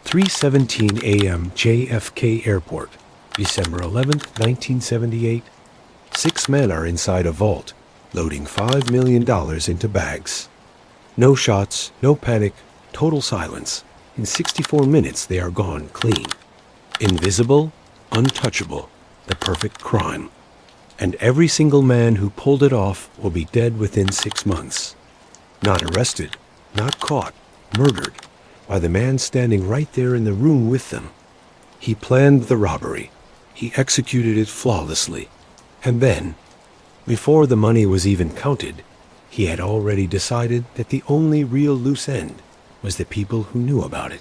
3:17 a.m. JFK Airport, December 11th, 1978. 6 men are inside a vault, loading $5 million into bags. No shots, no panic, total silence. In 64 minutes they are gone clean. Invisible, untouchable, the perfect crime. And every single man who pulled it off will be dead within 6 months. Not arrested, not caught, murdered by the man standing right there in the room with them. He planned the robbery. He executed it flawlessly. And then, before the money was even counted, he had already decided that the only real loose end was the people who knew about it.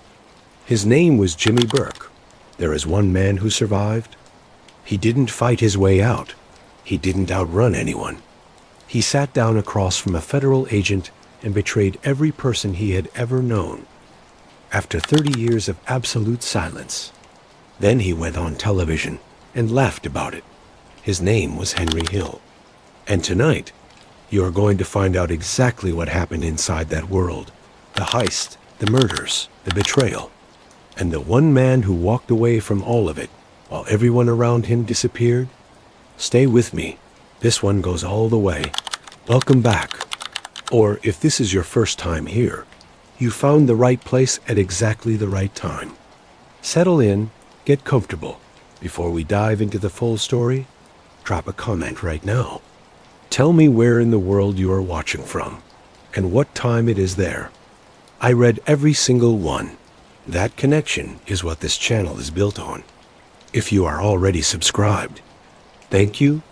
His name was Jimmy Burke. There is one man who survived. He didn't fight his way out. He didn't outrun anyone. He sat down across from a federal agent and betrayed every person he had ever known. After 30 years of absolute silence, then he went on television and laughed about it. His name was Henry Hill. And tonight, you are going to find out exactly what happened inside that world. The heist, the murders, the betrayal, and the one man who walked away from all of it while everyone around him disappeared. Stay with me. This one goes all the way. Welcome back. Or if this is your first time here, you found the right place at exactly the right time. Settle in, get comfortable. Before we dive into the full story, drop a comment right now. Tell me where in the world you are watching from and what time it is there. I read every single one. That connection is what this channel is built on. If you are already subscribed, thank you.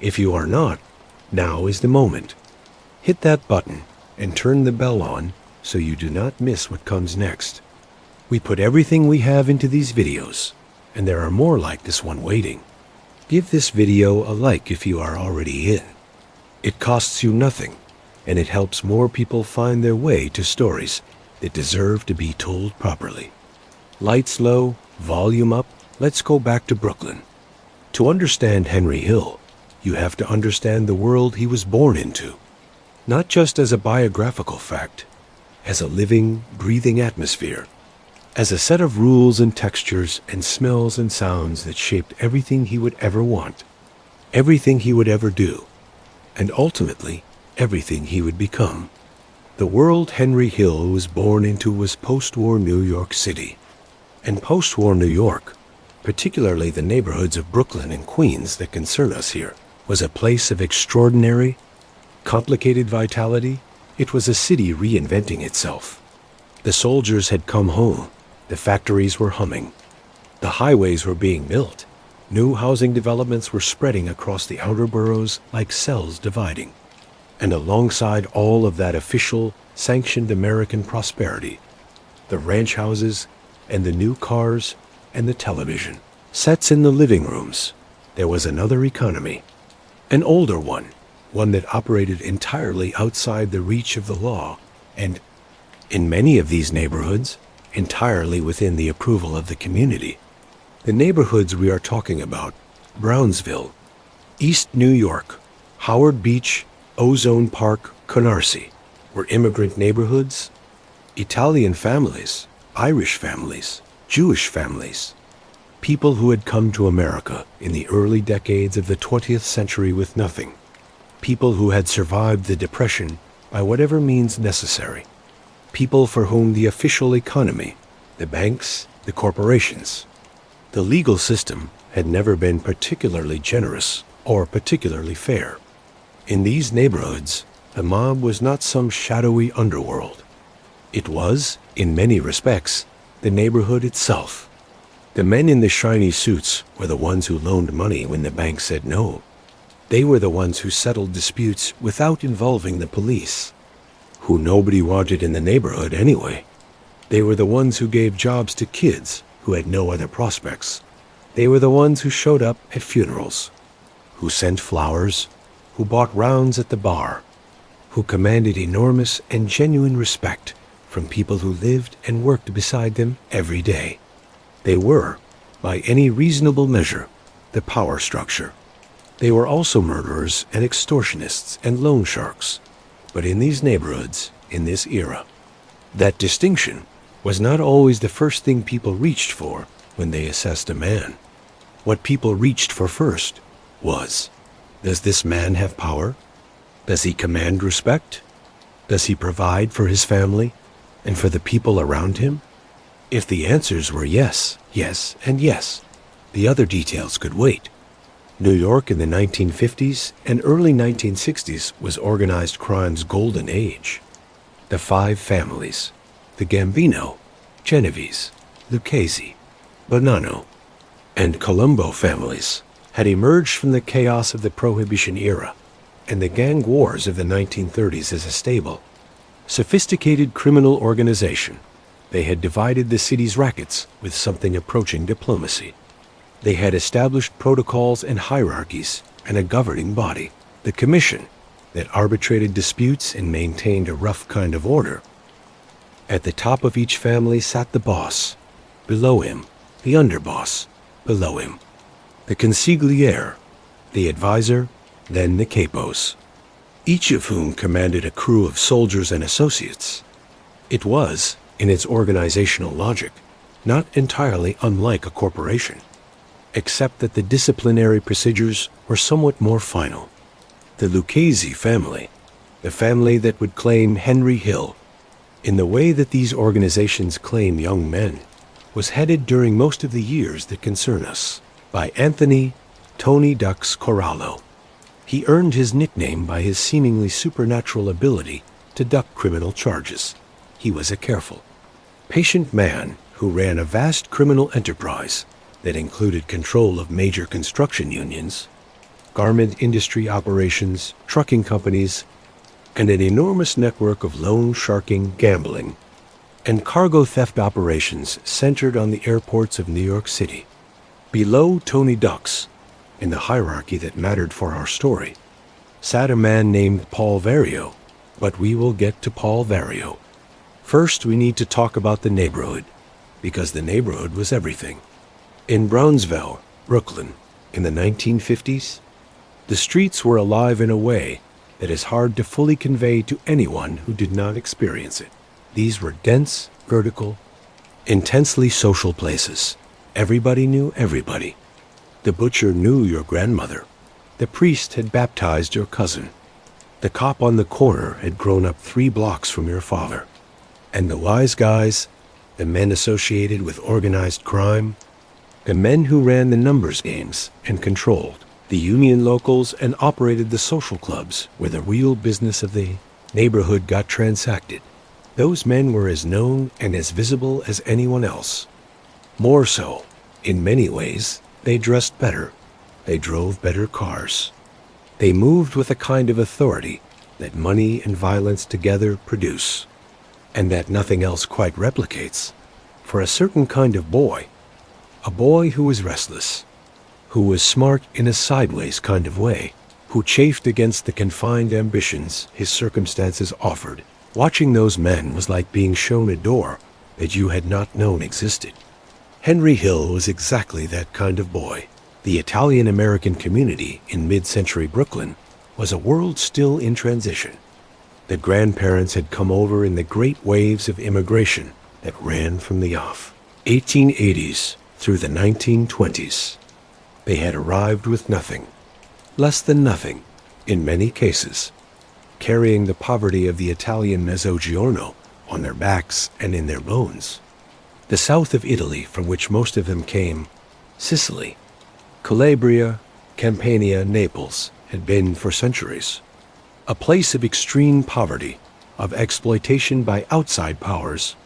If you are not, now is the moment. Hit that button and turn the bell on so you do not miss what comes next. We put everything we have into these videos, and there are more like this one waiting. Give this video a like if you are already in. It costs you nothing, and it helps more people find their way to stories that deserve to be told properly. Lights low, volume up, let's go back to Brooklyn. To understand Henry Hill, you have to understand the world he was born into. Not just as a biographical fact, as a living, breathing atmosphere, as a set of rules and textures and smells and sounds that shaped everything he would ever want, everything he would ever do, and ultimately everything he would become. The world Henry Hill was born into was post-war New York City. And post-war New York, particularly the neighborhoods of Brooklyn and Queens that concern us here, was a place of extraordinary, complicated vitality. It was a city reinventing itself. The soldiers had come home. The factories were humming. The highways were being built. New housing developments were spreading across the outer boroughs like cells dividing. And alongside all of that official, sanctioned American prosperity, the ranch houses and the new cars and the television sets in the living rooms, there was another economy, an older one that operated entirely outside the reach of the law, and in many of these neighborhoods, entirely within the approval of the community. The neighborhoods we are talking about: Brownsville, East New York, Howard Beach, Ozone Park, Canarsie, were immigrant neighborhoods. Italian families, Irish families, Jewish families, people who had come to America in the early decades of the 20th century with nothing, people who had survived the Depression by whatever means necessary, people for whom the official economy, the banks, the corporations, the legal system had never been particularly generous or particularly fair. In these neighborhoods, the mob was not some shadowy underworld. It was, in many respects, the neighborhood itself. The men in the shiny suits were the ones who loaned money when the bank said no. They were the ones who settled disputes without involving the police, who nobody wanted in the neighborhood anyway. They were the ones who gave jobs to kids who had no other prospects. They were the ones who showed up at funerals, who sent flowers, who bought rounds at the bar, who commanded enormous and genuine respect from people who lived and worked beside them every day. They were, by any reasonable measure, the power structure. They were also murderers and extortionists and loan sharks, but in these neighborhoods, in this era, that distinction was not always the first thing people reached for when they assessed a man. What people reached for first was, does this man have power? Does he command respect? Does he provide for his family and for the people around him? If the answers were yes, yes, and yes, the other details could wait. New York in the 1950s and early 1960s was organized crime's golden age. The five families, the Gambino, Genovese, Lucchese, Bonanno, and Colombo families, had emerged from the chaos of the Prohibition era and the gang wars of the 1930s as a stable, sophisticated criminal organization. They had divided the city's rackets with something approaching diplomacy. They had established protocols and hierarchies and a governing body, the Commission, that arbitrated disputes and maintained a rough kind of order. At the top of each family sat the boss, below him, the underboss, below him, the consigliere, the advisor, then the capos, each of whom commanded a crew of soldiers and associates. It was, in its organizational logic, not entirely unlike a corporation, except that the disciplinary procedures were somewhat more final. The Lucchese family, the family that would claim Henry Hill, in the way that these organizations claim young men, was headed during most of the years that concern us by Anthony Tony Ducks Corallo. He earned his nickname by his seemingly supernatural ability to duck criminal charges. He was a careful, patient man who ran a vast criminal enterprise that included control of major construction unions, garment industry operations, trucking companies, and an enormous network of loan sharking, gambling, and cargo theft operations centered on the airports of New York City. Below Tony Ducks, in the hierarchy that mattered for our story, sat a man named Paul Vario, but we will get to Paul Vario. First, we need to talk about the neighborhood, because the neighborhood was everything. In Brownsville, Brooklyn, in the 1950s, the streets were alive in a way that is hard to fully convey to anyone who did not experience it. These were dense, vertical, intensely social places. Everybody knew everybody. The butcher knew your grandmother. The priest had baptized your cousin. The cop on the corner had grown up 3 blocks from your father. And the wise guys, the men associated with organized crime, the men who ran the numbers games and controlled the union locals and operated the social clubs where the real business of the neighborhood got transacted. Those men were as known and as visible as anyone else. More so, in many ways, they dressed better. They drove better cars. They moved with a kind of authority that money and violence together produce, and that nothing else quite replicates. For a certain kind of boy, a boy who was restless, who was smart in a sideways kind of way, who chafed against the confined ambitions his circumstances offered, watching those men was like being shown a door that you had not known existed. Henry Hill was exactly that kind of boy. The Italian-American community in mid-century Brooklyn was a world still in transition. The grandparents had come over in the great waves of immigration that ran from the off 1880s through the 1920s. They had arrived with nothing, less than nothing, in many cases, carrying the poverty of the Italian Mezzogiorno on their backs and in their bones. The south of Italy, from which most of them came, Sicily, Calabria, Campania, Naples, had been for centuries a place of extreme poverty, of exploitation by outside powers,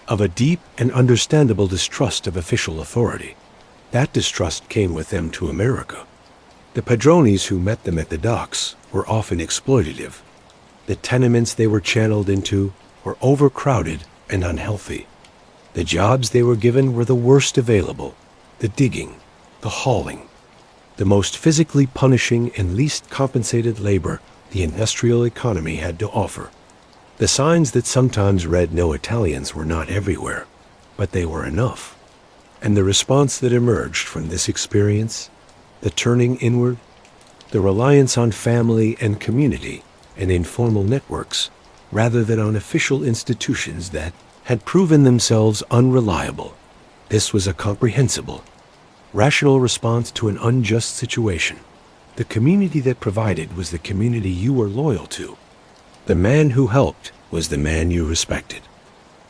of a deep and understandable distrust of official authority. That distrust came with them to America. The padrones who met them at the docks were often exploitative. The tenements they were channeled into were overcrowded and unhealthy. The jobs they were given were the worst available, the digging, the hauling, the most physically punishing and least compensated labor the industrial economy had to offer. The signs that sometimes read "No Italians" were not everywhere, but they were enough. And the response that emerged from this experience, the turning inward, the reliance on family and community and informal networks, rather than on official institutions that had proven themselves unreliable. This was a comprehensible, rational response to an unjust situation. The community that provided was the community you were loyal to. The man who helped was the man you respected.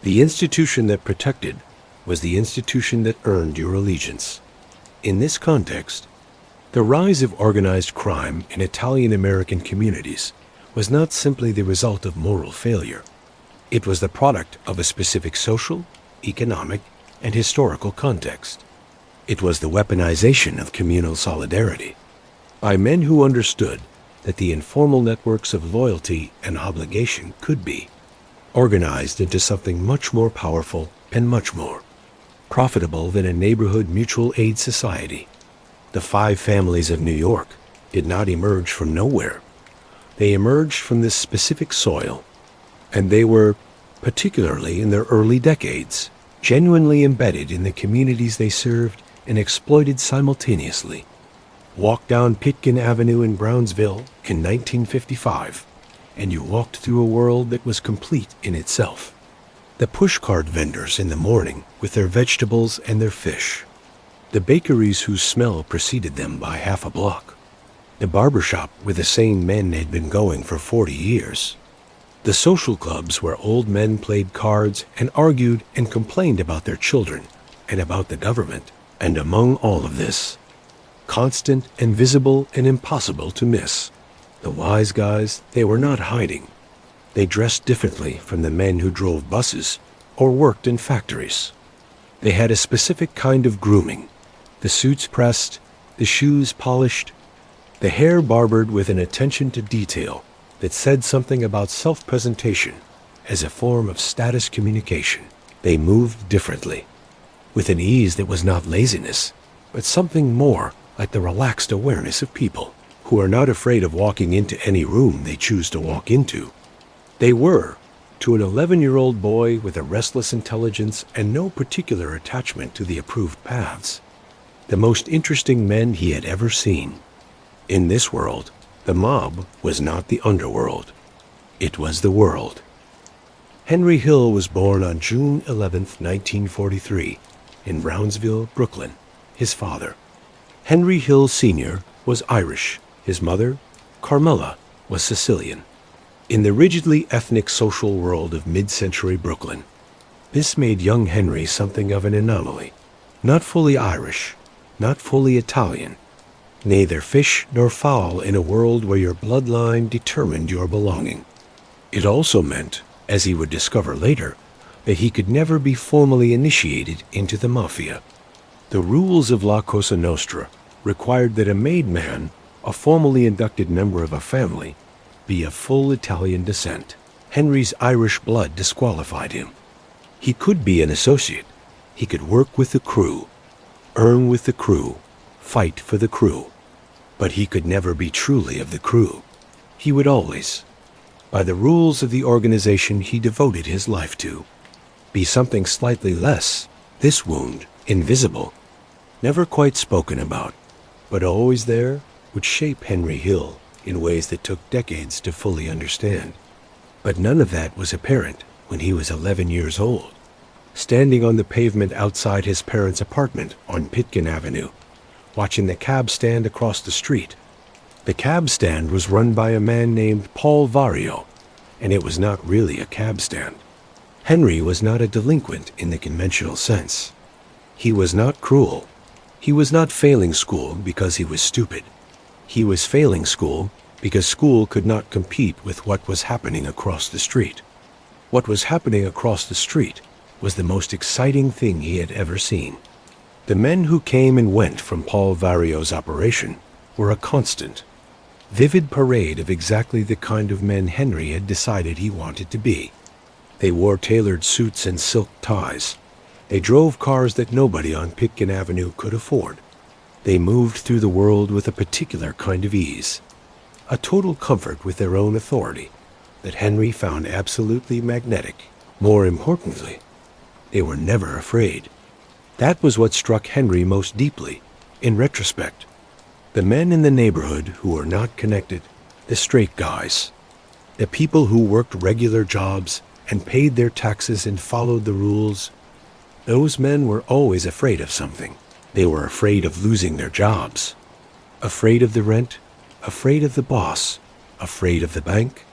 The institution that protected was the institution that earned your allegiance. In this context, the rise of organized crime in Italian-American communities was not simply the result of moral failure. It was the product of a specific social, economic, and historical context. It was the weaponization of communal solidarity by men who understood that the informal networks of loyalty and obligation could be organized into something much more powerful and much more profitable than a neighborhood mutual aid society. The five families of New York did not emerge from nowhere. They emerged from this specific soil, and they were, particularly in their early decades, genuinely embedded in the communities they served and exploited simultaneously. Walk down Pitkin Avenue in Brownsville in 1955, and you walked through a world that was complete in itself. The pushcart vendors in the morning with their vegetables and their fish. The bakeries whose smell preceded them by half a block. The barbershop where the same men had been going for 40 years. The social clubs where old men played cards and argued and complained about their children and about the government. And among all of this, constant and visible and impossible to miss, the wise guys, they were not hiding. They dressed differently from the men who drove buses or worked in factories. They had a specific kind of grooming, the suits pressed, the shoes polished, the hair barbered with an attention to detail that said something about self-presentation as a form of status communication. They moved differently, with an ease that was not laziness, but something more like the relaxed awareness of people who are not afraid of walking into any room they choose to walk into. They were, to an 11-year-old boy with a restless intelligence and no particular attachment to the approved paths, the most interesting men he had ever seen. In this world, the mob was not the underworld. It was the world. Henry Hill was born on June 11, 1943, in Brownsville, Brooklyn. His father, Henry Hill Sr., was Irish. His mother, Carmela, was Sicilian. In the rigidly ethnic social world of mid-century Brooklyn, this made young Henry something of an anomaly. Not fully Irish, not fully Italian, neither fish nor fowl in a world where your bloodline determined your belonging. It also meant, as he would discover later, that he could never be formally initiated into the Mafia. The rules of La Cosa Nostra required that a made man, a formally inducted member of a family, be of full Italian descent. Henry's Irish blood disqualified him. He could be an associate. He could work with the crew, earn with the crew, fight for the crew. But he could never be truly of the crew. He would always, by the rules of the organization he devoted his life to, be something slightly less. This wound, invisible, never quite spoken about, but always there, would shape Henry Hill in ways that took decades to fully understand. But none of that was apparent when he was 11 years old, standing on the pavement outside his parents' apartment on Pitkin Avenue, watching the cab stand across the street. The cab stand was run by a man named Paul Vario, and it was not really a cab stand. Henry was not a delinquent in the conventional sense. He was not cruel. He was not failing school because he was stupid. He was failing school because school could not compete with what was happening across the street. What was happening across the street was the most exciting thing he had ever seen. The men who came and went from Paul Vario's operation were a constant, vivid parade of exactly the kind of men Henry had decided he wanted to be. They wore tailored suits and silk ties. They drove cars that nobody on Pitkin Avenue could afford. They moved through the world with a particular kind of ease, a total comfort with their own authority that Henry found absolutely magnetic. More importantly, they were never afraid. That was what struck Henry most deeply, in retrospect. The men in the neighborhood who were not connected, the straight guys, the people who worked regular jobs and paid their taxes and followed the rules. Those men were always afraid of something. They were afraid of losing their jobs, afraid of the rent, afraid of the boss, afraid of the bank,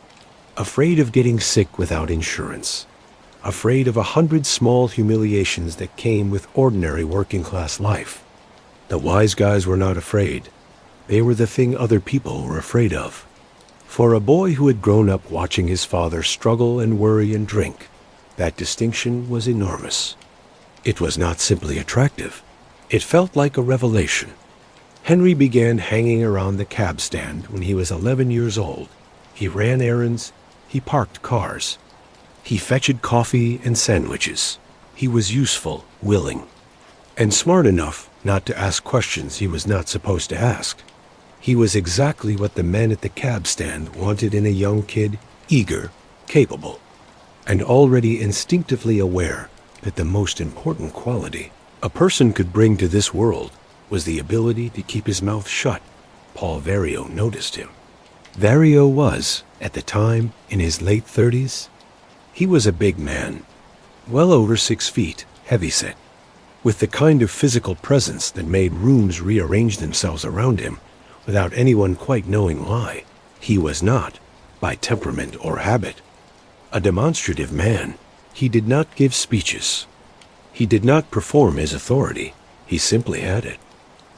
afraid of getting sick without insurance, afraid of 100 small humiliations that came with ordinary working-class life. The wise guys were not afraid. They were the thing other people were afraid of. For a boy who had grown up watching his father struggle and worry and drink, that distinction was enormous. It was not simply attractive. It felt like a revelation. Henry began hanging around the cab stand when he was 11 years old. He ran errands. He parked cars. He fetched coffee and sandwiches. He was useful, willing, and smart enough not to ask questions he was not supposed to ask. He was exactly what the men at the cab stand wanted in a young kid, eager, capable, and already instinctively aware that the most important quality a person could bring to this world was the ability to keep his mouth shut. Paul Vario noticed him. Vario was, at the time, in his late 30s. He was a big man, well over 6 feet, heavyset, with the kind of physical presence that made rooms rearrange themselves around him without anyone quite knowing why. He was not, by temperament or habit, a demonstrative man. He did not give speeches. He did not perform his authority. He simply had it,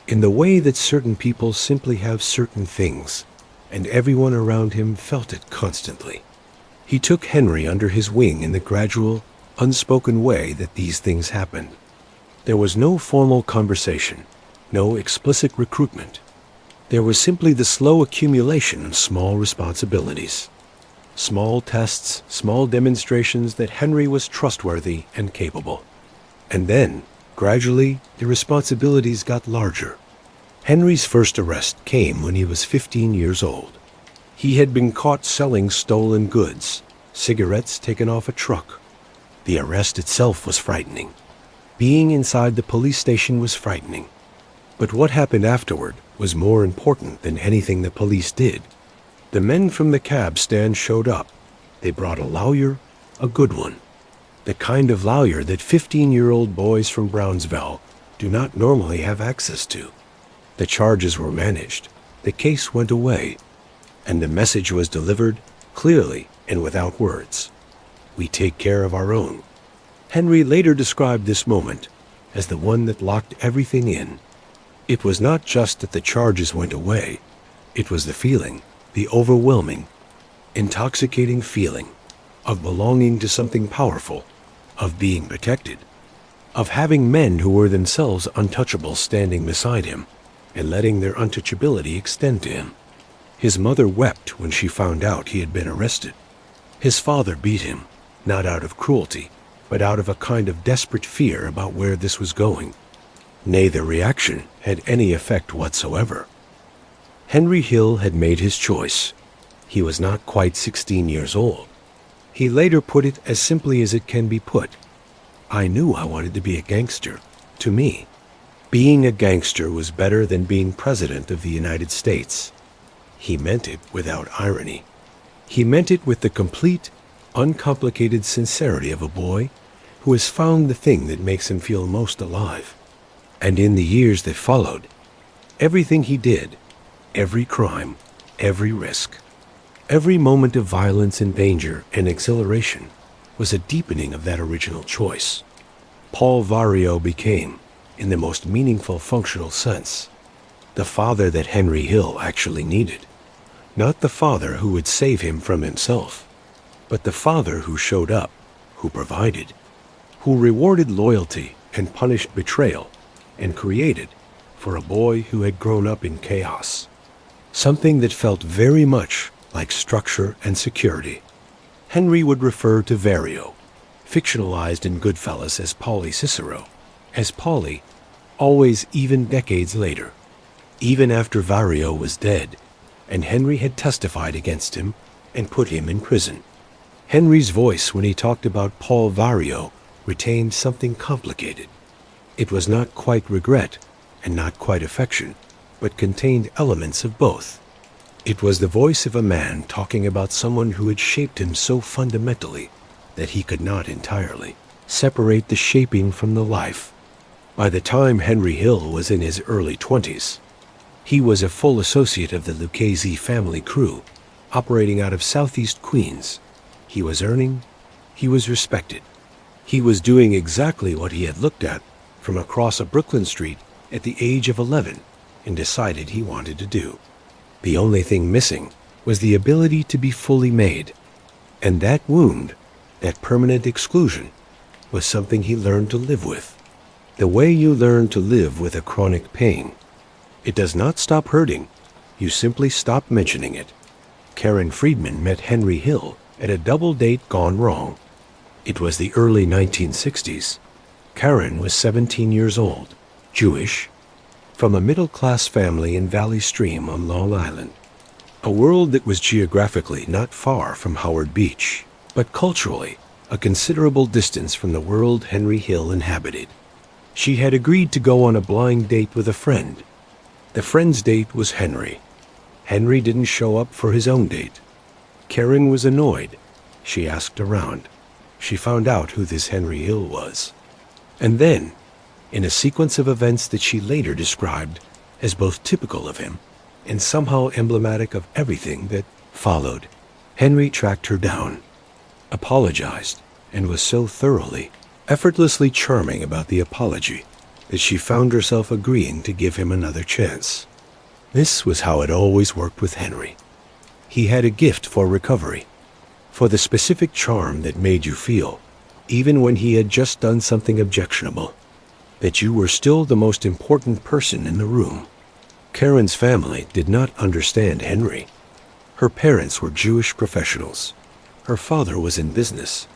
in the way that certain people simply have certain things, and everyone around him felt it constantly. He took Henry under his wing in the gradual, unspoken way that these things happened. There was no formal conversation, no explicit recruitment. There was simply the slow accumulation of small responsibilities, small tests, small demonstrations that Henry was trustworthy and capable. And then, gradually, the responsibilities got larger. Henry's first arrest came when he was 15 years old. He had been caught selling stolen goods, cigarettes taken off a truck. The arrest itself was frightening. Being inside the police station was frightening. But what happened afterward was more important than anything the police did. The men from the cab stand showed up. They brought a lawyer, a good one. The kind of lawyer that 15-year-old boys from Brownsville do not normally have access to. The charges were managed. The case went away. And the message was delivered clearly and without words. We take care of our own. Henry later described this moment as the one that locked everything in. It was not just that the charges went away. It was the feeling, the overwhelming, intoxicating feeling of belonging to something powerful, of being protected, of having men who were themselves untouchable standing beside him and letting their untouchability extend to him. His mother wept when she found out he had been arrested. His father beat him, not out of cruelty, but out of a kind of desperate fear about where this was going. Neither reaction had any effect whatsoever. Henry Hill had made his choice. He was not quite 16 years old. He later put it as simply as it can be put. I knew I wanted to be a gangster. To me, being a gangster was better than being president of the United States. He meant it without irony. He meant it with the complete, uncomplicated sincerity of a boy who has found the thing that makes him feel most alive. And in the years that followed, everything he did, every crime, every risk, every moment of violence and danger and exhilaration was a deepening of that original choice. Paul Vario became, in the most meaningful functional sense, the father that Henry Hill actually needed. Not the father who would save him from himself, but the father who showed up, who provided, who rewarded loyalty and punished betrayal, and created, for a boy who had grown up in chaos, something that felt very much like structure and security. Henry would refer to Vario, fictionalized in Goodfellas as Paulie Cicero, as Paulie, always even decades later, even after Vario was dead, and Henry had testified against him and put him in prison. Henry's voice when he talked about Paul Vario retained something complicated. It was not quite regret and not quite affection, but contained elements of both. It was the voice of a man talking about someone who had shaped him so fundamentally that he could not entirely separate the shaping from the life. By the time Henry Hill was in his early 20s, he was a full associate of the Lucchese family crew, operating out of Southeast Queens. He was earning, he was respected. He was doing exactly what he had looked at from across a Brooklyn street at the age of 11 and decided he wanted to do. The only thing missing was the ability to be fully made. And that wound, that permanent exclusion, was something he learned to live with. The way you learn to live with a chronic pain. It does not stop hurting. You simply stop mentioning it. Karen Friedman met Henry Hill at a double date gone wrong. It was the early 1960s. Karen was 17 years old, Jewish, from a middle-class family in Valley Stream on Long Island, a world that was geographically not far from Howard Beach, but culturally a considerable distance from the world Henry Hill inhabited. She had agreed to go on a blind date with a friend. The friend's date was Henry. Henry didn't show up for his own date. Karen was annoyed. She asked around. She found out who this Henry Hill was. And then, in a sequence of events that she later described as both typical of him and somehow emblematic of everything that followed, Henry tracked her down, apologized, and was so thoroughly, effortlessly charming about the apology that she found herself agreeing to give him another chance. This was how it always worked with Henry. He had a gift for recovery, for the specific charm that made you feel, even when he had just done something objectionable, that you were still the most important person in the room. Karen's family did not understand Henry. Her parents were Jewish professionals. Her father was in business.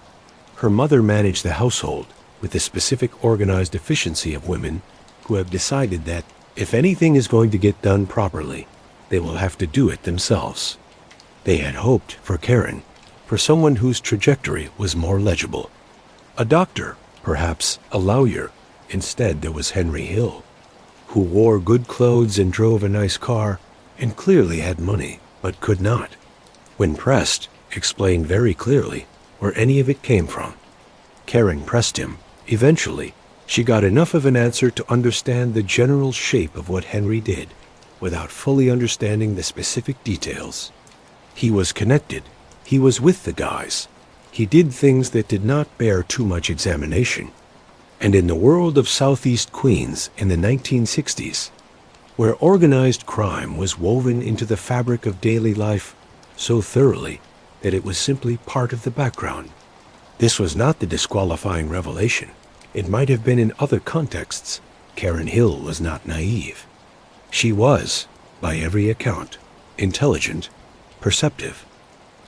Her mother managed the household with the specific organized efficiency of women who have decided that if anything is going to get done properly, they will have to do it themselves. They had hoped for Karen, for someone whose trajectory was more legible. A doctor, perhaps a lawyer. Instead, there was Henry Hill, who wore good clothes and drove a nice car and clearly had money, but could not, when pressed, explain very clearly where any of it came from. Karen pressed him. Eventually, she got enough of an answer to understand the general shape of what Henry did, without fully understanding the specific details. He was connected. He was with the guys. He did things that did not bear too much examination. And in the world of Southeast Queens in the 1960s, where organized crime was woven into the fabric of daily life so thoroughly that it was simply part of the background, this was not the disqualifying revelation. It might have been in other contexts. Karen Hill was not naive. She was, by every account, intelligent, perceptive,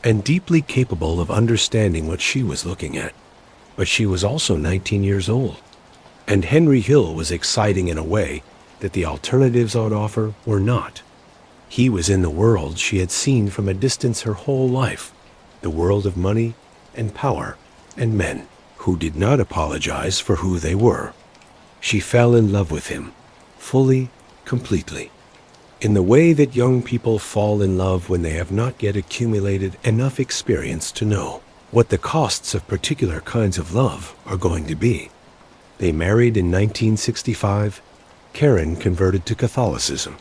and deeply capable of understanding what she was looking at. But she was also 19 years old. And Henry Hill was exciting in a way that the alternatives on offer were not. He was in the world she had seen from a distance her whole life, the world of money and power and men who did not apologize for who they were. She fell in love with him, fully, completely, in the way that young people fall in love when they have not yet accumulated enough experience to know what the costs of particular kinds of love are going to be. They married in 1965. Karen converted to Catholicism,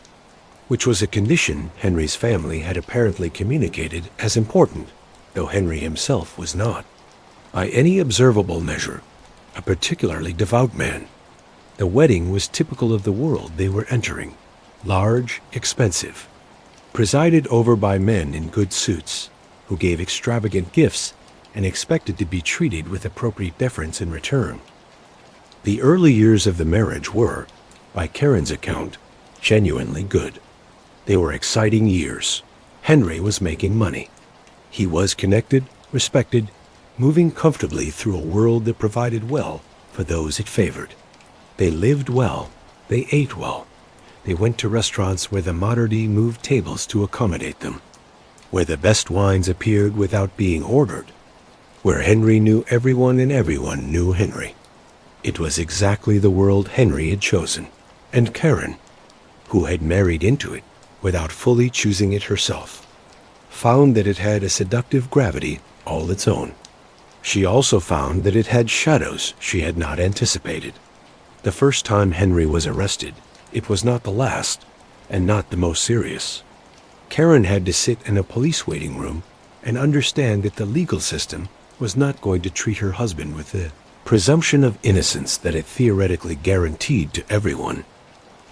which was a condition Henry's family had apparently communicated as important, though Henry himself was not, by any observable measure, a particularly devout man. The wedding was typical of the world they were entering, large, expensive, presided over by men in good suits, who gave extravagant gifts and expected to be treated with appropriate deference in return. The early years of the marriage were, by Karen's account, genuinely good. They were exciting years. Henry was making money. He was connected, respected, moving comfortably through a world that provided well for those it favored. They lived well. They ate well. They went to restaurants where the modernity moved tables to accommodate them, where the best wines appeared without being ordered, where Henry knew everyone and everyone knew Henry. It was exactly the world Henry had chosen, and Karen, who had married into it without fully choosing it herself, found that it had a seductive gravity all its own. She also found that it had shadows she had not anticipated. The first time Henry was arrested, it was not the last, and not the most serious. Karen had to sit in a police waiting room and understand that the legal system was not going to treat her husband with the presumption of innocence that it theoretically guaranteed to everyone.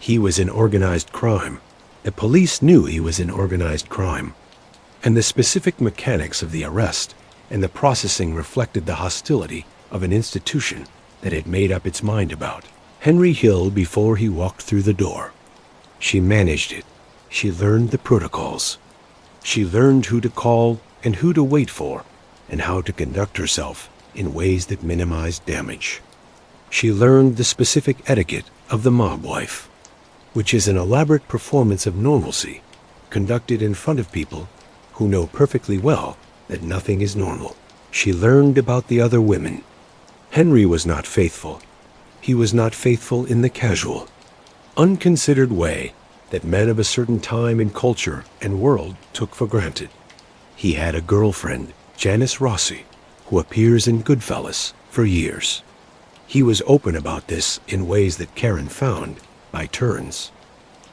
He was in organized crime. The police knew he was in organized crime. And the specific mechanics of the arrest and the processing reflected the hostility of an institution that had made up its mind about Henry Hill before he walked through the door. She managed it. She learned the protocols. She learned who to call and who to wait for, and how to conduct herself in ways that minimized damage. She learned the specific etiquette of the mob wife, which is an elaborate performance of normalcy conducted in front of people who know perfectly well that nothing is normal. She learned about the other women. Henry was not faithful. He was not faithful in the casual, unconsidered way that men of a certain time and culture and world took for granted. He had a girlfriend, Janice Rossi, who appears in Goodfellas for years. He was open about this in ways that Karen found, by turns,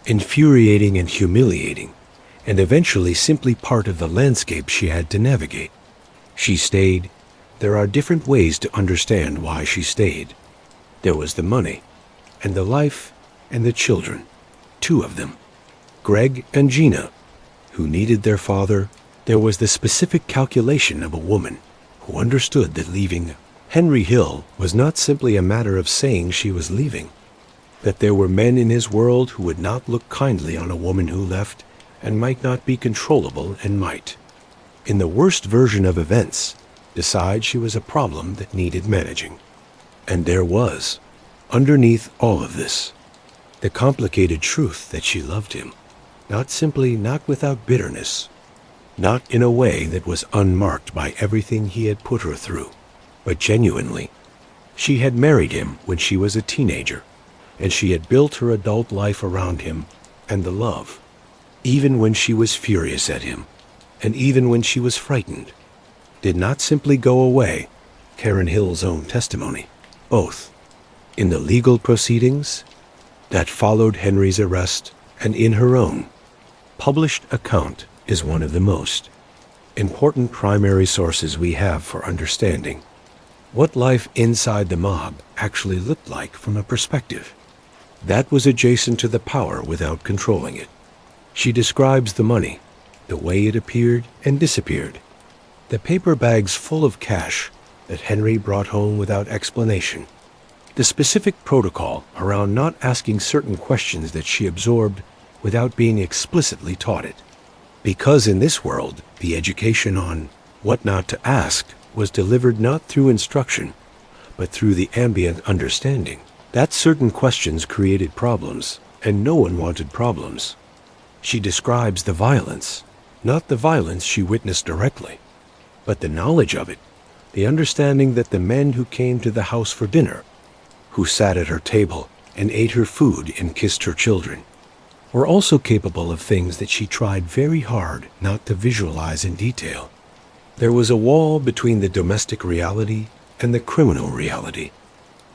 infuriating and humiliating, and eventually simply part of the landscape she had to navigate. She stayed. There are different ways to understand why she stayed. There was the money, and the life, and the children, 2 of them, Greg and Gina, who needed their father. There was the specific calculation of a woman who understood that leaving Henry Hill was not simply a matter of saying she was leaving, that there were men in his world who would not look kindly on a woman who left and might not be controllable and might, in the worst version of events, decide she was a problem that needed managing. And there was, underneath all of this, the complicated truth that she loved him, not simply, not without bitterness, not in a way that was unmarked by everything he had put her through, but genuinely. She had married him when she was a teenager, and she had built her adult life around him and the love, even when she was furious at him, and even when she was frightened, did not simply go away. Karen Hill's own testimony, both in the legal proceedings that followed Henry's arrest and in her own published account, is one of the most important primary sources we have for understanding what life inside the mob actually looked like from a perspective that was adjacent to the power without controlling it. She describes the money, the way it appeared and disappeared, the paper bags full of cash that Henry brought home without explanation, the specific protocol around not asking certain questions that she absorbed without being explicitly taught it. Because in this world, the education on what not to ask was delivered not through instruction, but through the ambient understanding that certain questions created problems, and no one wanted problems. She describes the violence, not the violence she witnessed directly, but the knowledge of it, the understanding that the men who came to the house for dinner, who sat at her table and ate her food and kissed her children, were also capable of things that she tried very hard not to visualize in detail. There was a wall between the domestic reality and the criminal reality,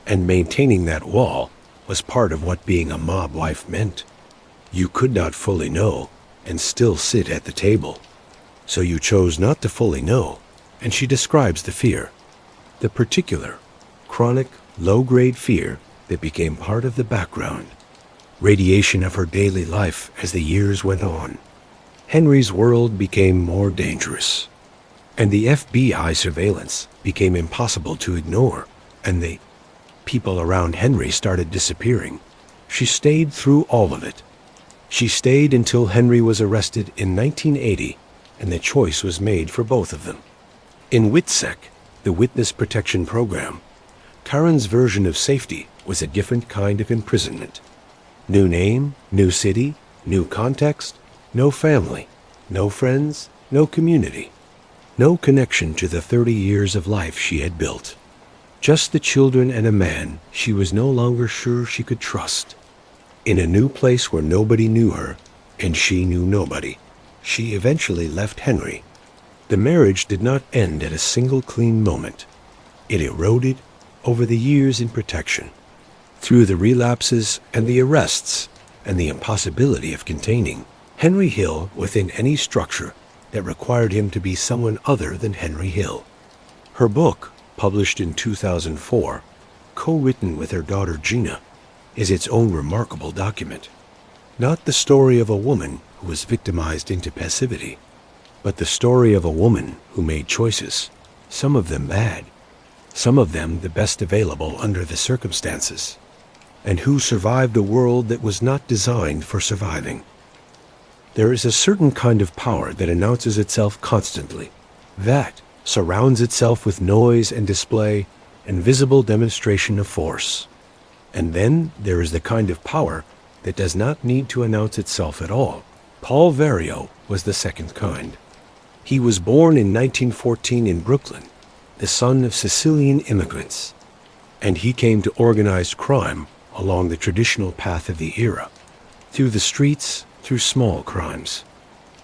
and maintaining that wall was part of what being a mob wife meant. You could not fully know and still sit at the table, so you chose not to fully know, and she describes the fear, the particular, chronic, low-grade fear that became part of the background, radiation of her daily life as the years went on. Henry's world became more dangerous, and the FBI surveillance became impossible to ignore, and the people around Henry started disappearing. She stayed through all of it. She stayed until Henry was arrested in 1980, and the choice was made for both of them. In WITSEC, the Witness Protection Program, Karen's version of safety was a different kind of imprisonment. New name, new city, new context, no family, no friends, no community, no connection to the 30 years of life she had built. Just the children and a man she was no longer sure she could trust. In a new place where nobody knew her, and she knew nobody, she eventually left Henry. The marriage did not end at a single clean moment. It eroded over the years in protection, through the relapses and the arrests and the impossibility of containing Henry Hill within any structure that required him to be someone other than Henry Hill. Her book, published in 2004, co-written with her daughter Gina, is its own remarkable document. Not the story of a woman who was victimized into passivity, but the story of a woman who made choices, some of them bad, some of them the best available under the circumstances, and who survived a world that was not designed for surviving. There is a certain kind of power that announces itself constantly, that surrounds itself with noise and display and visible demonstration of force. And then there is the kind of power that does not need to announce itself at all. Paul Vario was the second kind. He was born in 1914 in Brooklyn, the son of Sicilian immigrants, and he came to organized crime along the traditional path of the era, through the streets, through small crimes,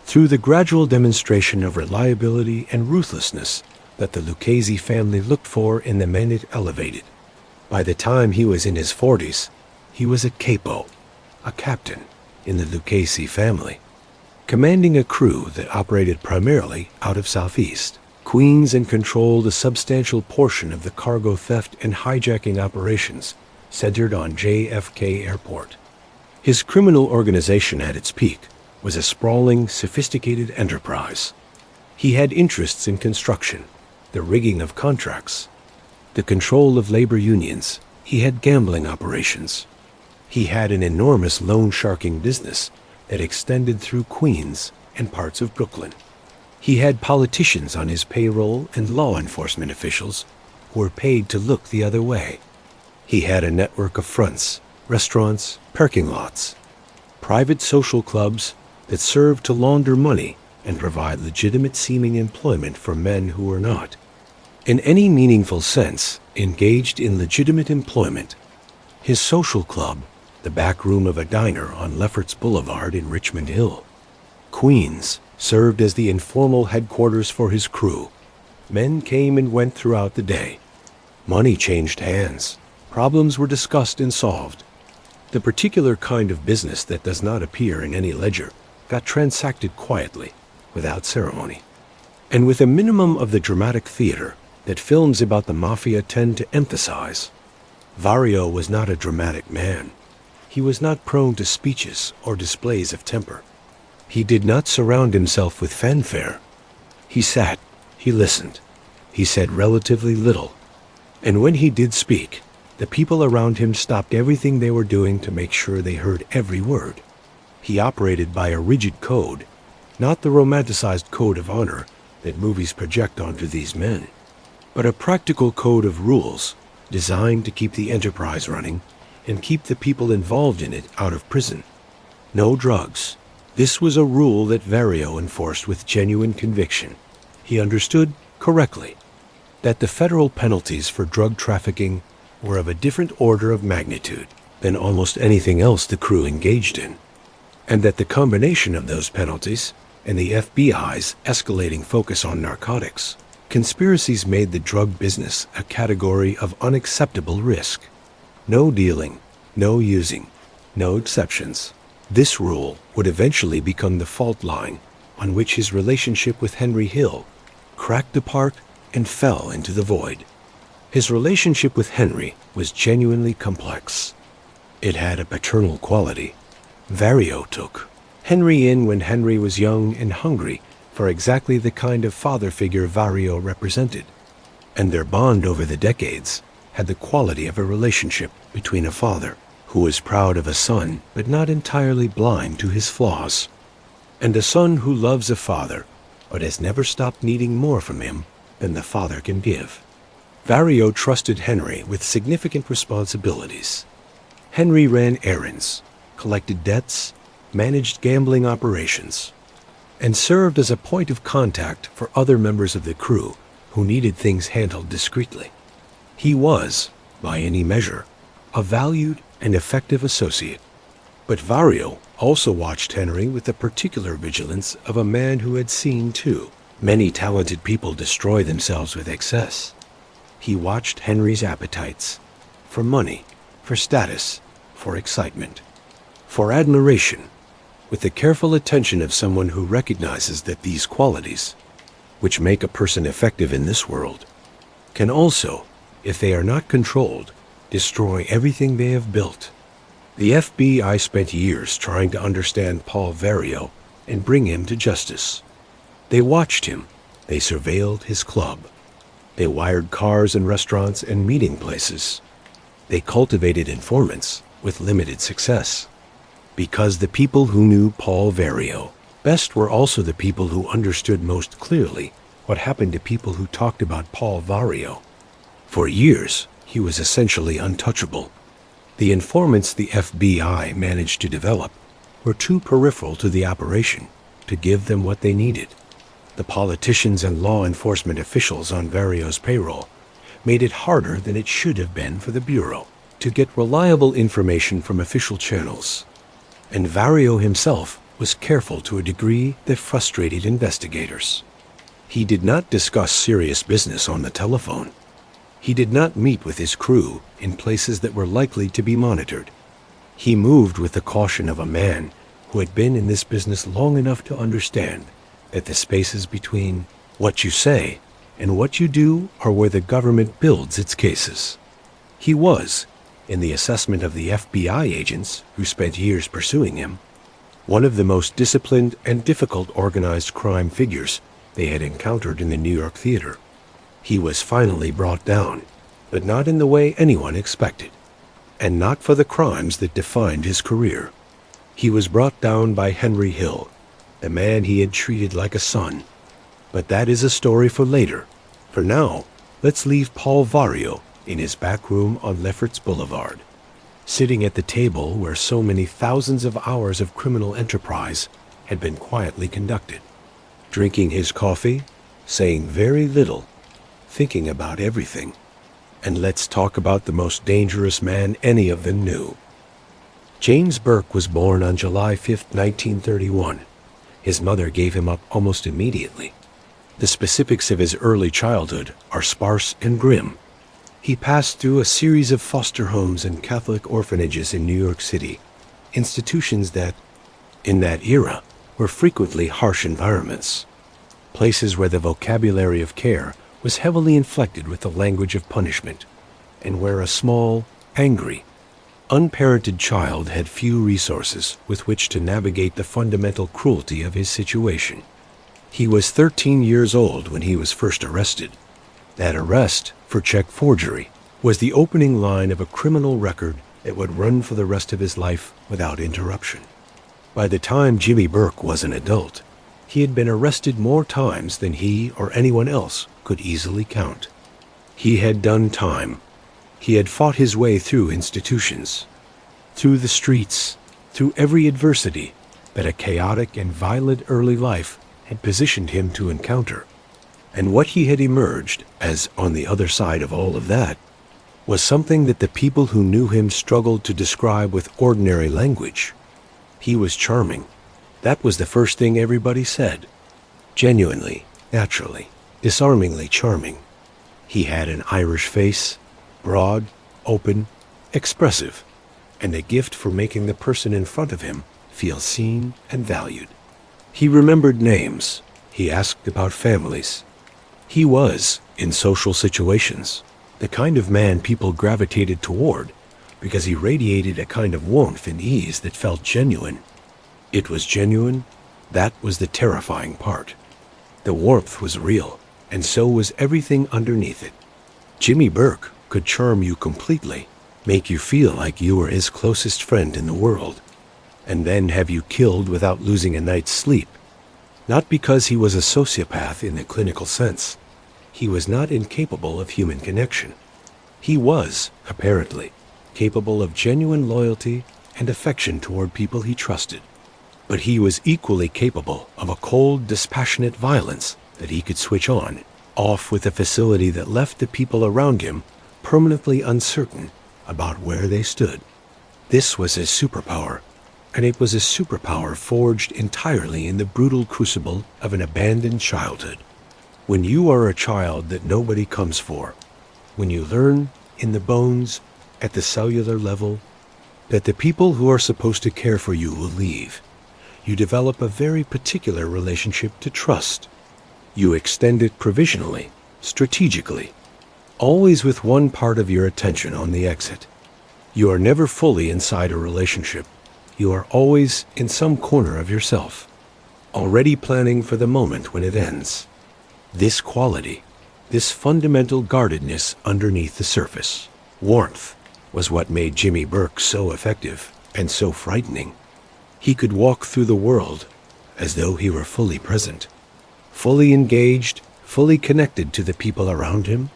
through the gradual demonstration of reliability and ruthlessness that the Lucchese family looked for in the men it elevated. By the time he was in his 40s, he was a capo, a captain in the Lucchese family, commanding a crew that operated primarily out of Southeast Queens and controlled a substantial portion of the cargo theft and hijacking operations centered on JFK Airport. His criminal organization at its peak was a sprawling, sophisticated enterprise. He had interests in construction, the rigging of contracts, the control of labor unions. He had gambling operations. He had an enormous loan sharking business that extended through Queens and parts of Brooklyn. He had politicians on his payroll and law enforcement officials who were paid to look the other way. He had a network of fronts, restaurants, parking lots, private social clubs that served to launder money and provide legitimate-seeming employment for men who were not, in any meaningful sense, engaged in legitimate employment. His social club, the back room of a diner on Lefferts Boulevard in Richmond Hill, Queens, served as the informal headquarters for his crew. Men came and went throughout the day. Money changed hands. Problems were discussed and solved. The particular kind of business that does not appear in any ledger got transacted quietly, without ceremony, and with a minimum of the dramatic theater that films about the Mafia tend to emphasize. Vario was not a dramatic man. He was not prone to speeches or displays of temper. He did not surround himself with fanfare. He sat, he listened, he said relatively little, and when he did speak, the people around him stopped everything they were doing to make sure they heard every word. He operated by a rigid code, not the romanticized code of honor that movies project onto these men, but a practical code of rules designed to keep the enterprise running and keep the people involved in it out of prison. No drugs. This was a rule that Vario enforced with genuine conviction. He understood correctly that the federal penalties for drug trafficking were of a different order of magnitude than almost anything else the crew engaged in, and that the combination of those penalties and the FBI's escalating focus on narcotics, conspiracies made the drug business a category of unacceptable risk. No dealing, no using, no exceptions. This rule would eventually become the fault line on which his relationship with Henry Hill cracked apart and fell into the void. His relationship with Henry was genuinely complex. It had a paternal quality. Vario took Henry in when Henry was young and hungry for exactly the kind of father figure Vario represented, and their bond over the decades had the quality of a relationship between a father who was proud of a son but not entirely blind to his flaws, and a son who loves a father but has never stopped needing more from him than the father can give. Vario trusted Henry with significant responsibilities. Henry ran errands, collected debts, managed gambling operations, and served as a point of contact for other members of the crew who needed things handled discreetly. He was, by any measure, a valued and effective associate. But Vario also watched Henry with the particular vigilance of a man who had seen, too, many talented people destroy themselves with excess. He watched Henry's appetites for money, for status, for excitement, for admiration, with the careful attention of someone who recognizes that these qualities, which make a person effective in this world, can also, if they are not controlled, destroy everything they have built. The FBI spent years trying to understand Paul Vario and bring him to justice. They watched him. They surveilled his club. They wired cars and restaurants and meeting places. They cultivated informants with limited success. Because the people who knew Paul Vario best were also the people who understood most clearly what happened to people who talked about Paul Vario. For years, he was essentially untouchable. The informants the FBI managed to develop were too peripheral to the operation to give them what they needed. The politicians and law enforcement officials on Vario's payroll made it harder than it should have been for the Bureau to get reliable information from official channels. And Vario himself was careful to a degree that frustrated investigators. He did not discuss serious business on the telephone. He did not meet with his crew in places that were likely to be monitored. He moved with the caution of a man who had been in this business long enough to understand that the spaces between what you say and what you do are where the government builds its cases. He was, in the assessment of the FBI agents who spent years pursuing him, one of the most disciplined and difficult organized crime figures they had encountered in the New York theater. He was finally brought down, but not in the way anyone expected, and not for the crimes that defined his career. He was brought down by Henry Hill, the man he had treated like a son. But that is a story for later. For now, let's leave Paul Vario in his back room on Lefferts Boulevard, sitting at the table where so many thousands of hours of criminal enterprise had been quietly conducted, drinking his coffee, saying very little, thinking about everything. And let's talk about the most dangerous man any of them knew. James Burke was born on July 5, 1931. His mother gave him up almost immediately. The specifics of his early childhood are sparse and grim. He passed through a series of foster homes and Catholic orphanages in New York City, institutions that, in that era, were frequently harsh environments, places where the vocabulary of care was heavily inflected with the language of punishment, and where a small, angry, unparented child had few resources with which to navigate the fundamental cruelty of his situation. He was 13 years old when he was first arrested. That arrest, for check forgery, was the opening line of a criminal record that would run for the rest of his life without interruption. By the time Jimmy Burke was an adult, he had been arrested more times than he or anyone else could easily count. He had done time. He had fought his way through institutions, through the streets, through every adversity that a chaotic and violent early life had positioned him to encounter. And what he had emerged as on the other side of all of that was something that the people who knew him struggled to describe with ordinary language. He was charming. That was the first thing everybody said. Genuinely, naturally, disarmingly charming. He had an Irish face, broad, open, expressive, and a gift for making the person in front of him feel seen and valued. He remembered names. He asked about families. He was, in social situations, the kind of man people gravitated toward because he radiated a kind of warmth and ease that felt genuine. It was genuine. That was the terrifying part. The warmth was real, and so was everything underneath it. Jimmy Burke could charm you completely, make you feel like you were his closest friend in the world, and then have you killed without losing a night's sleep. Not because he was a sociopath in the clinical sense. He was not incapable of human connection. He was, apparently, capable of genuine loyalty and affection toward people he trusted. But he was equally capable of a cold, dispassionate violence that he could switch on, off with a facility that left the people around him permanently uncertain about where they stood. This was his superpower, and it was a superpower forged entirely in the brutal crucible of an abandoned childhood. When you are a child that nobody comes for, When you learn, in the bones, at the cellular level, that the people who are supposed to care for you will leave, you develop a very particular relationship to trust. You extend it provisionally, strategically, always with one part of your attention on the exit. You are never fully inside a relationship. You are always in some corner of yourself, already planning for the moment when it ends. This quality, this fundamental guardedness underneath the surface, warmth, was what made Jimmy Burke so effective and so frightening. He could walk through the world as though he were fully present, fully engaged, fully connected to the people around him.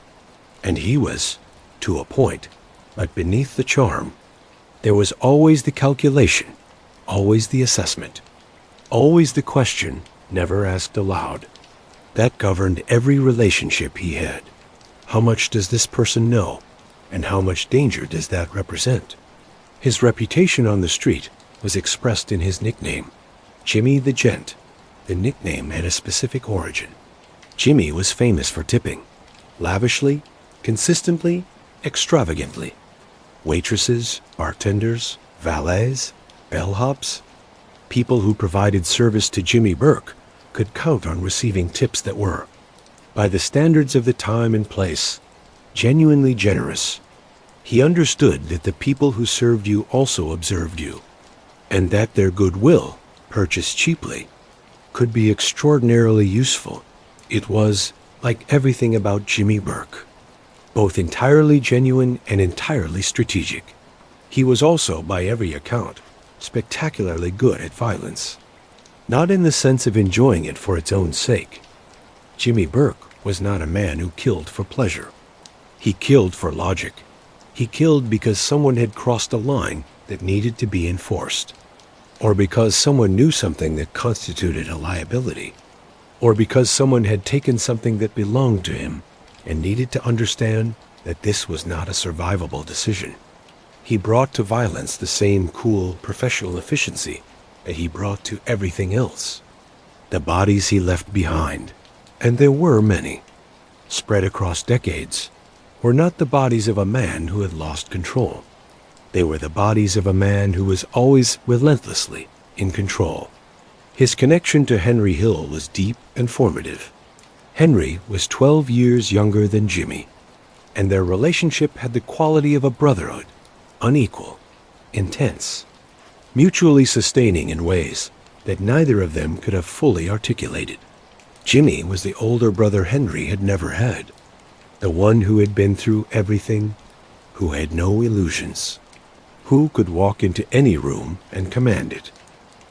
And he was, to a point, but beneath the charm, there was always the calculation, always the assessment, always the question, never asked aloud. That governed every relationship he had. How much does this person know, and how much danger does that represent? His reputation on the street was expressed in his nickname, Jimmy the Gent. The nickname had a specific origin. Jimmy was famous for tipping, lavishly, consistently, extravagantly. Waitresses, bartenders, valets, bellhops, people who provided service to Jimmy Burke could count on receiving tips that were, by the standards of the time and place, genuinely generous. He understood that the people who served you also observed you, and that their goodwill, purchased cheaply, could be extraordinarily useful. It was, like everything about Jimmy Burke, both entirely genuine and entirely strategic. He was also, by every account, spectacularly good at violence. Not in the sense of enjoying it for its own sake. Jimmy Burke was not a man who killed for pleasure. He killed for logic. He killed because someone had crossed a line that needed to be enforced, or because someone knew something that constituted a liability, or because someone had taken something that belonged to him and needed to understand that this was not a survivable decision. He brought to violence the same cool, professional efficiency that he brought to everything else. The bodies he left behind, and there were many, spread across decades, were not the bodies of a man who had lost control. They were the bodies of a man who was always relentlessly in control. His connection to Henry Hill was deep and formative. Henry was 12 years younger than Jimmy, and their relationship had the quality of a brotherhood, unequal, intense, mutually sustaining in ways that neither of them could have fully articulated. Jimmy was the older brother Henry had never had, the one who had been through everything, who had no illusions, who could walk into any room and command it.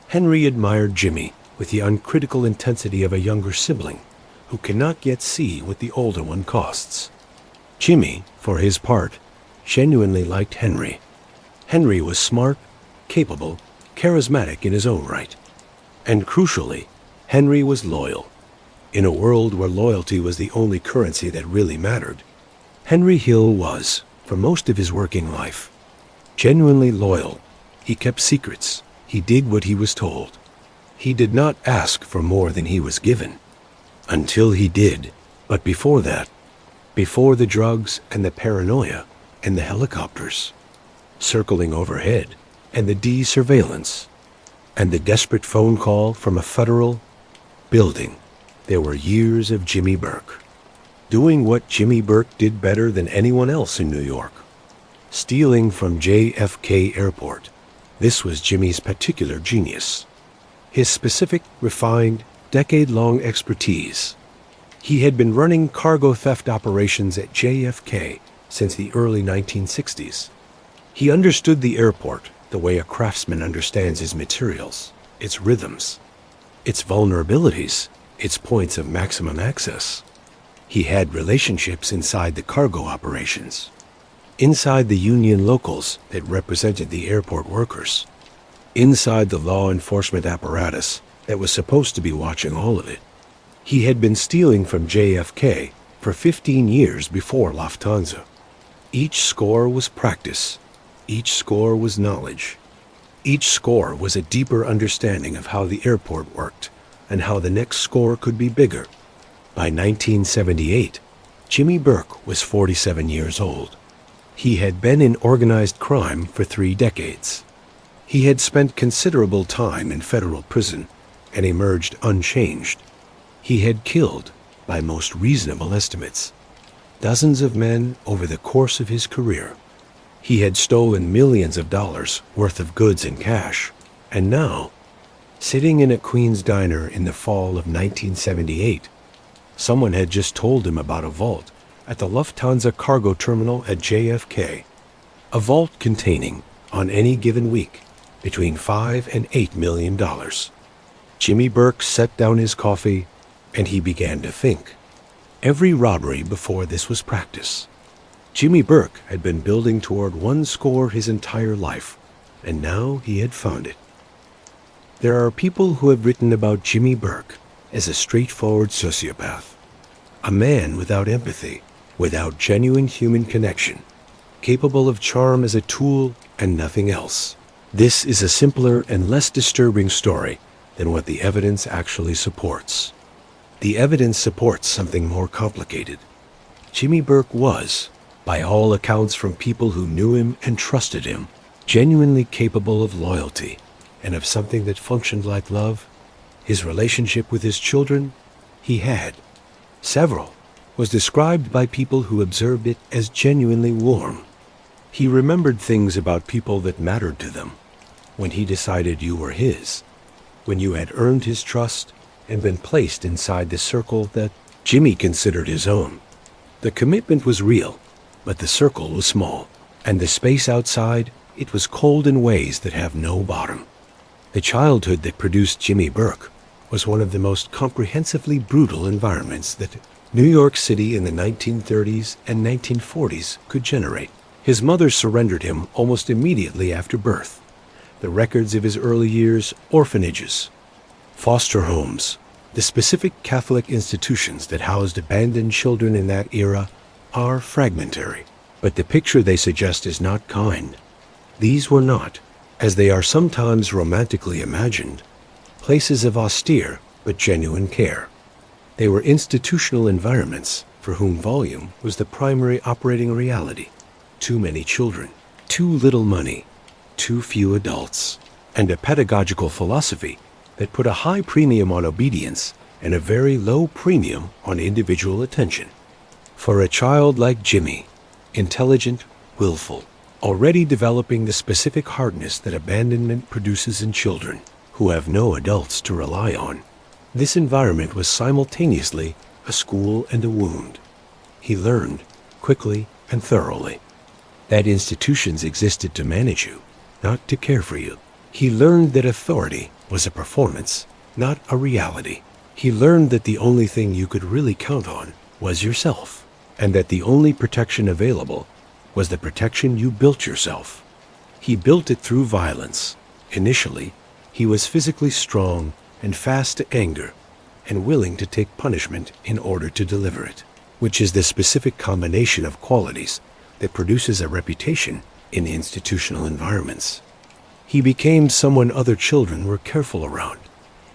Henry admired Jimmy with the uncritical intensity of a younger sibling who cannot yet see what the older one costs. Jimmy, for his part, genuinely liked Henry. Henry was smart, capable, charismatic in his own right. And crucially, Henry was loyal. In a world where loyalty was the only currency that really mattered, Henry Hill was, for most of his working life, genuinely loyal. He kept secrets. He did what he was told. He did not ask for more than he was given. Until he did. But before that, before the drugs and the paranoia and the helicopters circling overhead and the surveillance and the desperate phone call from a federal building, there were years of Jimmy Burke, doing what Jimmy Burke did better than anyone else in New York, stealing from JFK Airport. This was Jimmy's particular genius, his specific, refined, decade-long expertise. He had been running cargo theft operations at JFK since the early 1960s. He understood the airport the way a craftsman understands his materials, its rhythms, its vulnerabilities, its points of maximum access. He had relationships inside the cargo operations, inside the union locals that represented the airport workers, inside the law enforcement apparatus that was supposed to be watching all of it. He had been stealing from JFK for 15 years before Lufthansa. Each score was practice. Each score was knowledge. Each score was a deeper understanding of how the airport worked and how the next score could be bigger. By 1978, Jimmy Burke was 47 years old. He had been in organized crime for 3 decades. He had spent considerable time in federal prison and emerged unchanged. He had killed, by most reasonable estimates, dozens of men over the course of his career. He had stolen millions of dollars worth of goods and cash, and now, sitting in a Queens diner in the fall of 1978, someone had just told him about a vault at the Lufthansa cargo terminal at JFK. A vault containing, on any given week, between $5 and $8 million. Jimmy Burke set down his coffee, and he began to think. Every robbery before this was practice. Jimmy Burke had been building toward one score his entire life, and now he had found it. There are people who have written about Jimmy Burke as a straightforward sociopath, a man without empathy, without genuine human connection, capable of charm as a tool and nothing else. This is a simpler and less disturbing story than what the evidence actually supports. The evidence supports something more complicated. Jimmy Burke was, by all accounts from people who knew him and trusted him, genuinely capable of loyalty and of something that functioned like love. His relationship with his children, he had several, was described by people who observed it as genuinely warm. He remembered things about people that mattered to them. When he decided you were his, when you had earned his trust and been placed inside the circle that Jimmy considered his own. The commitment was real, but the circle was small, and the space outside, it was cold in ways that have no bottom. The childhood that produced Jimmy Burke was one of the most comprehensively brutal environments that New York City in the 1930s and 1940s could generate. His mother surrendered him almost immediately after birth. The records of his early years, orphanages, foster homes, the specific Catholic institutions that housed abandoned children in that era are fragmentary, but the picture they suggest is not kind. These were not, as they are sometimes romantically imagined, places of austere but genuine care. They were institutional environments for whom volume was the primary operating reality. Too many children, too little money, too few adults, and a pedagogical philosophy that put a high premium on obedience and a very low premium on individual attention. For a child like Jimmy, intelligent, willful, already developing the specific hardness that abandonment produces in children who have no adults to rely on, this environment was simultaneously a school and a wound. He learned, quickly and thoroughly, that institutions existed to manage you, not to care for you. He learned that authority was a performance, not a reality. He learned that the only thing you could really count on was yourself, and that the only protection available was the protection you built yourself. He built it through violence. Initially, he was physically strong and fast to anger and willing to take punishment in order to deliver it, which is the specific combination of qualities that produces a reputation in institutional environments. He became someone other children were careful around.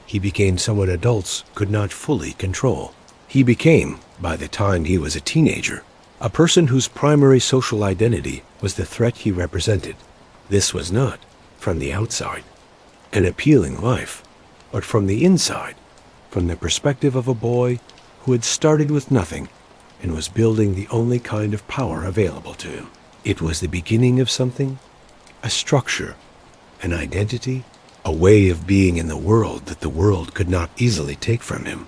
He became someone adults could not fully control. He became, by the time he was a teenager, a person whose primary social identity was the threat he represented. This was not, from the outside, an appealing life, but from the inside, from the perspective of a boy who had started with nothing and was building the only kind of power available to him. It was the beginning of something, a structure, an identity, a way of being in the world that the world could not easily take from him.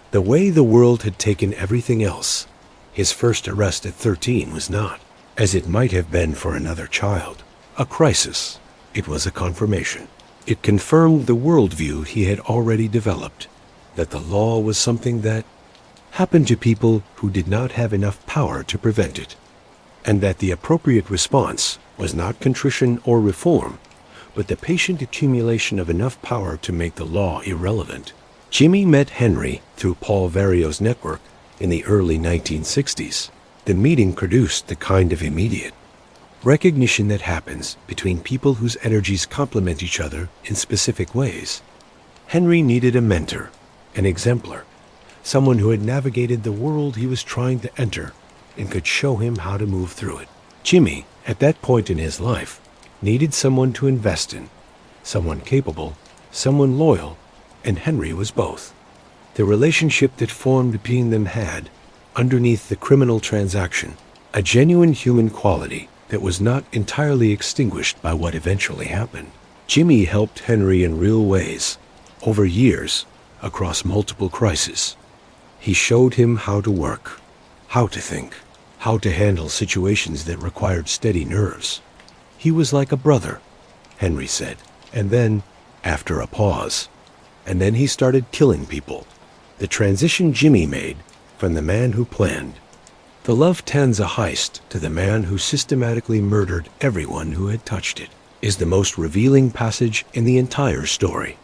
The way the world had taken everything else. His first arrest at 13 was not, as it might have been for another child, a crisis. It was a confirmation. It confirmed the worldview he had already developed, that the law was something that happened to people who did not have enough power to prevent it, and that the appropriate response was not contrition or reform, but the patient accumulation of enough power to make the law irrelevant. Jimmy met Henry through Paul Vario's network in the early 1960s. The meeting produced the kind of immediate recognition that happens between people whose energies complement each other in specific ways. Henry needed a mentor, an exemplar, someone who had navigated the world he was trying to enter and could show him how to move through it. Jimmy, at that point in his life, needed someone to invest in, someone capable, someone loyal, and Henry was both. The relationship that formed between them had, underneath the criminal transaction, a genuine human quality that was not entirely extinguished by what eventually happened. Jimmy helped Henry in real ways, over years, across multiple crises. He showed him how to work, how to think, how to handle situations that required steady nerves. He was like a brother, Henry said, and then, after a pause, and then he started killing people. The transition Jimmy made from the man who planned the Lufthansa heist to the man who systematically murdered everyone who had touched it is the most revealing passage in the entire story.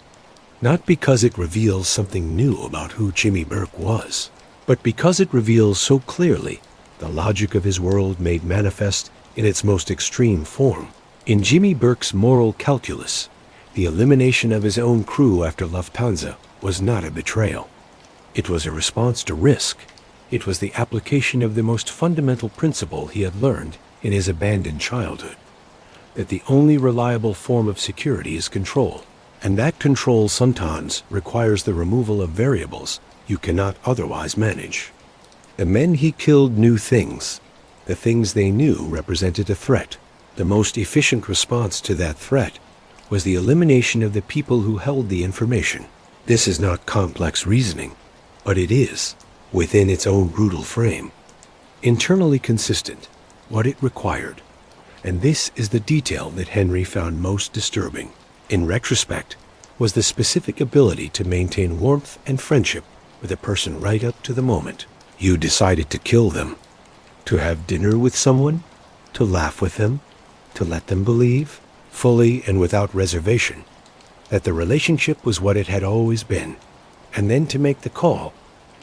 Not because it reveals something new about who Jimmy Burke was, but because it reveals so clearly the logic of his world made manifest in its most extreme form. In Jimmy Burke's moral calculus, the elimination of his own crew after Lufthansa was not a betrayal. It was a response to risk. It was the application of the most fundamental principle he had learned in his abandoned childhood, that the only reliable form of security is control, and that control sometimes requires the removal of variables you cannot otherwise manage. The men he killed knew things. The things they knew represented a threat. The most efficient response to that threat was the elimination of the people who held the information. This is not complex reasoning, but it is, within its own brutal frame, internally consistent, what it required. And this is the detail that Henry found most disturbing, in retrospect, was the specific ability to maintain warmth and friendship with a person right up to the moment you decided to kill them, to have dinner with someone, to laugh with them, to let them believe, fully and without reservation, that the relationship was what it had always been, and then to make the call.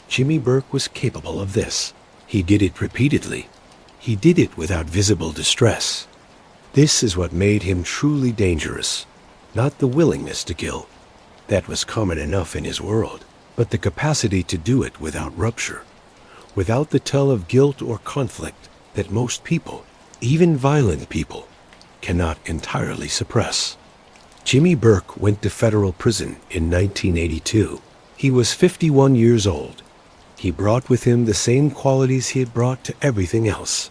Jimmy Burke was capable of this. He did it repeatedly. He did it without visible distress. This is what made him truly dangerous, not the willingness to kill. That was common enough in his world, but the capacity to do it without rupture, without the tell of guilt or conflict that most people, even violent people, cannot entirely suppress. Jimmy Burke went to federal prison in 1982. He was 51 years old. He brought with him the same qualities he had brought to everything else: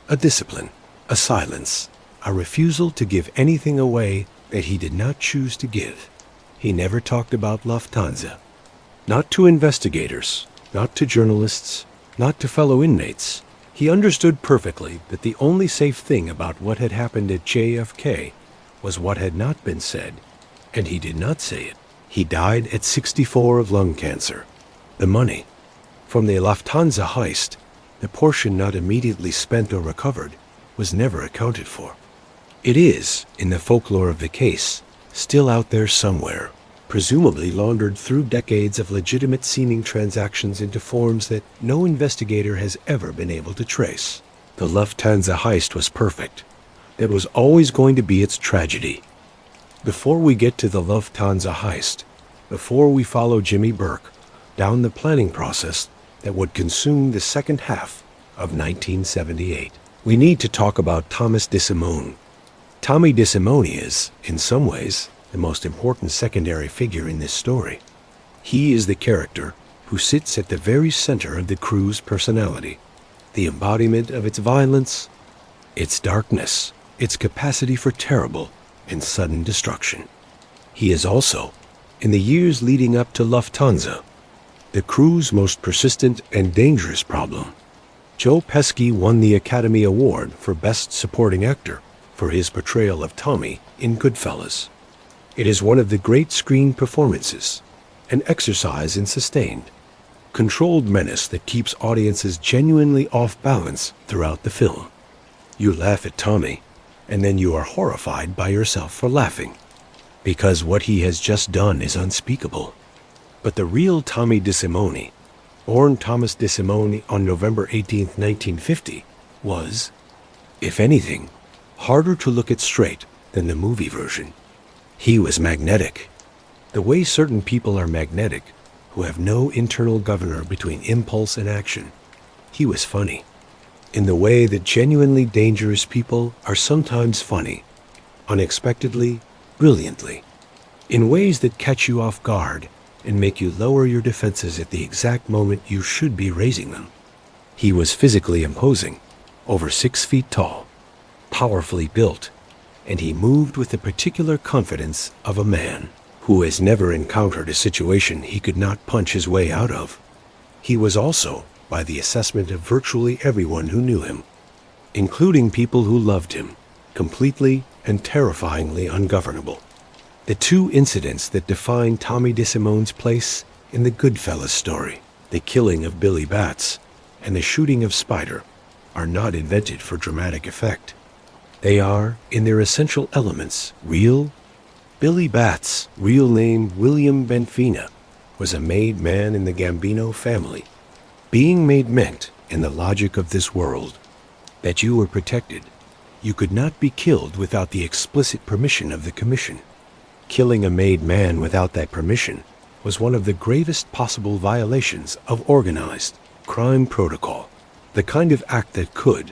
a discipline, a silence, a refusal to give anything away that he did not choose to give. He never talked about Lufthansa. Not to investigators, not to journalists, not to fellow inmates. He understood perfectly that the only safe thing about what had happened at JFK was what had not been said, and he did not say it. He died at 64 of lung cancer. The money from the Lufthansa heist, the portion not immediately spent or recovered, was never accounted for. It is, in the folklore of the case, still out there somewhere, presumably laundered through decades of legitimate-seeming transactions into forms that no investigator has ever been able to trace. The Lufthansa heist was perfect. That was always going to be its tragedy. Before we get to the Lufthansa heist, before we follow Jimmy Burke down the planning process that would consume the second half of 1978, we need to talk about Thomas DeSimone. Tommy DeSimone is, in some ways, the most important secondary figure in this story. He is the character who sits at the very center of the crew's personality, the embodiment of its violence, its darkness, its capacity for terrible and sudden destruction. He is also, in the years leading up to Lufthansa, the crew's most persistent and dangerous problem. Joe Pesci won the Academy Award for Best Supporting Actor for his portrayal of Tommy in Goodfellas. It is one of the great screen performances, an exercise in sustained, controlled menace that keeps audiences genuinely off balance throughout the film. You laugh at Tommy, and then you are horrified by yourself for laughing, because what he has just done is unspeakable. But the real Tommy DeSimone, born Thomas DeSimone on November 18, 1950, was, if anything, harder to look at straight than the movie version. He was magnetic. The way certain people are magnetic, who have no internal governor between impulse and action. He was funny, in the way that genuinely dangerous people are sometimes funny, unexpectedly, brilliantly, in ways that catch you off guard and make you lower your defenses at the exact moment you should be raising them. He was physically imposing, over 6 feet tall, powerfully built, and he moved with the particular confidence of a man who has never encountered a situation he could not punch his way out of. He was also, by the assessment of virtually everyone who knew him, including people who loved him, completely and terrifyingly ungovernable. The two incidents that define Tommy DeSimone's place in the Goodfellas story, the killing of Billy Batts and the shooting of Spider, are not invented for dramatic effect. They are, in their essential elements, real. Billy Batts, real name William Benfina, was a made man in the Gambino family. Being made meant, in the logic of this world, that you were protected. You could not be killed without the explicit permission of the commission. Killing a made man without that permission was one of the gravest possible violations of organized crime protocol, the kind of act that could,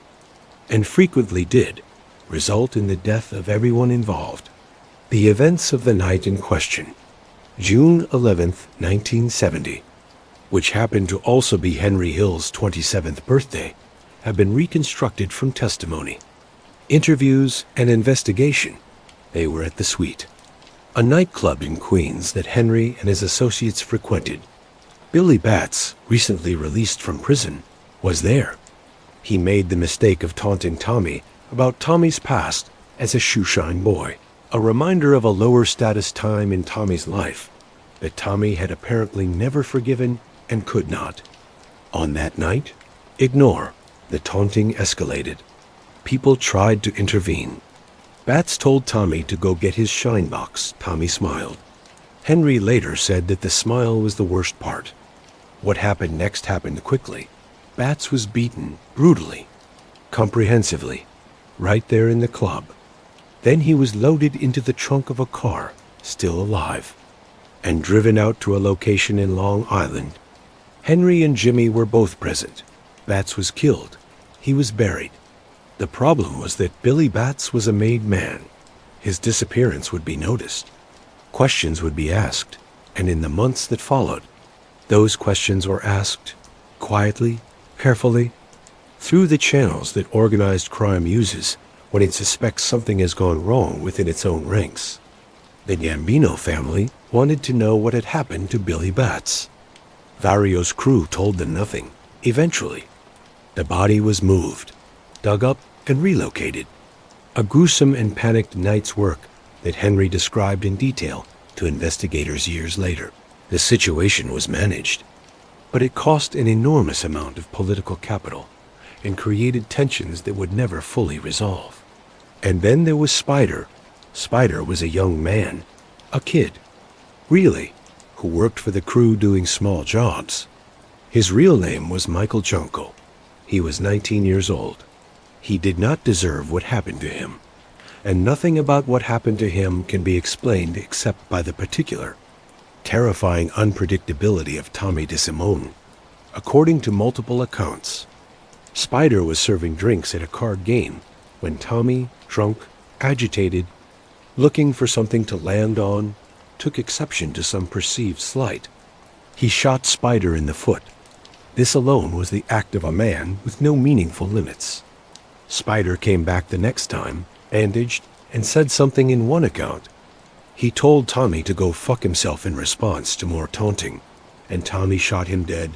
and frequently did, result in the death of everyone involved. The events of the night in question, June 11th, 1970, which happened to also be Henry Hill's 27th birthday, have been reconstructed from testimony, interviews, and investigation. They were at the Suite, a nightclub in Queens that Henry and his associates frequented. Billy Batts, recently released from prison, was there. He made the mistake of taunting Tommy about Tommy's past as a shoeshine boy, a reminder of a lower status time in Tommy's life that Tommy had apparently never forgiven and could not. On that night, ignore, the taunting escalated. People tried to intervene. Batts told Tommy to go get his shine box. Tommy smiled. Henry later said that the smile was the worst part. What happened next happened quickly. Batts was beaten brutally, comprehensively, right there in the club. Then he was loaded into the trunk of a car, still alive, and driven out to a location in Long Island. Henry and Jimmy were both present. Batts was killed. He was buried. The problem was that Billy Batts was a made man. His disappearance would be noticed. Questions would be asked, and in the months that followed, those questions were asked, quietly, carefully, through the channels that organized crime uses when it suspects something has gone wrong within its own ranks. The Gambino family wanted to know what had happened to Billy Batts. Vario's crew told them nothing. Eventually, the body was moved, dug up, and relocated. A gruesome and panicked night's work that Henry described in detail to investigators years later. The situation was managed, but it cost an enormous amount of political capital and created tensions that would never fully resolve. And then there was Spider. Spider was a young man, a kid, really, who worked for the crew doing small jobs. His real name was Michael Junko. He was 19 years old. He did not deserve what happened to him, and nothing about what happened to him can be explained except by the particular, terrifying unpredictability of Tommy DeSimone. According to multiple accounts, Spider was serving drinks at a card game when Tommy, drunk, agitated, looking for something to land on, took exception to some perceived slight. He shot Spider in the foot. This alone was the act of a man with no meaningful limits. Spider came back the next time, bandaged, and said something in one account. He told Tommy to go fuck himself in response to more taunting, and Tommy shot him dead.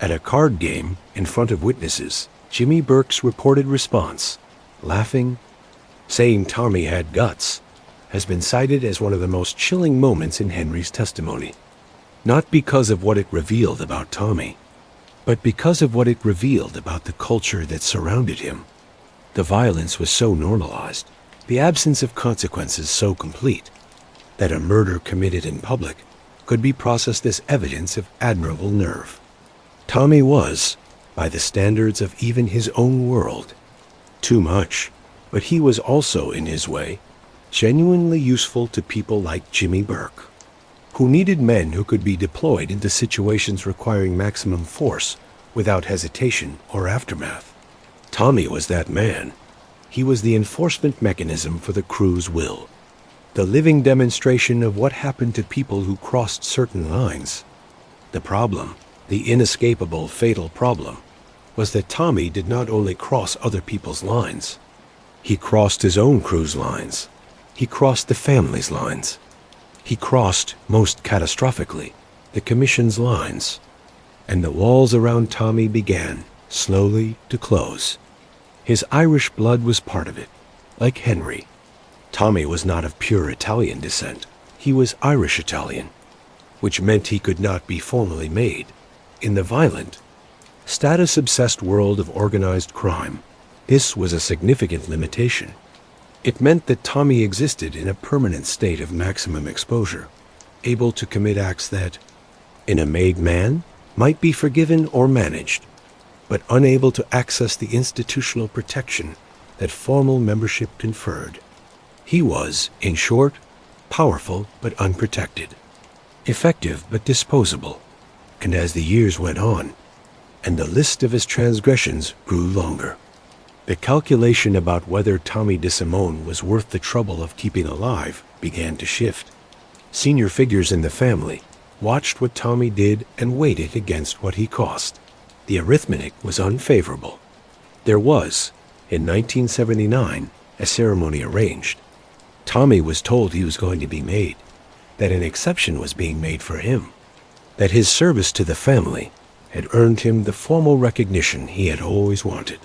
At a card game, in front of witnesses, Jimmy Burke's reported response, laughing, saying Tommy had guts, has been cited as one of the most chilling moments in Henry's testimony. Not because of what it revealed about Tommy, but because of what it revealed about the culture that surrounded him. The violence was so normalized, the absence of consequences so complete, that a murder committed in public could be processed as evidence of admirable nerve. Tommy was, by the standards of even his own world, too much, but he was also, in his way, genuinely useful to people like Jimmy Burke, who needed men who could be deployed into situations requiring maximum force without hesitation or aftermath. Tommy was that man. He was the enforcement mechanism for the crew's will, the living demonstration of what happened to people who crossed certain lines. The problem, the inescapable, fatal problem, was that Tommy did not only cross other people's lines. He crossed his own crew's lines. He crossed the family's lines. He crossed, most catastrophically, the Commission's lines. And the walls around Tommy began, slowly, to close. His Irish blood was part of it, like Henry. Tommy was not of pure Italian descent. He was Irish-Italian, which meant he could not be formally made. In the violent, status-obsessed world of organized crime, this was a significant limitation. It meant that Tommy existed in a permanent state of maximum exposure, able to commit acts that, in a made man, might be forgiven or managed, but unable to access the institutional protection that formal membership conferred. He was, in short, powerful but unprotected, effective but disposable, and as the years went on, and the list of his transgressions grew longer, the calculation about whether Tommy DeSimone was worth the trouble of keeping alive began to shift. Senior figures in the family watched what Tommy did and weighed it against what he cost. The arithmetic was unfavorable. There was, in 1979, a ceremony arranged. Tommy was told he was going to be made, that an exception was being made for him, that his service to the family had earned him the formal recognition he had always wanted.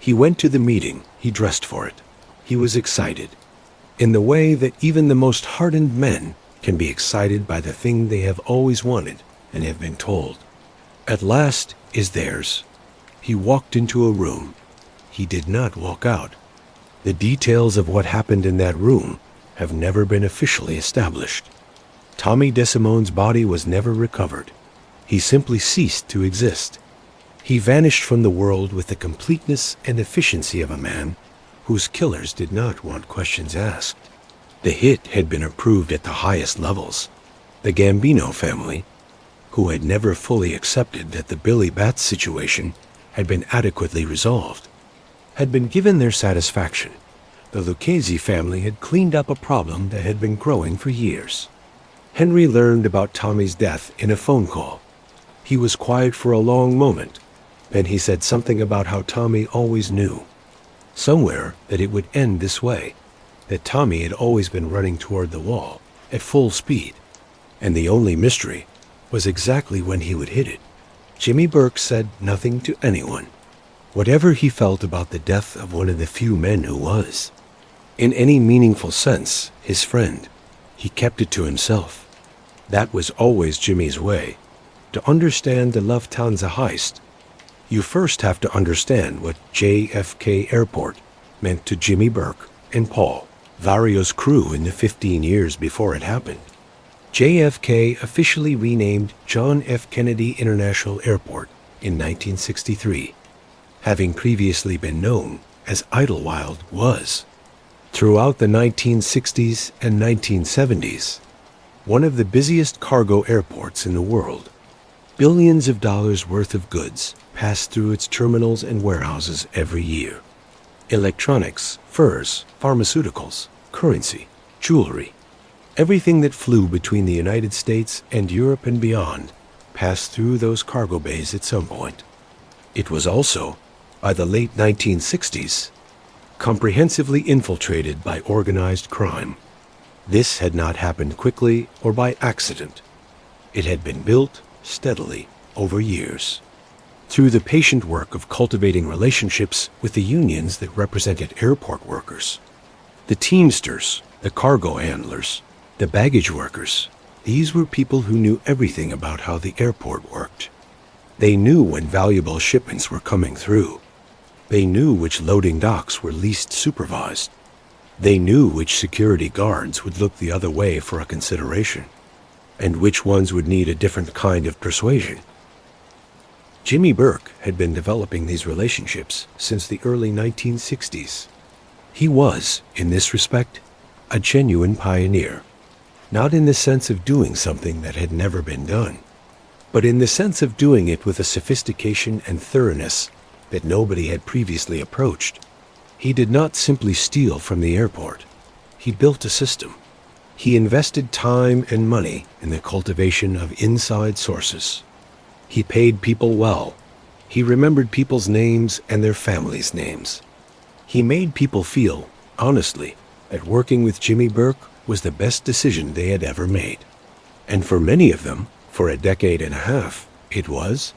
He went to the meeting, he dressed for it. He was excited, in the way that even the most hardened men can be excited by the thing they have always wanted and have been told. At last is theirs. He walked into a room. He did not walk out. The details of what happened in that room have never been officially established. Tommy DeSimone's body was never recovered. He simply ceased to exist. He vanished from the world with the completeness and efficiency of a man whose killers did not want questions asked. The hit had been approved at the highest levels. The Gambino family, who had never fully accepted that the Billy Bats situation had been adequately resolved, had been given their satisfaction. The Lucchese family had cleaned up a problem that had been growing for years. Henry learned about Tommy's death in a phone call. He was quiet for a long moment. Then he said something about how Tommy always knew, somewhere, that it would end this way, that Tommy had always been running toward the wall at full speed, and the only mystery was exactly when he would hit it. Jimmy Burke said nothing to anyone. Whatever he felt about the death of one of the few men who was, in any meaningful sense, his friend, he kept it to himself. That was always Jimmy's way. To understand the Lufthansa heist, you first have to understand what JFK Airport meant to Jimmy Burke and Paul, Vario's crew in the 15 years before it happened. JFK officially renamed John F. Kennedy International Airport in 1963, having previously been known as Idlewild was. Throughout the 1960s and 1970s, one of the busiest cargo airports in the world, billions of dollars worth of goods passed through its terminals and warehouses every year. Electronics, furs, pharmaceuticals, currency, jewelry, everything that flew between the United States and Europe and beyond passed through those cargo bays at some point. It was also, by the late 1960s, comprehensively infiltrated by organized crime. This had not happened quickly or by accident. It had been built steadily over years, through the patient work of cultivating relationships with the unions that represented airport workers, the teamsters, the cargo handlers, the baggage workers. These were people who knew everything about how the airport worked. They knew when valuable shipments were coming through. They knew which loading docks were least supervised. They knew which security guards would look the other way for a consideration, and which ones would need a different kind of persuasion. Jimmy Burke had been developing these relationships since the early 1960s. He was, in this respect, a genuine pioneer. not in the sense of doing something that had never been done, but in the sense of doing it with a sophistication and thoroughness that nobody had previously approached. He did not simply steal from the airport. He built a system. He invested time and money in the cultivation of inside sources. He paid people well. He remembered people's names and their families' names. He made people feel, honestly, that working with Jimmy Burke was the best decision they had ever made. And for many of them, for a decade and a half, it was.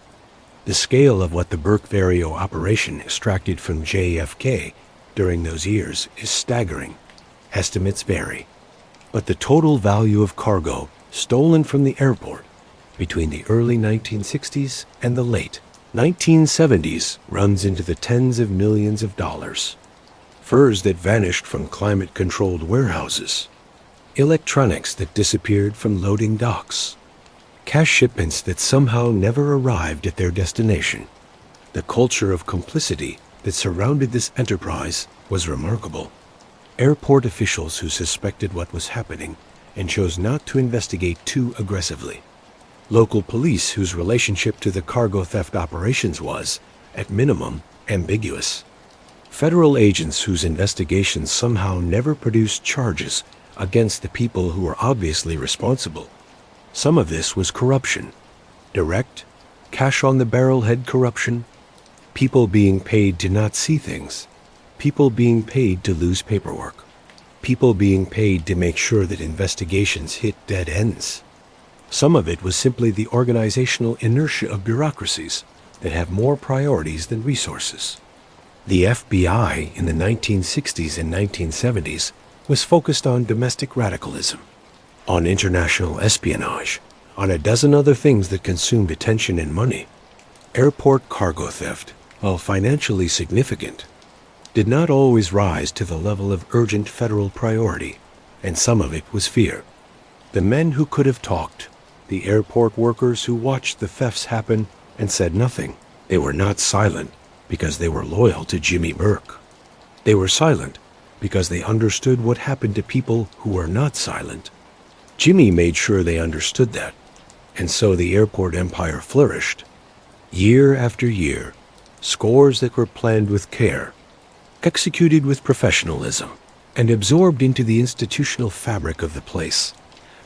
The scale of what the Burke Vario operation extracted from JFK during those years is staggering. Estimates vary. But the total value of cargo stolen from the airport between the early 1960s and the late 1970s runs into the tens of millions of dollars. Furs that vanished from climate-controlled warehouses. Electronics that disappeared from loading docks. Cash shipments that somehow never arrived at their destination. The culture of complicity that surrounded this enterprise was remarkable. Airport officials who suspected what was happening and chose not to investigate too aggressively. Local police whose relationship to the cargo theft operations was, at minimum, ambiguous. Federal agents whose investigations somehow never produced charges against the people who were obviously responsible. Some of this was corruption. Direct, cash-on-the-barrel-head corruption. People being paid to not see things. People being paid to lose paperwork. People being paid to make sure that investigations hit dead ends. Some of it was simply the organizational inertia of bureaucracies that have more priorities than resources. The FBI in the 1960s and 1970s was focused on domestic radicalism, on international espionage, on a dozen other things that consumed attention and money. Airport cargo theft, while financially significant, did not always rise to the level of urgent federal priority, and some of it was fear. The men who could have talked, the airport workers who watched the thefts happen and said nothing. They were not silent because they were loyal to Jimmy Burke. They were silent because they understood what happened to people who were not silent. Jimmy made sure they understood that, and so the airport empire flourished. Year after year, scores that were planned with care, executed with professionalism, and absorbed into the institutional fabric of the place,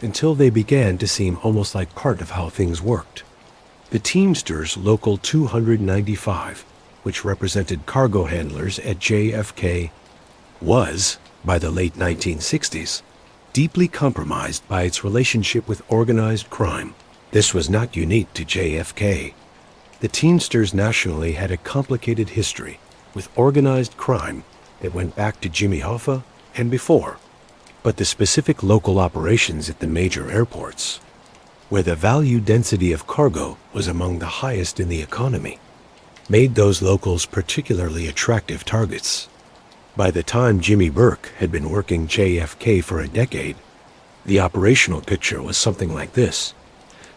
until they began to seem almost like part of how things worked. The Teamsters Local 295, which represented cargo handlers at JFK, was, by the late 1960s, deeply compromised by its relationship with organized crime. This was not unique to JFK. The Teamsters nationally had a complicated history with organized crime that went back to Jimmy Hoffa and before. But the specific local operations at the major airports, where the value density of cargo was among the highest in the economy, made those locals particularly attractive targets. By the time Jimmy Burke had been working JFK for a decade, the operational picture was something like this.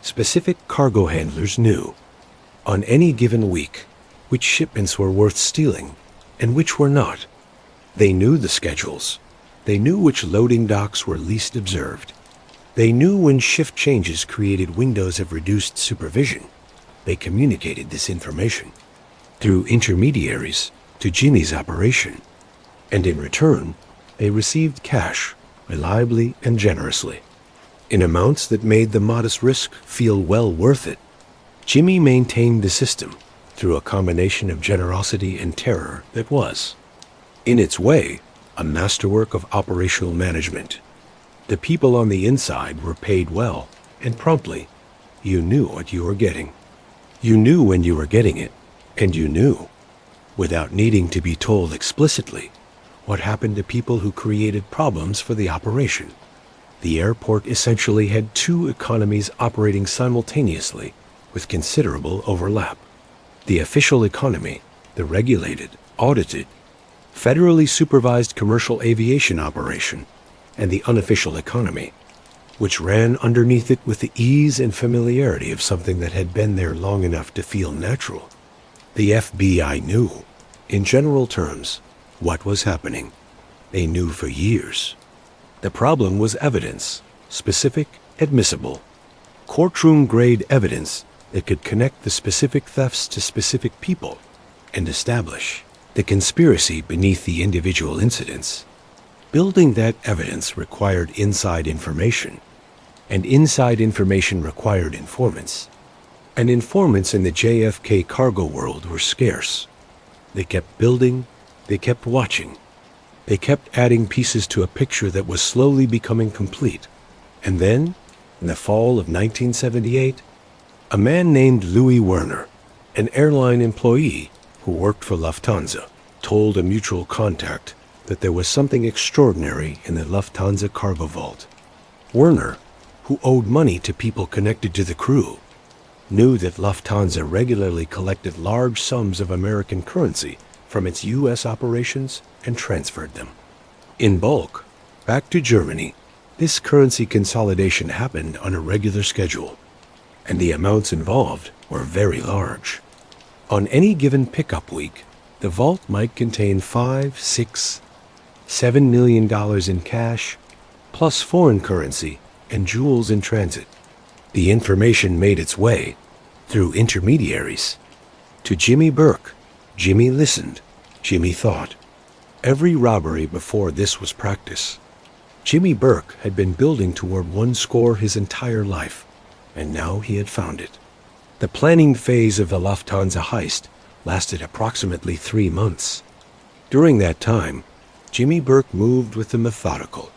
Specific cargo handlers knew, on any given week, which shipments were worth stealing and which were not. They knew the schedules. They knew which loading docks were least observed. They knew when shift changes created windows of reduced supervision. They communicated this information through intermediaries to Jimmy's operation, and in return, they received cash reliably and generously, in amounts that made the modest risk feel well worth it. Jimmy maintained the system through a combination of generosity and terror that was, in its way, a masterwork of operational management. The people on the inside were paid well and promptly. You knew what you were getting. You knew when you were getting it, and you knew, without needing to be told explicitly, what happened to people who created problems for the operation. The airport essentially had two economies operating simultaneously with considerable overlap. The official economy, the regulated, audited, federally supervised commercial aviation operation, and the unofficial economy, which ran underneath it with the ease and familiarity of something that had been there long enough to feel natural. The FBI knew, in general terms, what was happening. They knew for years. The problem was evidence, specific, admissible. Courtroom-grade evidence that could connect the specific thefts to specific people and establish the conspiracy beneath the individual incidents. Building that evidence required inside information, and inside information required informants. And informants in the JFK cargo world were scarce. They kept building, they kept watching. They kept adding pieces to a picture that was slowly becoming complete. And then, in the fall of 1978, a man named Louis Werner, an airline employee who worked for Lufthansa, told a mutual contact that there was something extraordinary in the Lufthansa cargo vault. Werner, who owed money to people connected to the crew, knew that Lufthansa regularly collected large sums of American currency from its U.S. operations and transferred them. In bulk, back to Germany. This currency consolidation happened on a regular schedule, and the amounts involved were very large. On any given pickup week, the vault might contain $5, $6, $7 million in cash, plus foreign currency and jewels in transit. The information made its way, through intermediaries, to Jimmy Burke. Jimmy listened. Jimmy thought. Every robbery before this was practice. Jimmy Burke had been building toward one score his entire life, and now he had found it. The planning phase of the Lufthansa heist lasted approximately 3 months. During that time, Jimmy Burke moved with the methodical,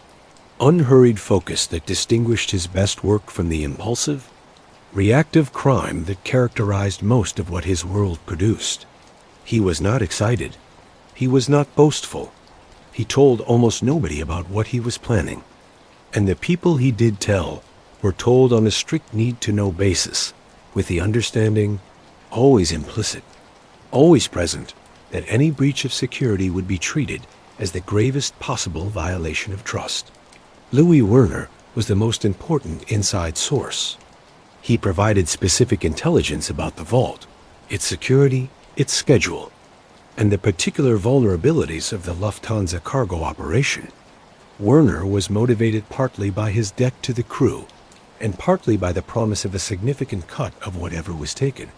unhurried focus that distinguished his best work from the impulsive, reactive crime that characterized most of what his world produced. He was not excited. He was not boastful. He told almost nobody about what he was planning. And the people he did tell were told on a strict need-to-know basis, with the understanding, always implicit, always present, that any breach of security would be treated as the gravest possible violation of trust. Louis Werner was the most important inside source. He provided specific intelligence about the vault, its security, its schedule, and the particular vulnerabilities of the Lufthansa cargo operation. Werner was motivated partly by his debt to the crew, and partly by the promise of a significant cut of whatever was taken.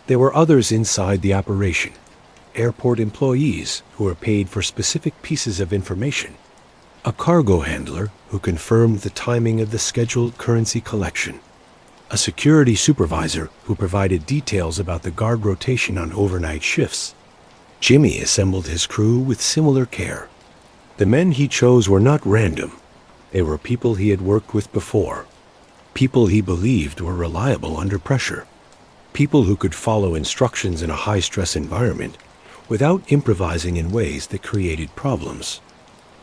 There were others inside the operation, airport employees who were paid for specific pieces of information, a cargo handler who confirmed the timing of the scheduled currency collection, a security supervisor who provided details about the guard rotation on overnight shifts. Jimmy assembled his crew with similar care. The men he chose were not random. They were people he had worked with before, people he believed were reliable under pressure, people who could follow instructions in a high-stress environment without improvising in ways that created problems.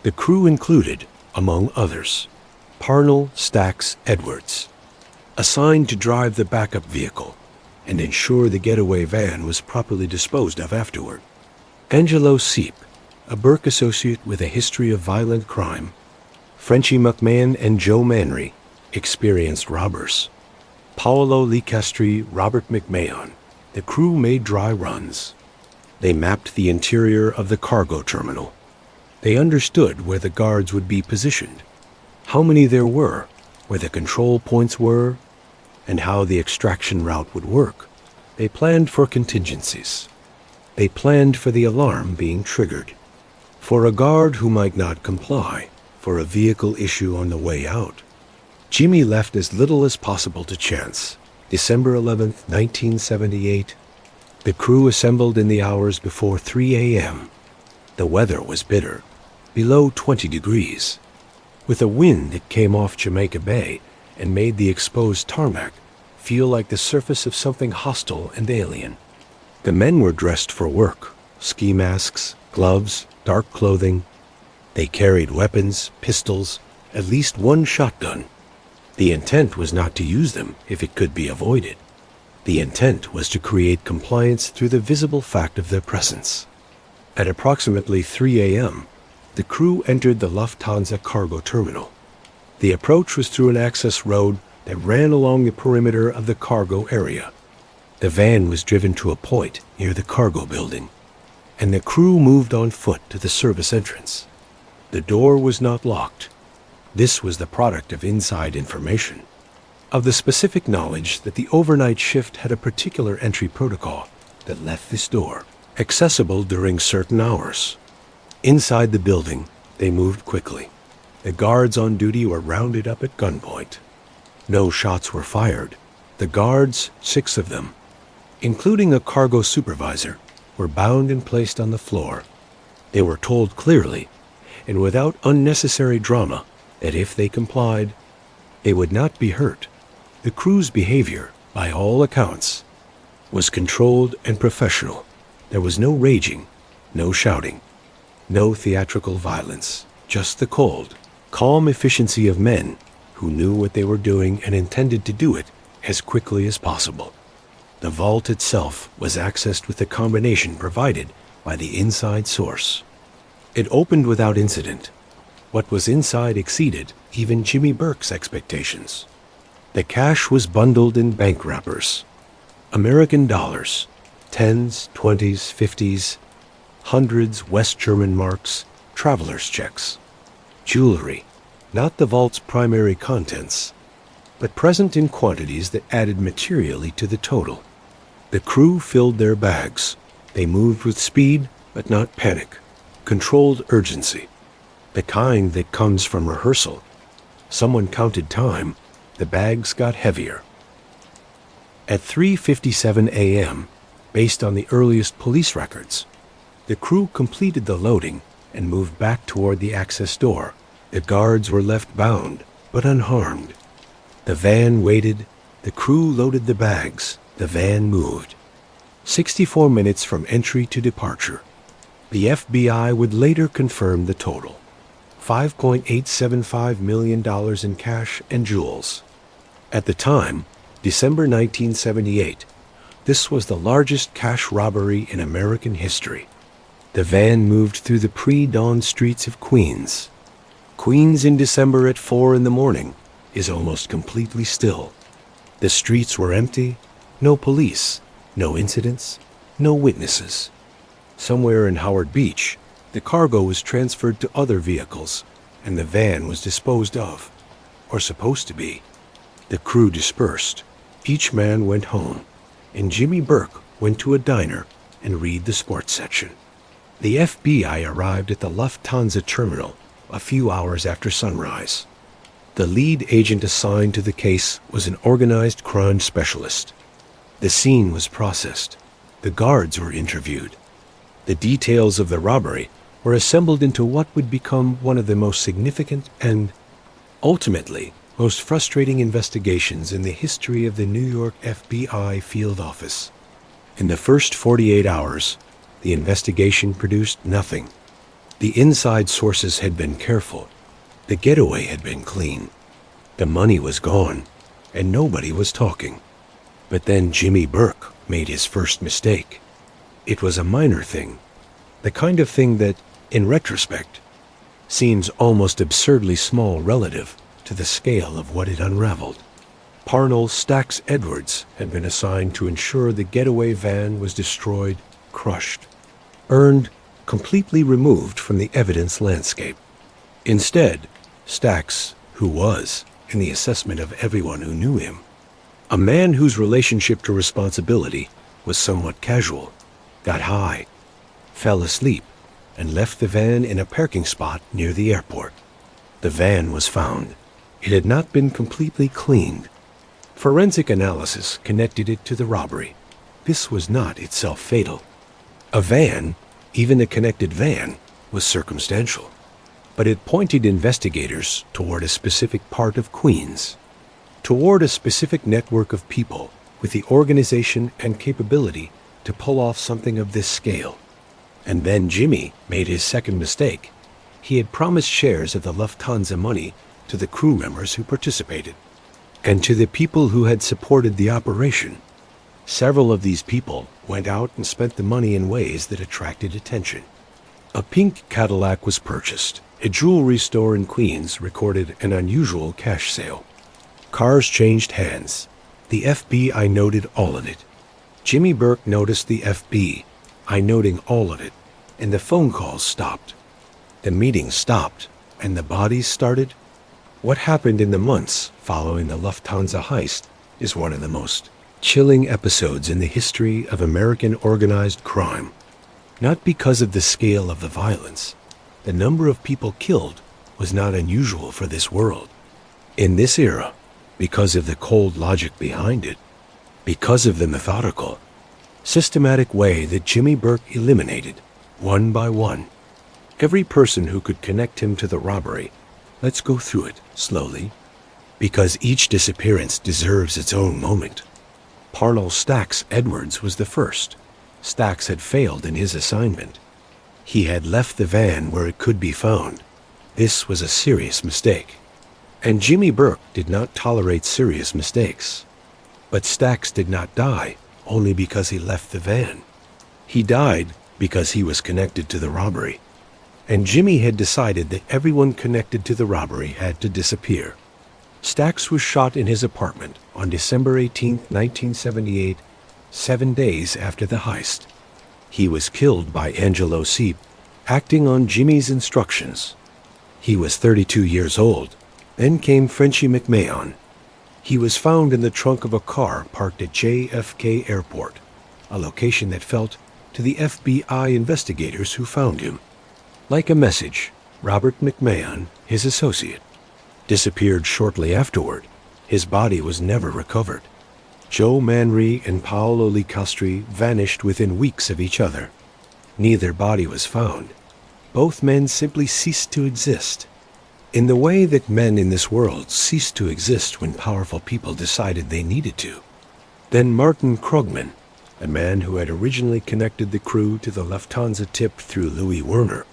The crew included, among others, Parnell Stacks Edwards, assigned to drive the backup vehicle and ensure the getaway van was properly disposed of afterward. Angelo Seep, a Burke associate with a history of violent crime. Frenchie McMahon and Joe Manry, experienced robbers. Paolo Licastri, Robert McMahon. The crew made dry runs. They mapped the interior of the cargo terminal. They understood where the guards would be positioned, how many there were, where the control points were, and how the extraction route would work. They planned for contingencies. They planned for the alarm being triggered, for a guard who might not comply, for a vehicle issue on the way out. Jimmy left as little as possible to chance. December 11th, 1978. The crew assembled in the hours before 3 a.m. The weather was bitter, below 20 degrees, with a wind that came off Jamaica Bay and made the exposed tarmac feel like the surface of something hostile and alien. The men were dressed for work, ski masks, gloves, dark clothing. They carried weapons, pistols, at least one shotgun. The intent was not to use them if it could be avoided. The intent was to create compliance through the visible fact of their presence. At approximately 3 a.m., the crew entered the Lufthansa cargo terminal. The approach was through an access road that ran along the perimeter of the cargo area. The van was driven to a point near the cargo building, and the crew moved on foot to the service entrance. The door was not locked. This was the product of inside information, of the specific knowledge that the overnight shift had a particular entry protocol that left this door accessible during certain hours. Inside the building, they moved quickly. The guards on duty were rounded up at gunpoint. No shots were fired. The guards, 6 of them, including a cargo supervisor, were bound and placed on the floor. They were told clearly, and without unnecessary drama, that if they complied, they would not be hurt. The crew's behavior, by all accounts, was controlled and professional. There was no raging, no shouting, no theatrical violence, just the cold, calm efficiency of men who knew what they were doing and intended to do it as quickly as possible. The vault itself was accessed with the combination provided by the inside source. It opened without incident. What was inside exceeded even Jimmy Burke's expectations. The cash was bundled in bank wrappers. American dollars, 10s, 20s, 50s, hundreds, West German marks, traveler's checks. Jewelry, not the vault's primary contents, but present in quantities that added materially to the total. The crew filled their bags. They moved with speed, but not panic. Controlled urgency, the kind that comes from rehearsal. Someone counted time. The bags got heavier. At 3:57 a.m., based on the earliest police records, the crew completed the loading and moved back toward the access door. The guards were left bound, but unharmed. The van waited. The crew loaded the bags. The van moved. 64 minutes from entry to departure. The FBI would later confirm the total: $5.875 million in cash and jewels. At the time, December 1978, this was the largest cash robbery in American history. The van moved through the pre-dawn streets of Queens. Queens in December at 4 in the morning is almost completely still. The streets were empty, no police, no incidents, no witnesses. Somewhere in Howard Beach, the cargo was transferred to other vehicles, and the van was disposed of, or supposed to be. The crew dispersed. Each man went home, and Jimmy Burke went to a diner and read the sports section. The FBI arrived at the Lufthansa terminal a few hours after sunrise. The lead agent assigned to the case was an organized crime specialist. The scene was processed. The guards were interviewed. The details of the robbery were assembled into what would become one of the most significant and, ultimately, most frustrating investigations in the history of the New York FBI field office. In the first 48 hours, the investigation produced nothing. The inside sources had been careful. The getaway had been clean. The money was gone, and nobody was talking. But then Jimmy Burke made his first mistake. It was a minor thing, the kind of thing that, in retrospect, seems almost absurdly small relative to the scale of what it unraveled. Parnell Stax Edwards had been assigned to ensure the getaway van was destroyed, crushed, burned, completely removed from the evidence landscape. Instead, Stax, who was, in the assessment of everyone who knew him, a man whose relationship to responsibility was somewhat casual, got high, fell asleep, and left the van in a parking spot near the airport. The van was found. It had not been completely cleaned. Forensic analysis connected it to the robbery. This was not itself fatal. A van, even a connected van, was circumstantial, but it pointed investigators toward a specific part of Queens, toward a specific network of people with the organization and capability to pull off something of this scale. And then Jimmy made his second mistake. He had promised shares of the Lufthansa money to the crew members who participated, and to the people who had supported the operation. Several of these people went out and spent the money in ways that attracted attention. A pink Cadillac was purchased. A jewelry store in Queens recorded an unusual cash sale. Cars changed hands. The FBI noted all of it. Jimmy Burke noticed the FBI noting all of it, and the phone calls stopped. The meetings stopped, and the bodies started. What happened in the months following the Lufthansa heist is one of the most chilling episodes in the history of American organized crime. Not because of the scale of the violence. The number of people killed was not unusual for this world. In this era, because of the cold logic behind it, because of the methodical, systematic way that Jimmy Burke eliminated, one by one, every person who could connect him to the robbery. Let's go through it slowly, because each disappearance deserves its own moment. Parnell Stacks Edwards was the first. Stacks had failed in his assignment. He had left the van where it could be found. This was a serious mistake. And Jimmy Burke did not tolerate serious mistakes. But Stacks did not die only because he left the van. He died because he was connected to the robbery. And Jimmy had decided that everyone connected to the robbery had to disappear. Stacks was shot in his apartment on December 18, 1978, 7 days after the heist. He was killed by Angelo Seep, acting on Jimmy's instructions. He was 32 years old. Then came Frenchie McMahon. He was found in the trunk of a car parked at JFK Airport, a location that felt to the FBI investigators who found him like a message. Robert McMahon, his associate, disappeared shortly afterward. His body was never recovered. Joe Manri and Paolo Licastri vanished within weeks of each other. Neither body was found. Both men simply ceased to exist, in the way that men in this world ceased to exist when powerful people decided they needed to. Then Martin Krugman, a man who had originally connected the crew to the Lufthansa tip through Louis Werner.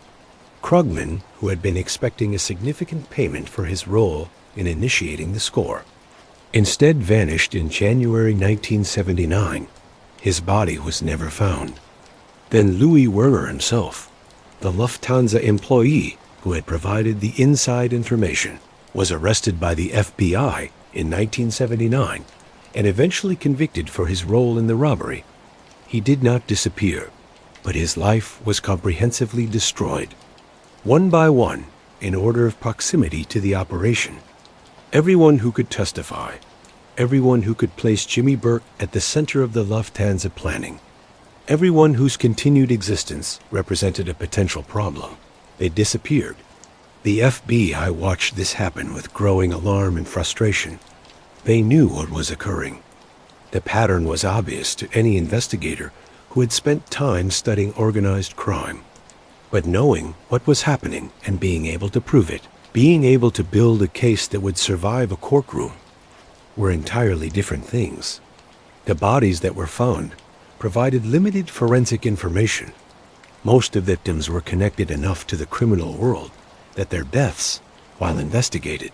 Krugman, who had been expecting a significant payment for his role in initiating the score, instead vanished in January 1979. His body was never found. Then Louis Werner himself, the Lufthansa employee who had provided the inside information, was arrested by the FBI in 1979 and eventually convicted for his role in the robbery. He did not disappear, but his life was comprehensively destroyed. One by one, in order of proximity to the operation, everyone who could testify, everyone who could place Jimmy Burke at the center of the Lufthansa planning, everyone whose continued existence represented a potential problem, they disappeared. The FBI watched this happen with growing alarm and frustration. They knew what was occurring. The pattern was obvious to any investigator who had spent time studying organized crime. But knowing what was happening and being able to prove it, being able to build a case that would survive a courtroom, were entirely different things. The bodies that were found provided limited forensic information. Most of the victims were connected enough to the criminal world that their deaths, while investigated,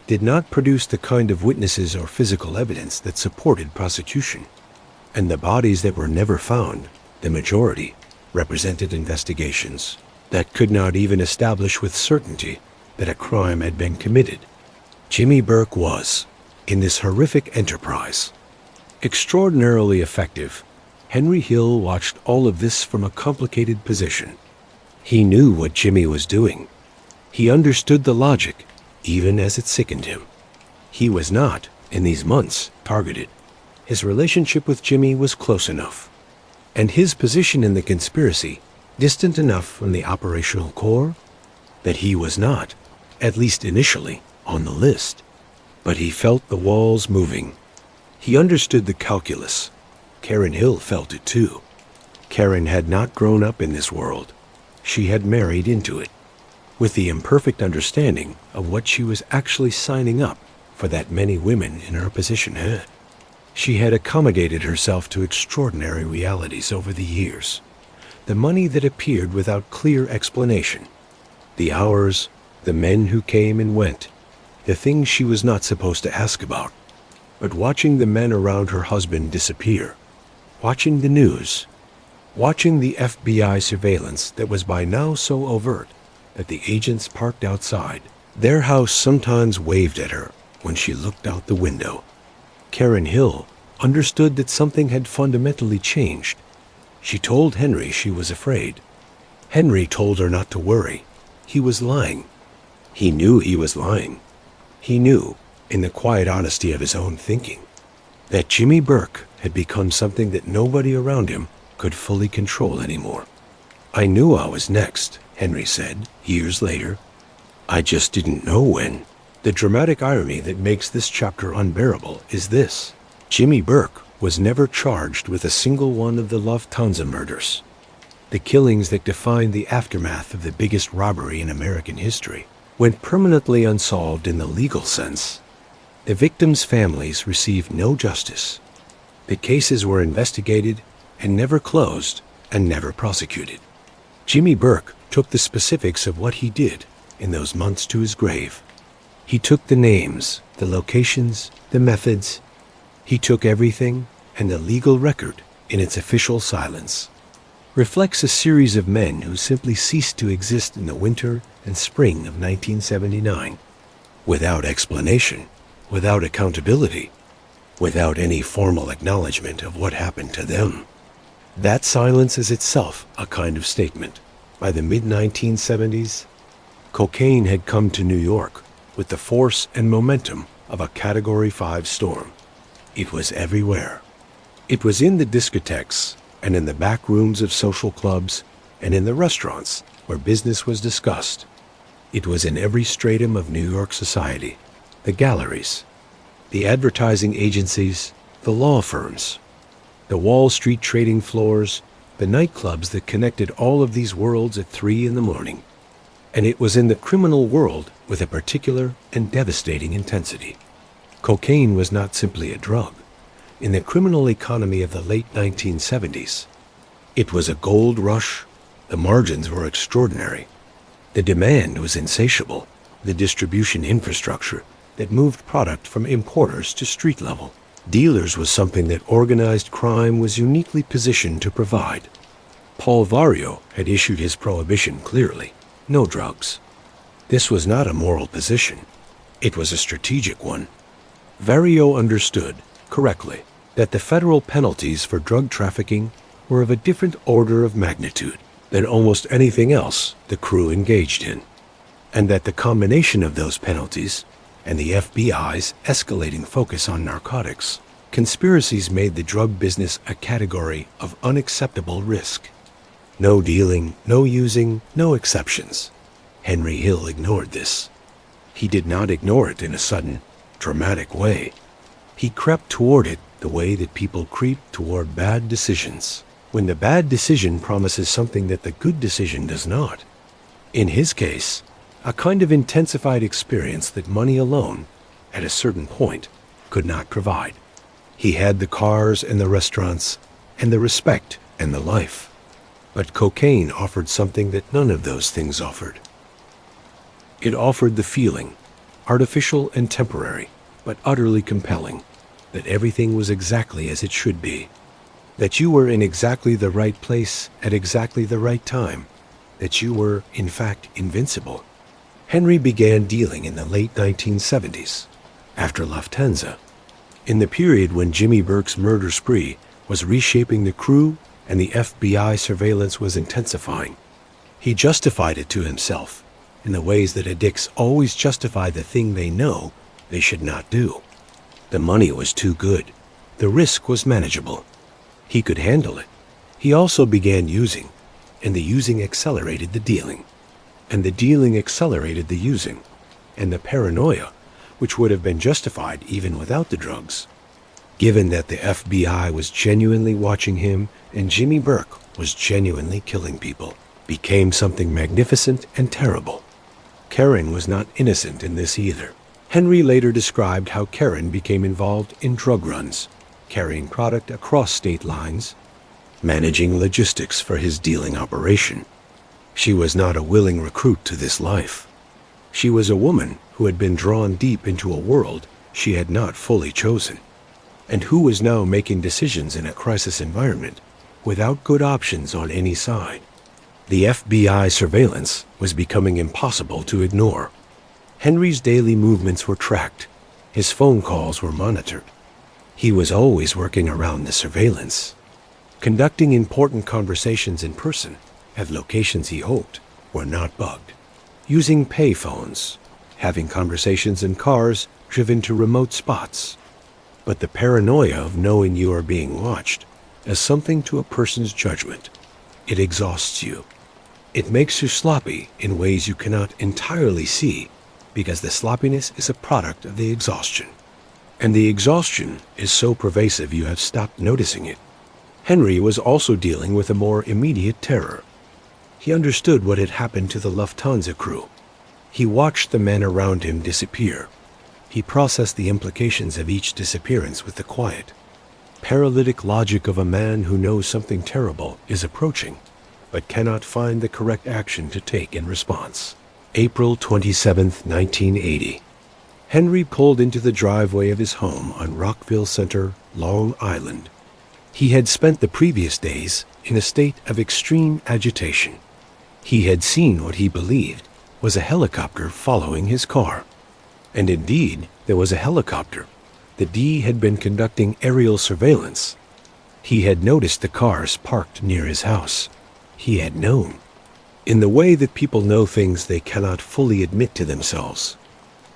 did not produce the kind of witnesses or physical evidence that supported prosecution. And the bodies that were never found, the majority, represented investigations that could not even establish with certainty that a crime had been committed. Jimmy Burke was, in this horrific enterprise, extraordinarily effective. Henry Hill watched all of this from a complicated position. He knew what Jimmy was doing. He understood the logic, even as it sickened him. He was not, in these months, targeted. His relationship with Jimmy was close enough, and his position in the conspiracy distant enough from the operational core that he was not, at least initially, on the list. But he felt the walls moving. He understood the calculus. Karen Hill felt it too. Karen had not grown up in this world. She had married into it, with the imperfect understanding of what she was actually signing up for that many women in her position had. She had accommodated herself to extraordinary realities over the years. The money that appeared without clear explanation. The hours, the men who came and went. The things she was not supposed to ask about. But watching the men around her husband disappear. Watching the news. Watching the FBI surveillance that was by now so overt that the agents parked outside. Their house sometimes waved at her when she looked out the window. Karen Hill understood that something had fundamentally changed. She told Henry she was afraid. Henry told her not to worry. He was lying. He knew he was lying. He knew, in the quiet honesty of his own thinking, that Jimmy Burke had become something that nobody around him could fully control anymore. "I knew I was next," Henry said, years later. "I just didn't know when." The dramatic irony that makes this chapter unbearable is this: Jimmy Burke was never charged with a single one of the Lufthansa murders. The killings that defined the aftermath of the biggest robbery in American history went permanently unsolved in the legal sense. The victims' families received no justice. The cases were investigated and never closed and never prosecuted. Jimmy Burke took the specifics of what he did in those months to his grave. He took the names, the locations, the methods. He took everything, and the legal record, in its official silence, reflects a series of men who simply ceased to exist in the winter and spring of 1979, without explanation, without accountability, without any formal acknowledgement of what happened to them. That silence is itself a kind of statement. By the mid-1970s, cocaine had come to New York with the force and momentum of a Category 5 storm. It was everywhere. It was in the discotheques and in the back rooms of social clubs and in the restaurants where business was discussed. It was in every stratum of New York society: the galleries, the advertising agencies, the law firms, the Wall Street trading floors, the nightclubs that connected all of these worlds at 3 in the morning. And it was in the criminal world with a particular and devastating intensity. Cocaine was not simply a drug. In the criminal economy of the late 1970s, it was a gold rush. The margins were extraordinary. The demand was insatiable. The distribution infrastructure that moved product from importers to street level dealers was something that organized crime was uniquely positioned to provide. Paul Vario had issued his prohibition clearly: no drugs. This was not a moral position. It was a strategic one. Vario understood, correctly, that the federal penalties for drug trafficking were of a different order of magnitude than almost anything else the crew engaged in, and that the combination of those penalties and the FBI's escalating focus on narcotics conspiracies made the drug business a category of unacceptable risk. No dealing, no using, no exceptions. Henry Hill ignored this. He did not ignore it in a sudden, dramatic way. He crept toward it the way that people creep toward bad decisions, when the bad decision promises something that the good decision does not. In his case, a kind of intensified experience that money alone, at a certain point, could not provide. He had the cars and the restaurants and the respect and the life. But cocaine offered something that none of those things offered. It offered the feeling, artificial and temporary, but utterly compelling, that everything was exactly as it should be, that you were in exactly the right place at exactly the right time, that you were, in fact, invincible. Henry began dealing in the late 1970s, after Lufthansa, in the period when Jimmy Burke's murder spree was reshaping the crew and the FBI surveillance was intensifying. He justified it to himself in the ways that addicts always justify the thing they know they should not do. The money was too good. The risk was manageable. He could handle it. He also began using, and the using accelerated the dealing. And the dealing accelerated the using, and the paranoia, which would have been justified even without the drugs. Given that the FBI was genuinely watching him and Jimmy Burke was genuinely killing people, became something magnificent and terrible. Karen was not innocent in this either. Henry later described how Karen became involved in drug runs, carrying product across state lines, managing logistics for his dealing operation. She was not a willing recruit to this life. She was a woman who had been drawn deep into a world she had not fully chosen, and who was now making decisions in a crisis environment without good options on any side. The FBI surveillance was becoming impossible to ignore. Henry's daily movements were tracked. His phone calls were monitored. He was always working around the surveillance, conducting important conversations in person at locations he hoped were not bugged, using payphones, having conversations in cars driven to remote spots. But the paranoia of knowing you are being watched is something to a person's judgment. It exhausts you. It makes you sloppy in ways you cannot entirely see, because the sloppiness is a product of the exhaustion. And the exhaustion is so pervasive you have stopped noticing it. Henry was also dealing with a more immediate terror. He understood what had happened to the Lufthansa crew. He watched the men around him disappear. He processed the implications of each disappearance with the quiet, paralytic logic of a man who knows something terrible is approaching, but cannot find the correct action to take in response. April 27, 1980. Henry pulled into the driveway of his home on Rockville Center, Long Island. He had spent the previous days in a state of extreme agitation. He had seen what he believed was a helicopter following his car. And indeed, there was a helicopter. The D had been conducting aerial surveillance. He had noticed the cars parked near his house. He had known, in the way that people know things they cannot fully admit to themselves,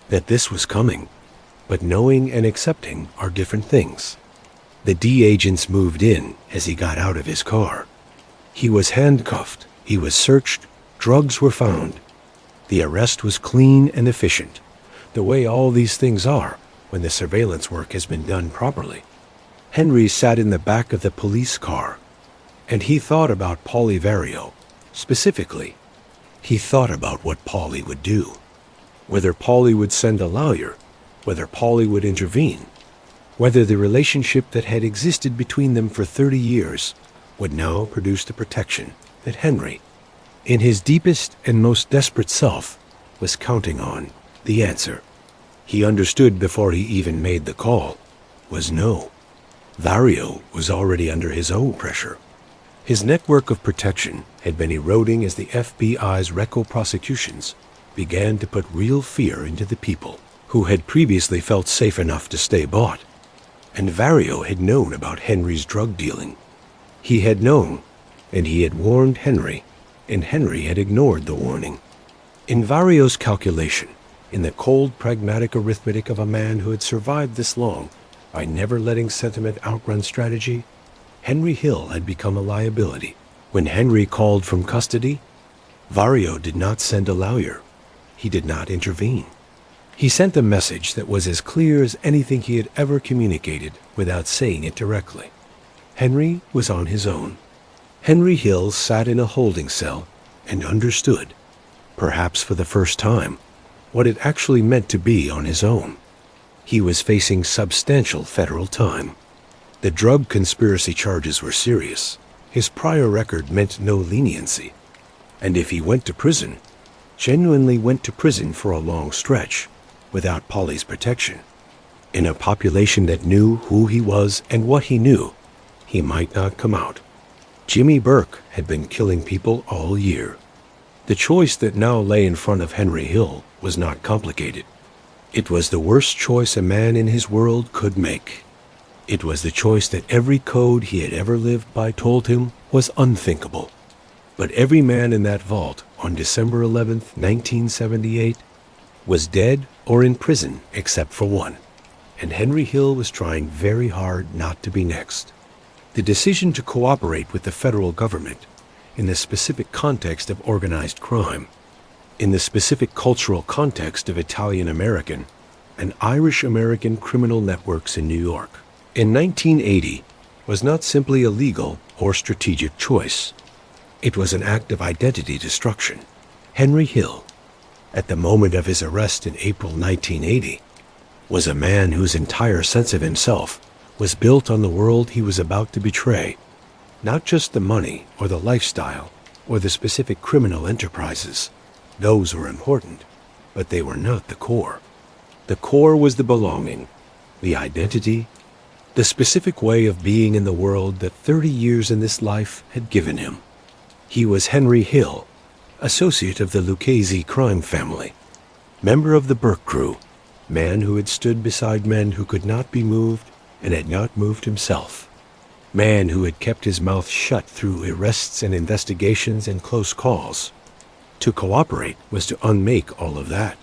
that this was coming. But knowing and accepting are different things. The D agents moved in as he got out of his car. He was handcuffed. He was searched. Drugs were found. The arrest was clean and efficient, the way all these things are when the surveillance work has been done properly. Henry sat in the back of the police car, and he thought about Paulie Vario. Specifically, he thought about what Paulie would do, whether Paulie would send a lawyer, whether Paulie would intervene, whether the relationship that had existed between them for 30 years would now produce the protection that Henry, in his deepest and most desperate self, was counting on. The answer, he understood before he even made the call, was no. Vario was already under his own pressure. His network of protection had been eroding as the FBI's RECO prosecutions began to put real fear into the people who had previously felt safe enough to stay bought. And Vario had known about Henry's drug dealing. He had known, and he had warned Henry, and Henry had ignored the warning. In Vario's calculation, in the cold, pragmatic arithmetic of a man who had survived this long by never letting sentiment outrun strategy, Henry Hill had become a liability. When Henry called from custody, Vario did not send a lawyer. He did not intervene. He sent a message that was as clear as anything he had ever communicated without saying it directly. Henry was on his own. Henry Hill sat in a holding cell and understood, perhaps for the first time, what it actually meant to be on his own. He was facing substantial federal time. The drug conspiracy charges were serious. His prior record meant no leniency. And if he went to prison, genuinely went to prison for a long stretch, without Paulie's protection, in a population that knew who he was and what he knew, he might not come out. Jimmy Burke had been killing people all year. The choice that now lay in front of Henry Hill was not complicated. It was the worst choice a man in his world could make. It was the choice that every code he had ever lived by told him was unthinkable. But every man in that vault on December 11th, 1978, was dead or in prison except for one, and Henry Hill was trying very hard not to be next. The decision to cooperate with the federal government in the specific context of organized crime, in the specific cultural context of Italian-American and Irish-American criminal networks in New York, in 1980, was not simply a legal or strategic choice. It was an act of identity destruction. Henry Hill, at the moment of his arrest in April 1980, was a man whose entire sense of himself was built on the world he was about to betray. Not just the money or the lifestyle or the specific criminal enterprises. Those were important, but they were not the core. The core was the belonging, the identity, the specific way of being in the world that 30 years in this life had given him. He was Henry Hill, associate of the Lucchese crime family, member of the Burke crew, man who had stood beside men who could not be moved and had not moved himself, man who had kept his mouth shut through arrests and investigations and close calls. To cooperate was to unmake all of that.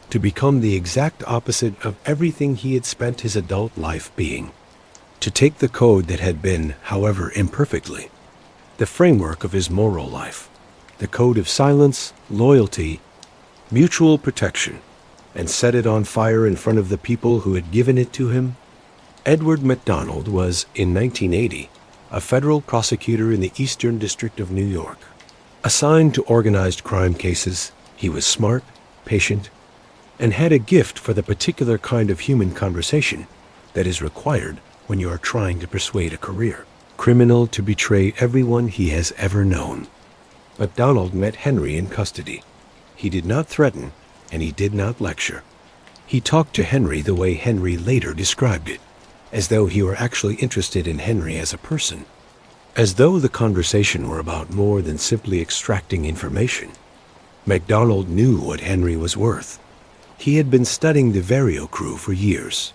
to become the exact opposite of everything he had spent his adult life being. To take the code that had been, however imperfectly, the framework of his moral life, the code of silence, loyalty, mutual protection, and set it on fire in front of the people who had given it to him. Edward MacDonald was, in 1980, a federal prosecutor in the Eastern District of New York. Assigned to organized crime cases, he was smart, patient, and had a gift for the particular kind of human conversation that is required when you are trying to persuade a career criminal to betray everyone he has ever known. MacDonald met Henry in custody. He did not threaten, and he did not lecture. He talked to Henry the way Henry later described it, as though he were actually interested in Henry as a person, as though the conversation were about more than simply extracting information. MacDonald knew what Henry was worth. He had been studying the Vario crew for years.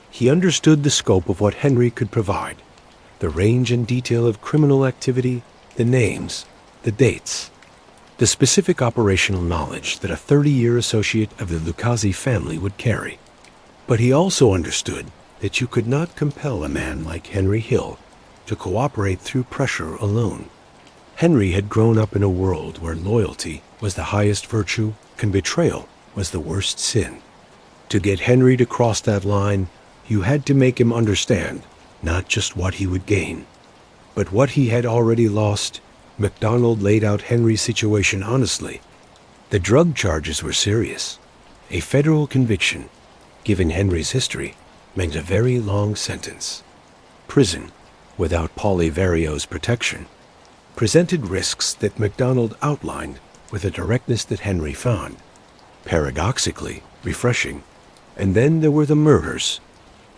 He understood the scope of what Henry could provide, the range and detail of criminal activity, the names, the dates, the specific operational knowledge that a 30-year associate of the Lucchese family would carry. But he also understood that you could not compel a man like Henry Hill to cooperate through pressure alone. Henry had grown up in a world where loyalty was the highest virtue and betrayal was the worst sin. To get Henry to cross that line, you had to make him understand not just what he would gain, but what he had already lost. MacDonald laid out Henry's situation honestly. The drug charges were serious. A federal conviction, given Henry's history, meant a very long sentence. Prison, without Paulie Vario's protection, presented risks that MacDonald outlined with a directness that Henry found paradoxically refreshing. And then there were the murders,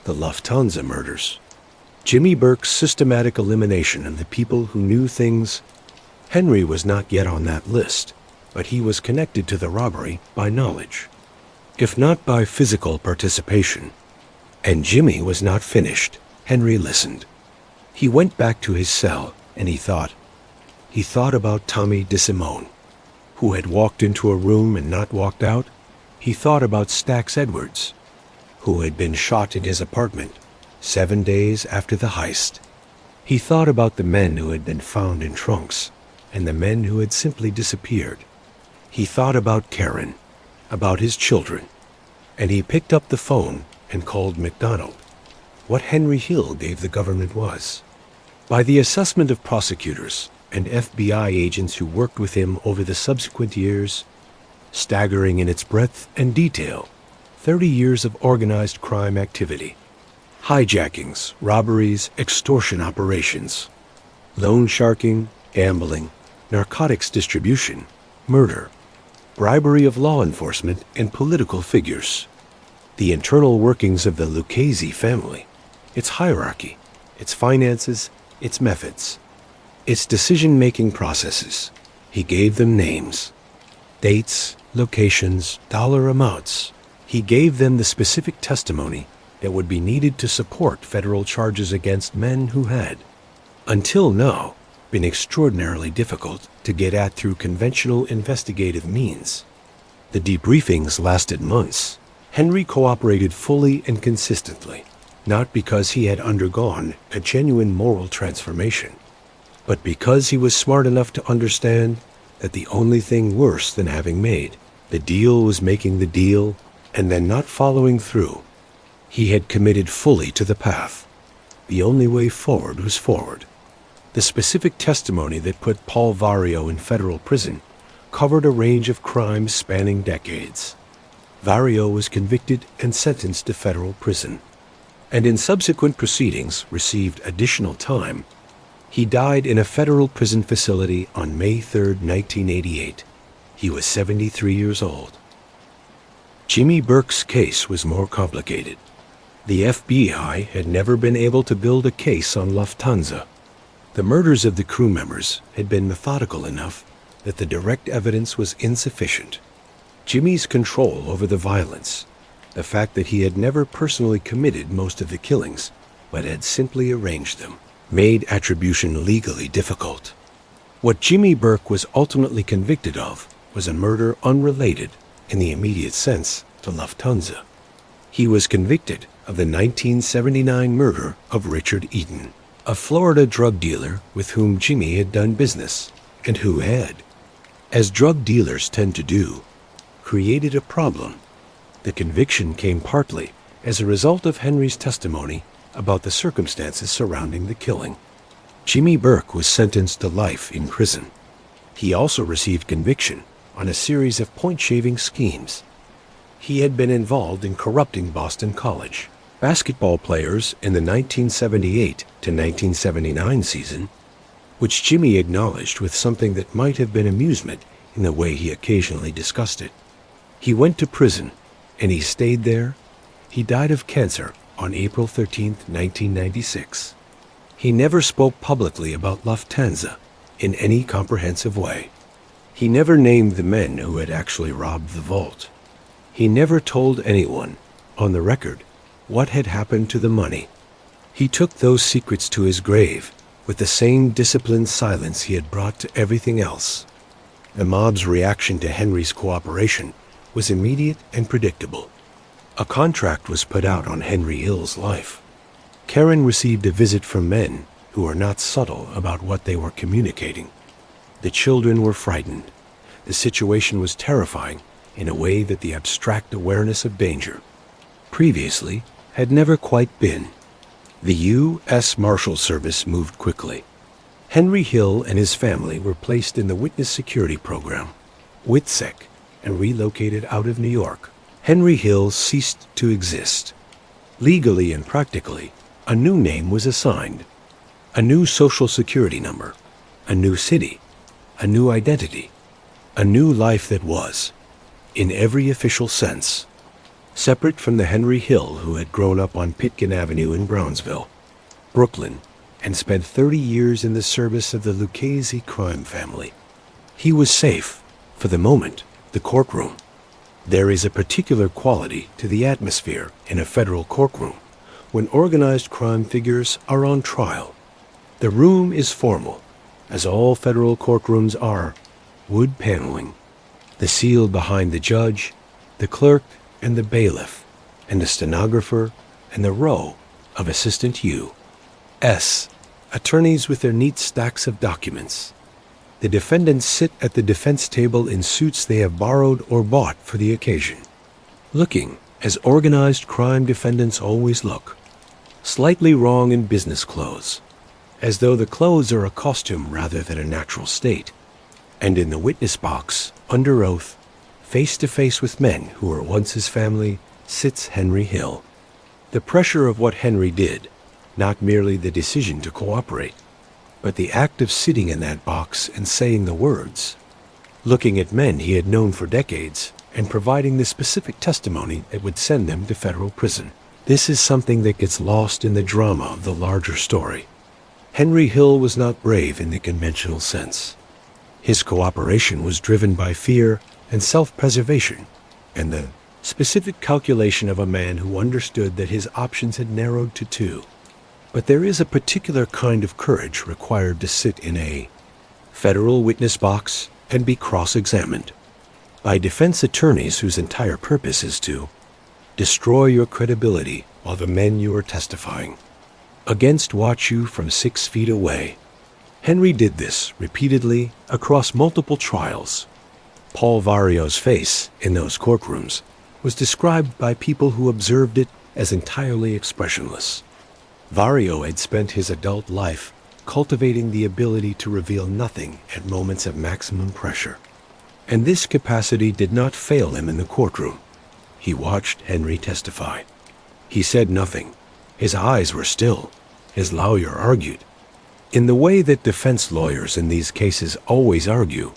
the Lufthansa murders. Jimmy Burke's systematic elimination of the people who knew things. Henry was not yet on that list, but he was connected to the robbery by knowledge, if not by physical participation. And Jimmy was not finished. Henry listened. He went back to his cell, and he thought. He thought about Tommy DeSimone, who had walked into a room and not walked out. He thought about Stax Edwards, who had been shot in his apartment 7 days after the heist. He thought about the men who had been found in trunks and the men who had simply disappeared. He thought about Karen, about his children, and he picked up the phone and called MacDonald. What Henry Hill gave the government was, by the assessment of prosecutors and FBI agents who worked with him over the subsequent years, staggering in its breadth and detail, 30 years of organized crime activity, hijackings, robberies, extortion operations, loan sharking, gambling, narcotics distribution, murder, bribery of law enforcement and political figures, the internal workings of the Lucchese family, its hierarchy, its finances, its methods, its decision-making processes. He gave them names, dates, locations, dollar amounts. He gave them the specific testimony that would be needed to support federal charges against men who had, until now, been extraordinarily difficult to get at through conventional investigative means. The debriefings lasted months. Henry cooperated fully and consistently, not because he had undergone a genuine moral transformation, but because he was smart enough to understand that the only thing worse than having made the deal was making the deal and then not following through. He had committed fully to the path. The only way forward was forward. The specific testimony that put Paul Vario in federal prison covered a range of crimes spanning decades. Vario was convicted and sentenced to federal prison, and in subsequent proceedings received additional time. He died in a federal prison facility on May 3, 1988. He was 73 years old. Jimmy Burke's case was more complicated. The FBI had never been able to build a case on Lufthansa. The murders of the crew members had been methodical enough that the direct evidence was insufficient. Jimmy's control over the violence, the fact that he had never personally committed most of the killings, but had simply arranged them, made attribution legally difficult. What Jimmy Burke was ultimately convicted of was a murder unrelated, in the immediate sense, to Lufthansa. He was convicted of the 1979 murder of Richard Eaton, a Florida drug dealer with whom Jimmy had done business, and who had, as drug dealers tend to do, created a problem. The conviction came partly as a result of Henry's testimony about the circumstances surrounding the killing. Jimmy Burke was sentenced to life in prison. He also received conviction on a series of point-shaving schemes. He had been involved in corrupting Boston College basketball players in the 1978 to 1979 season, which Jimmy acknowledged with something that might have been amusement in the way he occasionally discussed it. He went to prison, and he stayed there. He died of cancer on April 13, 1996. He never spoke publicly about Lufthansa in any comprehensive way. He never named the men who had actually robbed the vault. He never told anyone, on the record, what had happened to the money. He took those secrets to his grave with the same disciplined silence he had brought to everything else. The mob's reaction to Henry's cooperation was immediate and predictable. A contract was put out on Henry Hill's life. Karen received a visit from men who were not subtle about what they were communicating. The children were frightened. The situation was terrifying in a way that the abstract awareness of danger previously had never quite been. The U.S. Marshal Service moved quickly. Henry Hill and his family were placed in the Witness Security Program, WITSEC, and relocated out of New York. Henry Hill ceased to exist. Legally and practically, a new name was assigned, a new social security number, a new city, a new identity, a new life that was, in every official sense, separate from the Henry Hill who had grown up on Pitkin Avenue in Brownsville, Brooklyn, and spent 30 years in the service of the Lucchese crime family. He was safe, for the moment, the courtroom. There is a particular quality to the atmosphere in a federal courtroom when organized crime figures are on trial. The room is formal, as all federal courtrooms are, wood paneling. The seal behind the judge, the clerk, and the bailiff, and the stenographer, and the row of assistant U.S. attorneys with their neat stacks of documents. The defendants sit at the defense table in suits they have borrowed or bought for the occasion, looking as organized crime defendants always look, slightly wrong in business clothes, as though the clothes are a costume rather than a natural state. And in the witness box, under oath, face to face with men who were once his family, sits Henry Hill. The pressure of what Henry did, not merely the decision to cooperate, but the act of sitting in that box and saying the words, looking at men he had known for decades, and providing the specific testimony that would send them to federal prison. This is something that gets lost in the drama of the larger story. Henry Hill was not brave in the conventional sense. His cooperation was driven by fear and self-preservation, and the specific calculation of a man who understood that his options had narrowed to two. But there is a particular kind of courage required to sit in a federal witness box and be cross-examined by defense attorneys whose entire purpose is to destroy your credibility while the men you are testifying against watch you from 6 feet away. Henry did this repeatedly across multiple trials. Paul Vario's face in those courtrooms was described by people who observed it as entirely expressionless. Vario had spent his adult life cultivating the ability to reveal nothing at moments of maximum pressure, and this capacity did not fail him in the courtroom. He watched Henry testify. He said nothing. His eyes were still. His lawyer argued, in the way that defense lawyers in these cases always argue,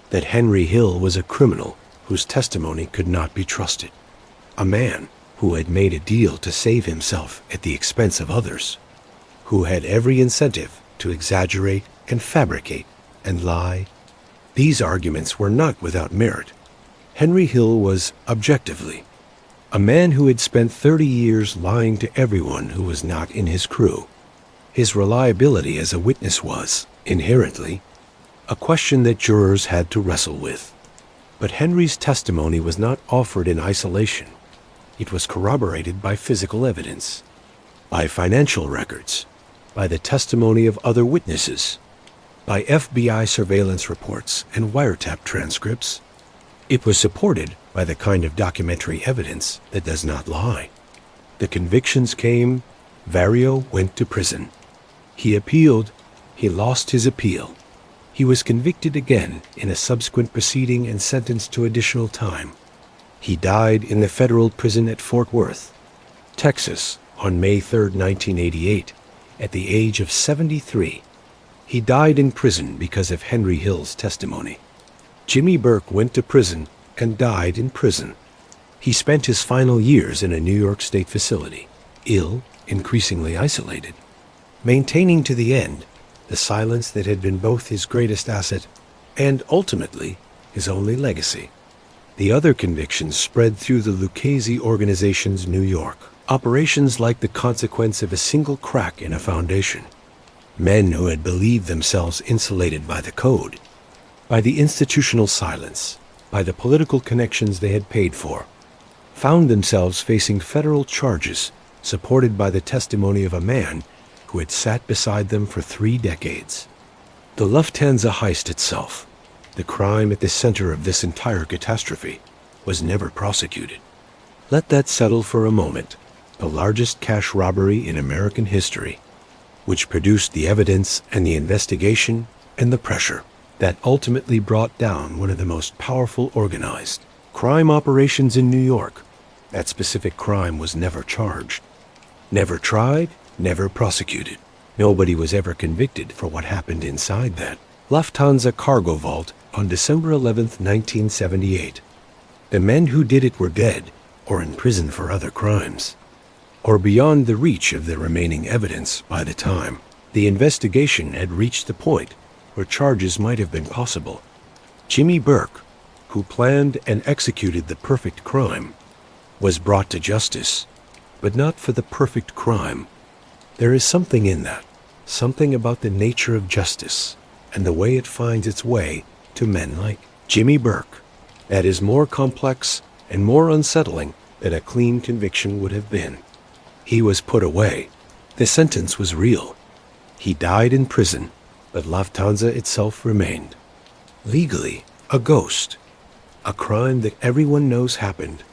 that Henry Hill was a criminal whose testimony could not be trusted, a man who had made a deal to save himself at the expense of others, who had every incentive to exaggerate and fabricate and lie. These arguments were not without merit. Henry Hill was, objectively, a man who had spent 30 years lying to everyone who was not in his crew. His reliability as a witness was, inherently, a question that jurors had to wrestle with. But Henry's testimony was not offered in isolation. It was corroborated by physical evidence, by financial records, by the testimony of other witnesses, by FBI surveillance reports and wiretap transcripts. It was supported by the kind of documentary evidence that does not lie. The convictions came. Vario went to prison. He appealed. He lost his appeal. He was convicted again in a subsequent proceeding and sentenced to additional time. He died in the federal prison at Fort Worth, Texas, on May 3, 1988, at the age of 73. He died in prison because of Henry Hill's testimony. Jimmy Burke went to prison and died in prison. He spent his final years in a New York State facility, ill, increasingly isolated, maintaining to the end the silence that had been both his greatest asset and, ultimately, his only legacy. The other convictions spread through the Lucchese organization's New York, operations like the consequence of a single crack in a foundation. Men who had believed themselves insulated by the code, by the institutional silence, by the political connections they had paid for, found themselves facing federal charges supported by the testimony of a man who had sat beside them for 3 decades. The Lufthansa heist itself, the crime at the center of this entire catastrophe, was never prosecuted. Let that settle for a moment. The largest cash robbery in American history, which produced the evidence and the investigation and the pressure that ultimately brought down one of the most powerful organized crime operations in New York. That specific crime was never charged, never tried, never prosecuted. Nobody was ever convicted for what happened inside that Lufthansa cargo vault on December 11, 1978. The men who did it were dead or in prison for other crimes, or beyond the reach of the remaining evidence by the time the investigation had reached the point where charges might have been possible. Jimmy Burke, who planned and executed the perfect crime, was brought to justice, but not for the perfect crime. There is something in that, something about the nature of justice and the way it finds its way to men like Jimmy Burke that is more complex and more unsettling than a clean conviction would have been. He was put away. The sentence was real. He died in prison, but Lufthansa itself remained. Legally, a ghost. A crime that everyone knows happened,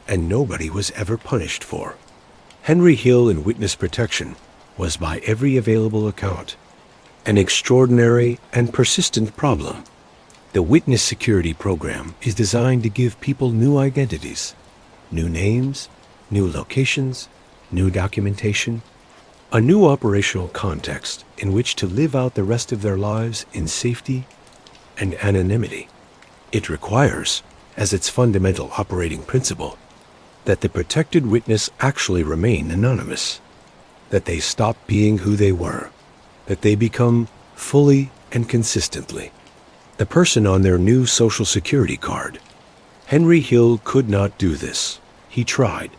and nobody was ever punished for. Henry Hill in witness protection was, by every available account, an extraordinary and persistent problem. The witness security program is designed to give people new identities, new names, new locations, new documentation, a new operational context in which to live out the rest of their lives in safety and anonymity. It requires, as its fundamental operating principle, that the protected witness actually remain anonymous, that they stop being who they were, that they become fully and consistently the person on their new Social Security card. Henry Hill could not do this. He tried.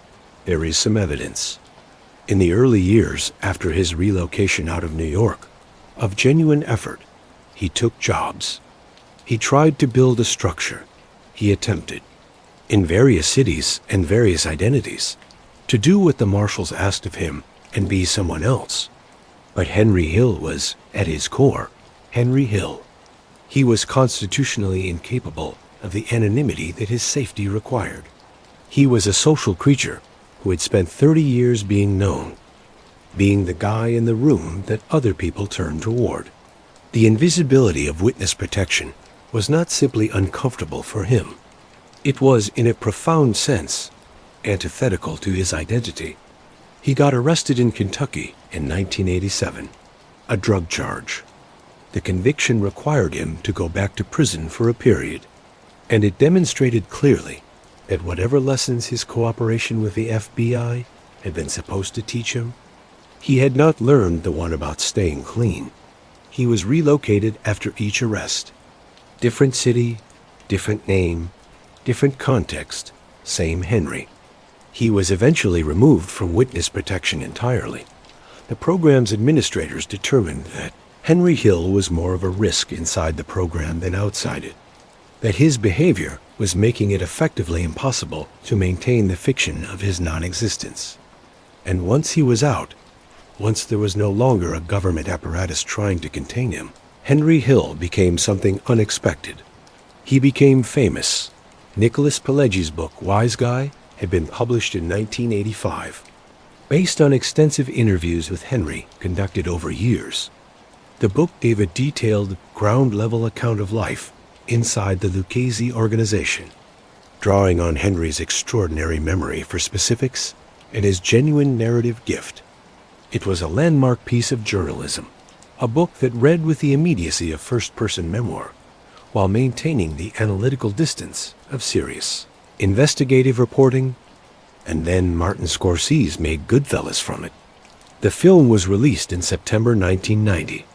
There is some evidence. In the early years after his relocation out of New York, of genuine effort, he took jobs. He tried to build a structure. He attempted, in various cities and various identities, to do what the marshals asked of him and be someone else. But Henry Hill was, at his core, Henry Hill. He was constitutionally incapable of the anonymity that his safety required. He was a social creature who had spent 30 years being known, being the guy in the room that other people turned toward. The invisibility of witness protection was not simply uncomfortable for him. It was, in a profound sense, antithetical to his identity. He got arrested in Kentucky in 1987, a drug charge. The conviction required him to go back to prison for a period, and it demonstrated clearly that whatever lessons his cooperation with the FBI had been supposed to teach him, he had not learned the one about staying clean. He was relocated after each arrest. Different city, different name, different context, same Henry. He was eventually removed from witness protection entirely. The program's administrators determined that Henry Hill was more of a risk inside the program than outside it. that his behavior was making it effectively impossible to maintain the fiction of his non-existence. And once he was out, once there was no longer a government apparatus trying to contain him, Henry Hill became something unexpected. He became famous. Nicholas Pileggi's book, Wise Guy, had been published in 1985. Based on extensive interviews with Henry conducted over years, the book gave a detailed, ground-level account of life inside the Lucchese organization, drawing on Henry's extraordinary memory for specifics and his genuine narrative gift. It was a landmark piece of journalism, a book that read with the immediacy of first-person memoir, while maintaining the analytical distance of serious, investigative reporting. And then Martin Scorsese made Goodfellas from it. The film was released in September 1990.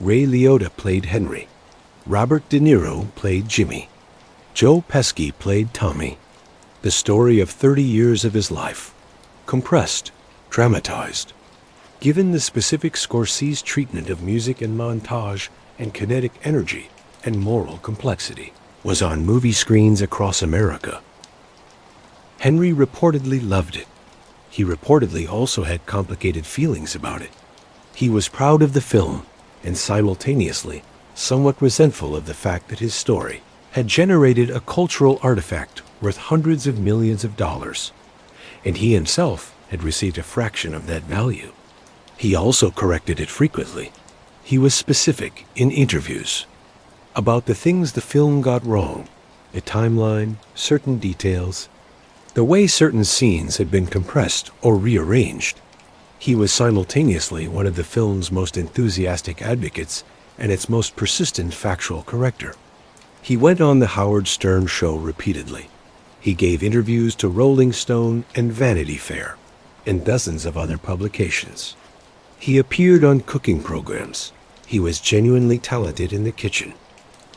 Ray Liotta played Henry. Robert De Niro played Jimmy. Joe Pesci played Tommy. The story of 30 years of his life, compressed, dramatized. Given the specific Scorsese treatment of music and montage and kinetic energy and moral complexity, was on movie screens across America. Henry reportedly loved it. He reportedly also had complicated feelings about it. He was proud of the film and simultaneously somewhat resentful of the fact that his story had generated a cultural artifact worth hundreds of millions of dollars, and he himself had received a fraction of that value. He also corrected it frequently. He was specific in interviews about the things the film got wrong, a timeline, certain details, the way certain scenes had been compressed or rearranged. He was simultaneously one of the film's most enthusiastic advocates and its most persistent factual corrector. He went on the Howard Stern show repeatedly. He gave interviews to Rolling Stone and Vanity Fair and dozens of other publications. He appeared on cooking programs. He was genuinely talented in the kitchen.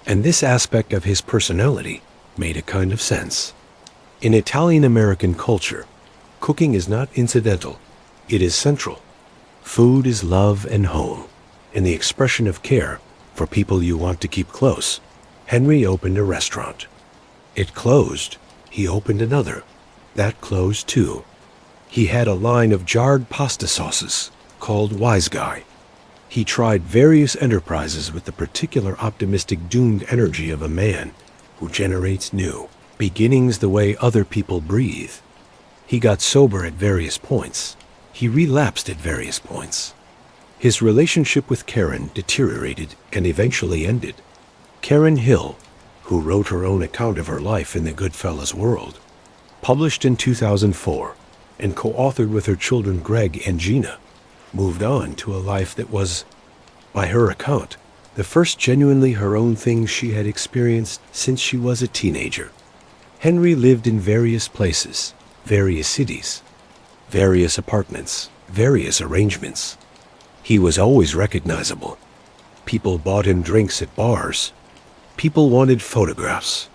And this aspect of his personality made a kind of sense. In Italian-American culture, cooking is not incidental. It is central. Food is love and home, and the expression of care for people you want to keep close. Henry opened a restaurant. It closed. He opened another. That closed too. He had a line of jarred pasta sauces called Wise Guy. He tried various enterprises with the particular optimistic doomed energy of a man who generates new beginnings the way other people breathe. He got sober at various points. He relapsed at various points. His relationship with Karen deteriorated and eventually ended. Karen Hill, who wrote her own account of her life in the Goodfellas world, published in 2004 and co-authored with her children Greg and Gina, moved on to a life that was, by her account, the first genuinely her own thing she had experienced since she was a teenager. Henry lived in various places, various cities, various apartments, various arrangements. He was always recognizable. People bought him drinks at bars. People wanted photographs.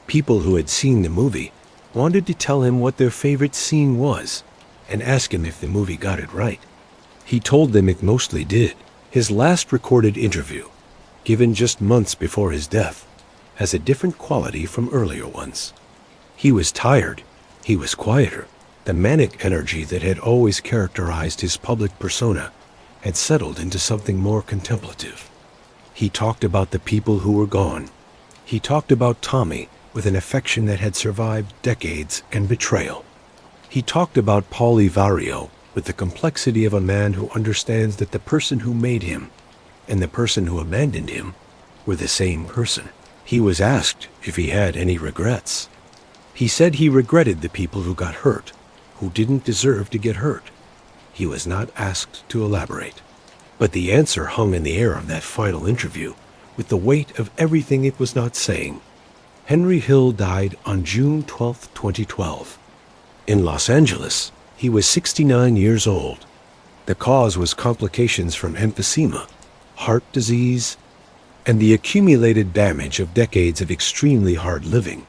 People who had seen the movie wanted to tell him what their favorite scene was and ask him if the movie got it right. He told them it mostly did. His last recorded interview, given just months before his death, has a different quality from earlier ones. He was tired. He was quieter. The manic energy that had always characterized his public persona had settled into something more contemplative. He talked about the people who were gone. He talked about Tommy with an affection that had survived decades and betrayal. He talked about Paulie Vario with the complexity of a man who understands that the person who made him and the person who abandoned him were the same person. He was asked if he had any regrets. He said he regretted the people who got hurt, who didn't deserve to get hurt. He was not asked to elaborate. But the answer hung in the air of that final interview with the weight of everything it was not saying. Henry Hill died on June 12, 2012. In Los Angeles, he was 69 years old. The cause was complications from emphysema, heart disease, and the accumulated damage of decades of extremely hard living.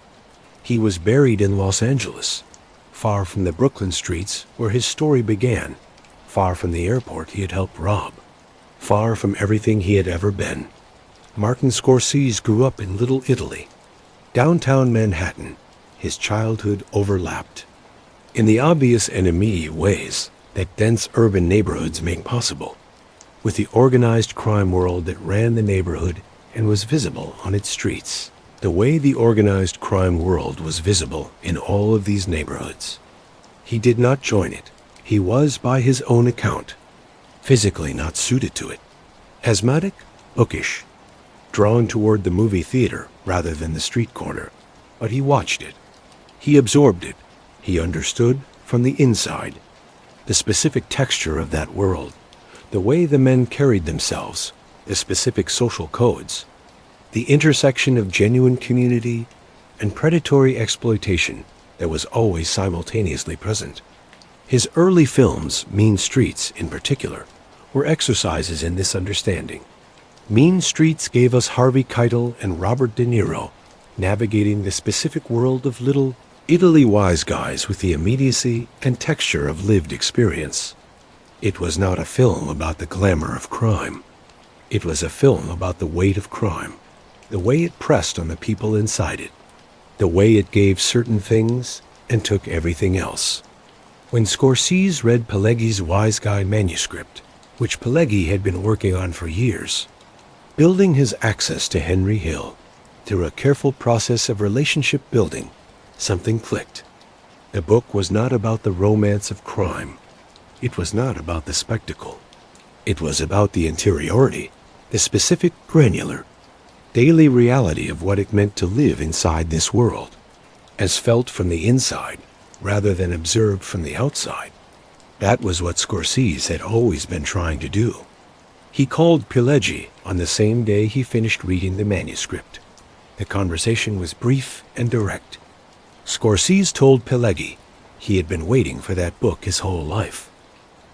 He was buried in Los Angeles, far from the Brooklyn streets where his story began, far from the airport he had helped rob, far from everything he had ever been. Martin Scorsese grew up in Little Italy. Downtown Manhattan, his childhood overlapped. In the obvious and immediate ways that dense urban neighborhoods make possible, with the organized crime world that ran the neighborhood and was visible on its streets, the way the organized crime world was visible in all of these neighborhoods. He did not join it. He was, by his own account, physically not suited to it. Asthmatic, bookish, drawn toward the movie theater rather than the street corner. But he watched it. He absorbed it. He understood from the inside the specific texture of that world, the way the men carried themselves, the specific social codes, the intersection of genuine community and predatory exploitation that was always simultaneously present. His early films, Mean Streets in particular, were exercises in this understanding. Mean Streets gave us Harvey Keitel and Robert De Niro navigating the specific world of little Italy wise guys with the immediacy and texture of lived experience. It was not a film about the glamour of crime. It was a film about the weight of crime, the way it pressed on the people inside it, the way it gave certain things and took everything else. When Scorsese read Pileggi's Wise Guy manuscript, which Pileggi had been working on for years, building his access to Henry Hill through a careful process of relationship building, something clicked. The book was not about the romance of crime. It was not about the spectacle. It was about the interiority, the specific, granular, daily reality of what it meant to live inside this world, as felt from the inside rather than observed from the outside. That was what Scorsese had always been trying to do. He called Pileggi on the same day he finished reading the manuscript. The conversation was brief and direct. Scorsese told Pileggi he had been waiting for that book his whole life.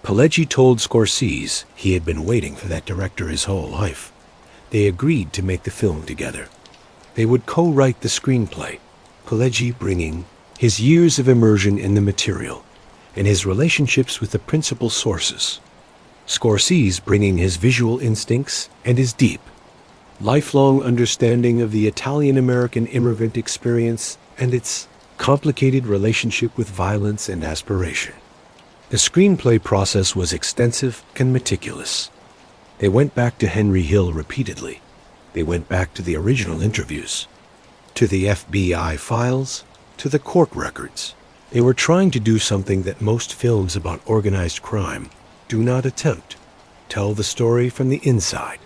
Pileggi told Scorsese he had been waiting for that director his whole life. They agreed to make the film together. They would co-write the screenplay, Pileggi bringing his years of immersion in the material and his relationships with the principal sources, Scorsese bringing his visual instincts and his deep, lifelong understanding of the Italian-American immigrant experience and its complicated relationship with violence and aspiration. The screenplay process was extensive and meticulous. They went back to Henry Hill repeatedly. They went back to the original interviews, to the FBI files, to the court records. They were trying to do something that most films about organized crime do not attempt: tell the story from the inside,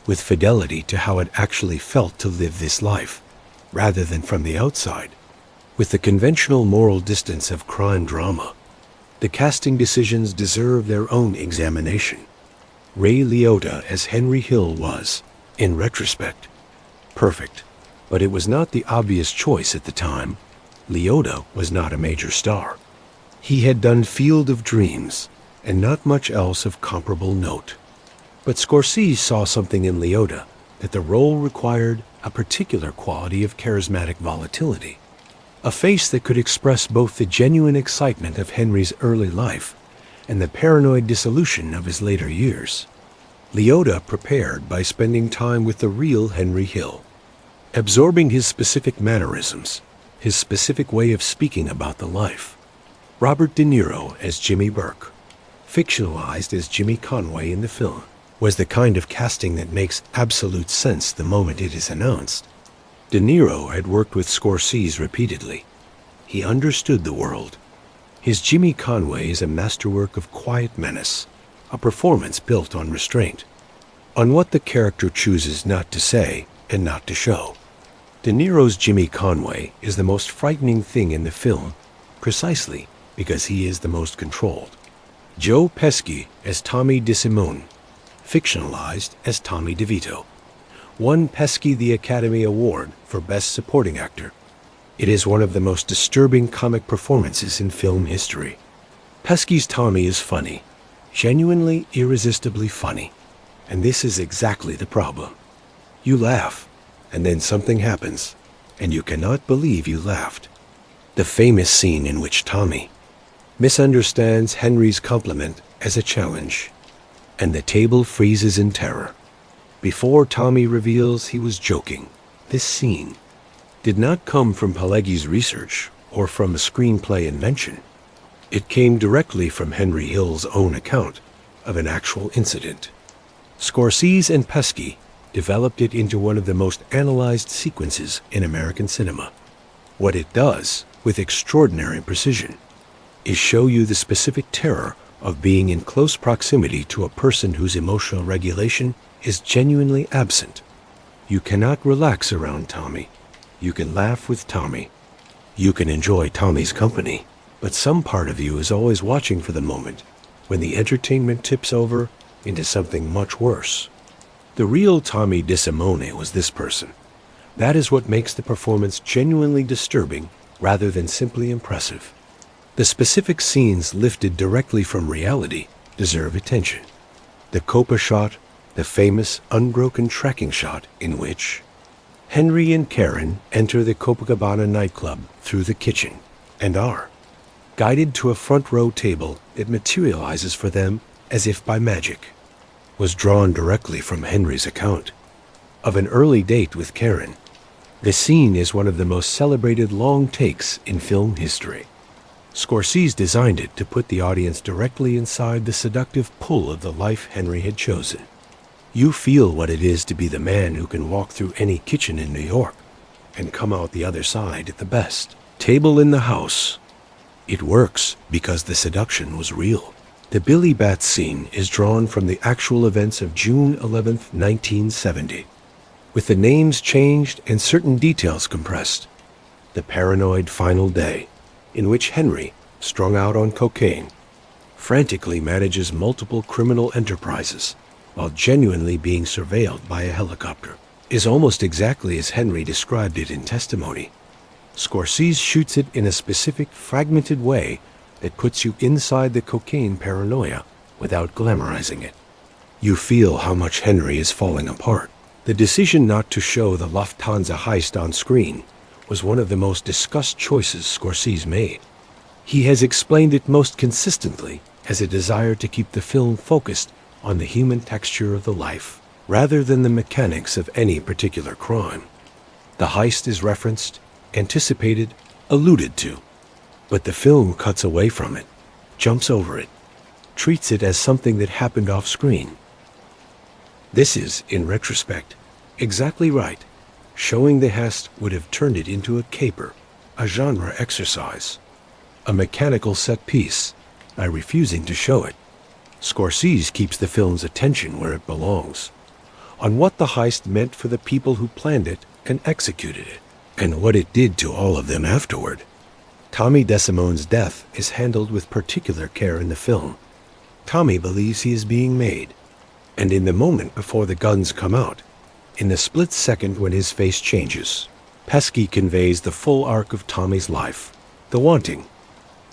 with fidelity to how it actually felt to live this life, rather than from the outside, with the conventional moral distance of crime drama. The casting decisions deserve their own examination. Ray Liotta as Henry Hill was, in retrospect, perfect, but it was not the obvious choice at the time. Liotta was not a major star. He had done Field of Dreams, and not much else of comparable note. But Scorsese saw something in Liotta that the role required a particular quality of charismatic volatility, a face that could express both the genuine excitement of Henry's early life and the paranoid dissolution of his later years. Liotta prepared by spending time with the real Henry Hill, absorbing his specific mannerisms, his specific way of speaking about the life. Robert De Niro as Jimmy Burke, fictionalized as Jimmy Conway in the film, was the kind of casting that makes absolute sense the moment it is announced. De Niro had worked with Scorsese repeatedly. He understood the world. His Jimmy Conway is a masterwork of quiet menace, a performance built on restraint, on what the character chooses not to say and not to show. De Niro's Jimmy Conway is the most frightening thing in the film, precisely because he is the most controlled. Joe Pesci as Tommy DeSimone, fictionalized as Tommy DeVito, won Pesci the Academy Award for Best Supporting Actor. It is one of the most disturbing comic performances in film history. Pesci's Tommy is funny, genuinely, irresistibly funny, and this is exactly the problem. You laugh, and then something happens, and you cannot believe you laughed. The famous scene in which Tommy misunderstands Henry's compliment as a challenge, and the table freezes in terror. Before Tommy reveals he was joking, this scene, did not come from Pileggi's research or from a screenplay invention. It came directly from Henry Hill's own account of an actual incident. Scorsese and Pesci developed it into one of the most analyzed sequences in American cinema. What it does, with extraordinary precision, is show you the specific terror of being in close proximity to a person whose emotional regulation is genuinely absent. You cannot relax around Tommy. You can laugh with Tommy. You can enjoy Tommy's company. But some part of you is always watching for the moment when the entertainment tips over into something much worse. The real Tommy DeSimone was this person. That is what makes the performance genuinely disturbing rather than simply impressive. The specific scenes lifted directly from reality deserve attention. The Copa shot, the famous unbroken tracking shot in which Henry and Karen enter the Copacabana nightclub through the kitchen and are guided to a front row table that materializes for them as if by magic, was drawn directly from Henry's account of an early date with Karen. The scene is one of the most celebrated long takes in film history. Scorsese designed it to put the audience directly inside the seductive pull of the life Henry had chosen. You feel what it is to be the man who can walk through any kitchen in New York and come out the other side at the best table in the house. It works because the seduction was real. The Billy Bat scene is drawn from the actual events of June 11th, 1970, with the names changed and certain details compressed. The paranoid final day, in which Henry, strung out on cocaine, frantically manages multiple criminal enterprises while genuinely being surveilled by a helicopter, is almost exactly as Henry described it in testimony. Scorsese shoots it in a specific, fragmented way that puts you inside the cocaine paranoia without glamorizing it. You feel how much Henry is falling apart. The decision not to show the Lufthansa heist on screen was one of the most discussed choices Scorsese made. He has explained it most consistently as a desire to keep the film focused on the human texture of the life, rather than the mechanics of any particular crime. The heist is referenced, anticipated, alluded to, but the film cuts away from it, jumps over it, treats it as something that happened off screen. This is, in retrospect, exactly right. Showing the heist would have turned it into a caper, a genre exercise, a mechanical set piece, by refusing to show it. Scorsese keeps the film's attention where it belongs, on what the heist meant for the people who planned it and executed it, and what it did to all of them afterward. Tommy DeSimone's death is handled with particular care in the film. Tommy believes he is being made, and in the moment before the guns come out, in the split second when his face changes, Pesci conveys the full arc of Tommy's life, the wanting,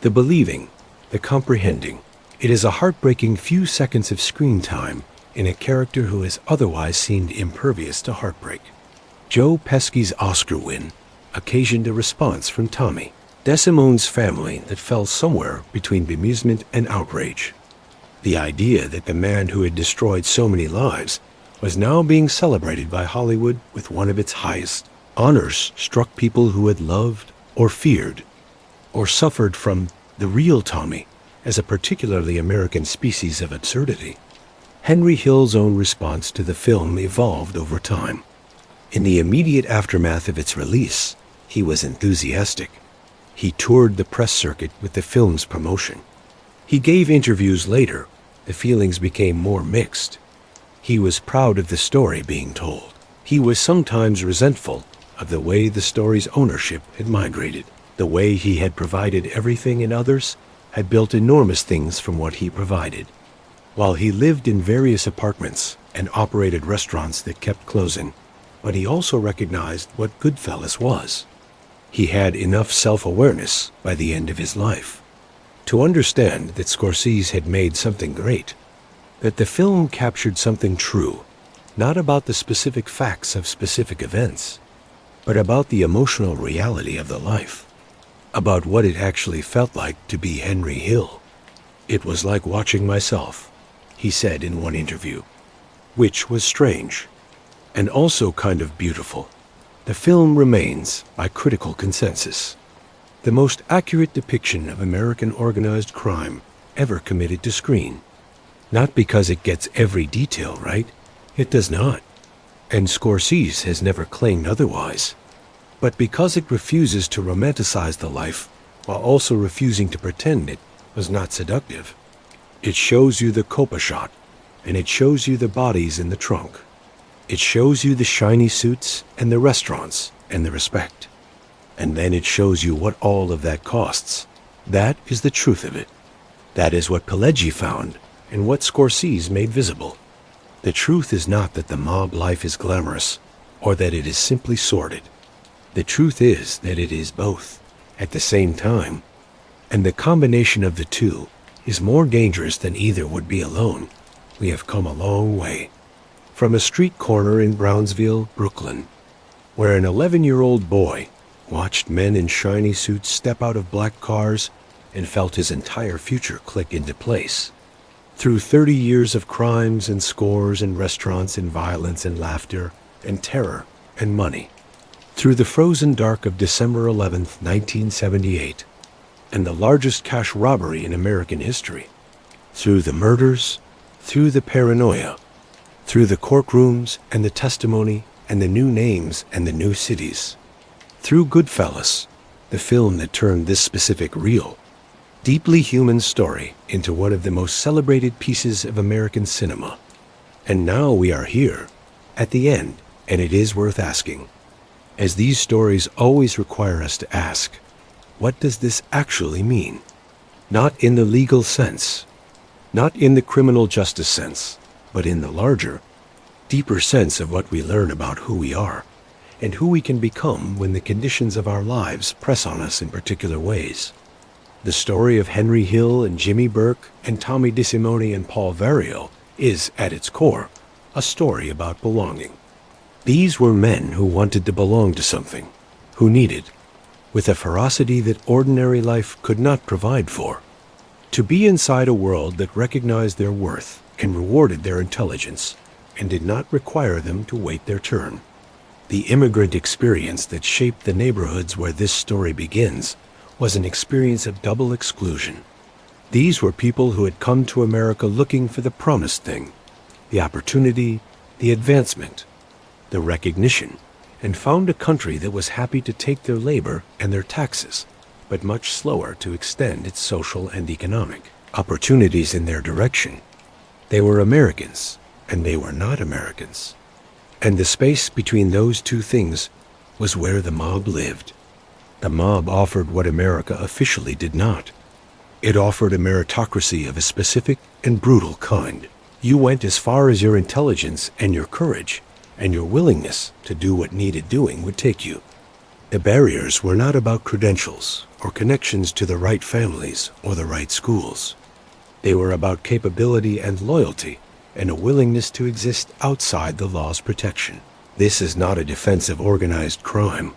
the believing, the comprehending. It is a heartbreaking few seconds of screen time in a character who has otherwise seemed impervious to heartbreak. Joe Pesci's Oscar win occasioned a response from Tommy DeSimone's family that fell somewhere between bemusement and outrage. The idea that the man who had destroyed so many lives was now being celebrated by Hollywood with one of its highest honors struck people who had loved or feared or suffered from the real Tommy as a particularly American species of absurdity. Henry Hill's own response to the film evolved over time. In the immediate aftermath of its release, he was enthusiastic. He toured the press circuit with the film's promotion. He gave interviews later. The feelings became more mixed. He was proud of the story being told. He was sometimes resentful of the way the story's ownership had migrated, the way he had provided everything and others had built enormous things from what he provided. While he lived in various apartments and operated restaurants that kept closing, but he also recognized what Goodfellas was. He had enough self-awareness by the end of his life to understand that Scorsese had made something great, that the film captured something true, not about the specific facts of specific events, but about the emotional reality of the life, about what it actually felt like to be Henry Hill. "It was like watching myself," he said in one interview, which was strange and also kind of beautiful. The film remains, by critical consensus, the most accurate depiction of American organized crime ever committed to screen. Not because it gets every detail right, it does not, and Scorsese has never claimed otherwise, but because it refuses to romanticize the life while also refusing to pretend it was not seductive. It shows you the Copa shot, and it shows you the bodies in the trunk. It shows you the shiny suits and the restaurants and the respect. And then it shows you what all of that costs. That is the truth of it. That is what Pileggi found and what Scorsese made visible. The truth is not that the mob life is glamorous or that it is simply sordid. The truth is that it is both at the same time, and the combination of the two is more dangerous than either would be alone. We have come a long way. From a street corner in Brownsville, Brooklyn, where an 11-year-old boy watched men in shiny suits step out of black cars and felt his entire future click into place. Through 30 years of crimes and scores and restaurants and violence and laughter and terror and money. Through the frozen dark of December 11th, 1978, and the largest cash robbery in American history. Through the murders, through the paranoia, through the courtrooms and the testimony and the new names and the new cities. Through Goodfellas, the film that turned this specific real, deeply human story into one of the most celebrated pieces of American cinema. And now we are here, at the end, and it is worth asking. As these stories always require us to ask, what does this actually mean? Not in the legal sense, not in the criminal justice sense, but in the larger, deeper sense of what we learn about who we are and who we can become when the conditions of our lives press on us in particular ways. The story of Henry Hill and Jimmy Burke and Tommy DeSimone and Paul Vario is, at its core, a story about belonging. These were men who wanted to belong to something, who needed, with a ferocity that ordinary life could not provide for, to be inside a world that recognized their worth and rewarded their intelligence and did not require them to wait their turn. The immigrant experience that shaped the neighborhoods where this story begins was an experience of double exclusion. These were people who had come to America looking for the promised thing, the opportunity, the advancement, the recognition, and found a country that was happy to take their labor and their taxes, but much slower to extend its social and economic opportunities in their direction. They were Americans, and they were not Americans. And the space between those two things was where the mob lived. The mob offered what America officially did not. It offered a meritocracy of a specific and brutal kind. You went as far as your intelligence and your courage and your willingness to do what needed doing would take you. The barriers were not about credentials or connections to the right families or the right schools. They were about capability and loyalty and a willingness to exist outside the law's protection. This is not a defense of organized crime.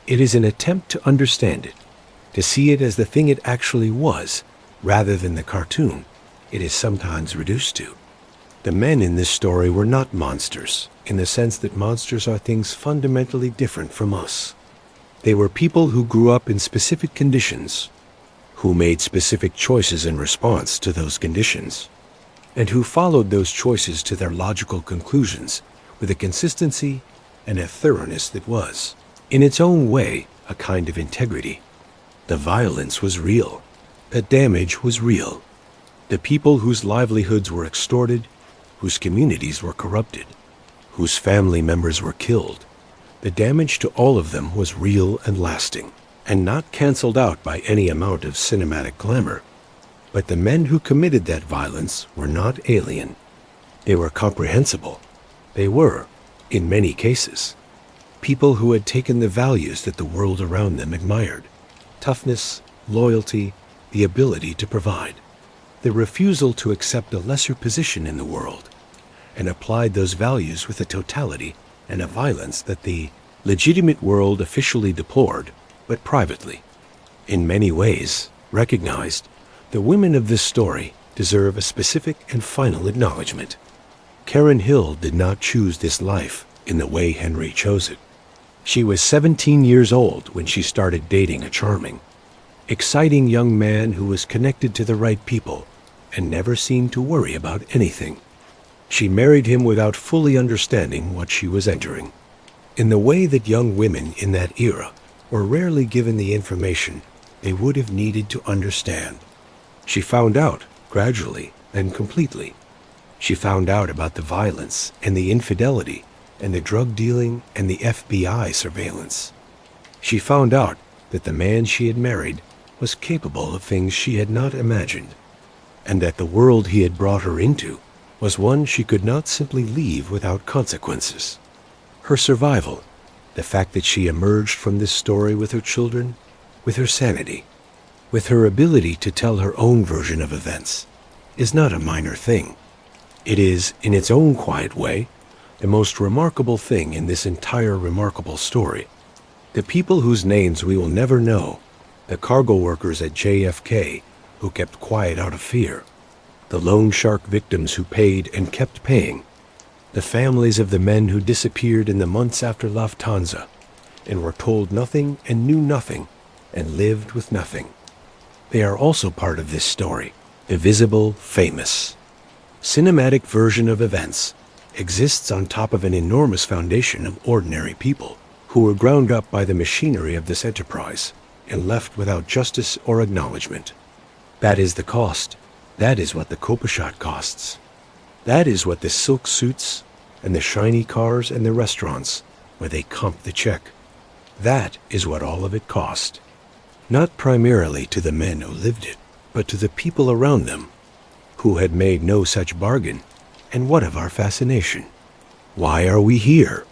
It is an attempt to understand it, to see it as the thing it actually was, rather than the cartoon it is sometimes reduced to. The men in this story were not monsters, in the sense that monsters are things fundamentally different from us. They were people who grew up in specific conditions, who made specific choices in response to those conditions, and who followed those choices to their logical conclusions with a consistency and a thoroughness that was, in its own way, a kind of integrity. The violence was real. The damage was real. The people whose livelihoods were extorted, whose communities were corrupted, whose family members were killed, the damage to all of them was real and lasting, and not canceled out by any amount of cinematic glamour. But the men who committed that violence were not alien. They were comprehensible. They were, in many cases, people who had taken the values that the world around them admired: toughness, loyalty, the ability to provide, the refusal to accept a lesser position in the world, and applied those values with a totality and a violence that the legitimate world officially deplored, but privately, in many ways, recognized. The women of this story deserve a specific and final acknowledgement. Karen Hill did not choose this life in the way Henry chose it. She was 17 years old when she started dating a charming, exciting young man who was connected to the right people and never seemed to worry about anything. She married him without fully understanding what she was entering, in the way that young women in that era were rarely given the information they would have needed to understand. She found out gradually and completely. She found out about the violence and the infidelity and the drug dealing and the FBI surveillance. She found out that the man she had married was capable of things she had not imagined, and that the world he had brought her into was one she could not simply leave without consequences. Her survival, the fact that she emerged from this story with her children, with her sanity, with her ability to tell her own version of events, is not a minor thing. It is, in its own quiet way, the most remarkable thing in this entire remarkable story. The people whose names we will never know, the cargo workers at JFK who kept quiet out of fear, the loan shark victims who paid and kept paying, the families of the men who disappeared in the months after Lufthansa and were told nothing and knew nothing and lived with nothing. They are also part of this story. The visible, famous, cinematic version of events exists on top of an enormous foundation of ordinary people who were ground up by the machinery of this enterprise and left without justice or acknowledgement. That is the cost. That is what the Copashot costs. That is what the silk suits and the shiny cars and the restaurants where they comp the check. That is what all of it cost. Not primarily to the men who lived it, but to the people around them who had made no such bargain. And what of our fascination? Why are we here?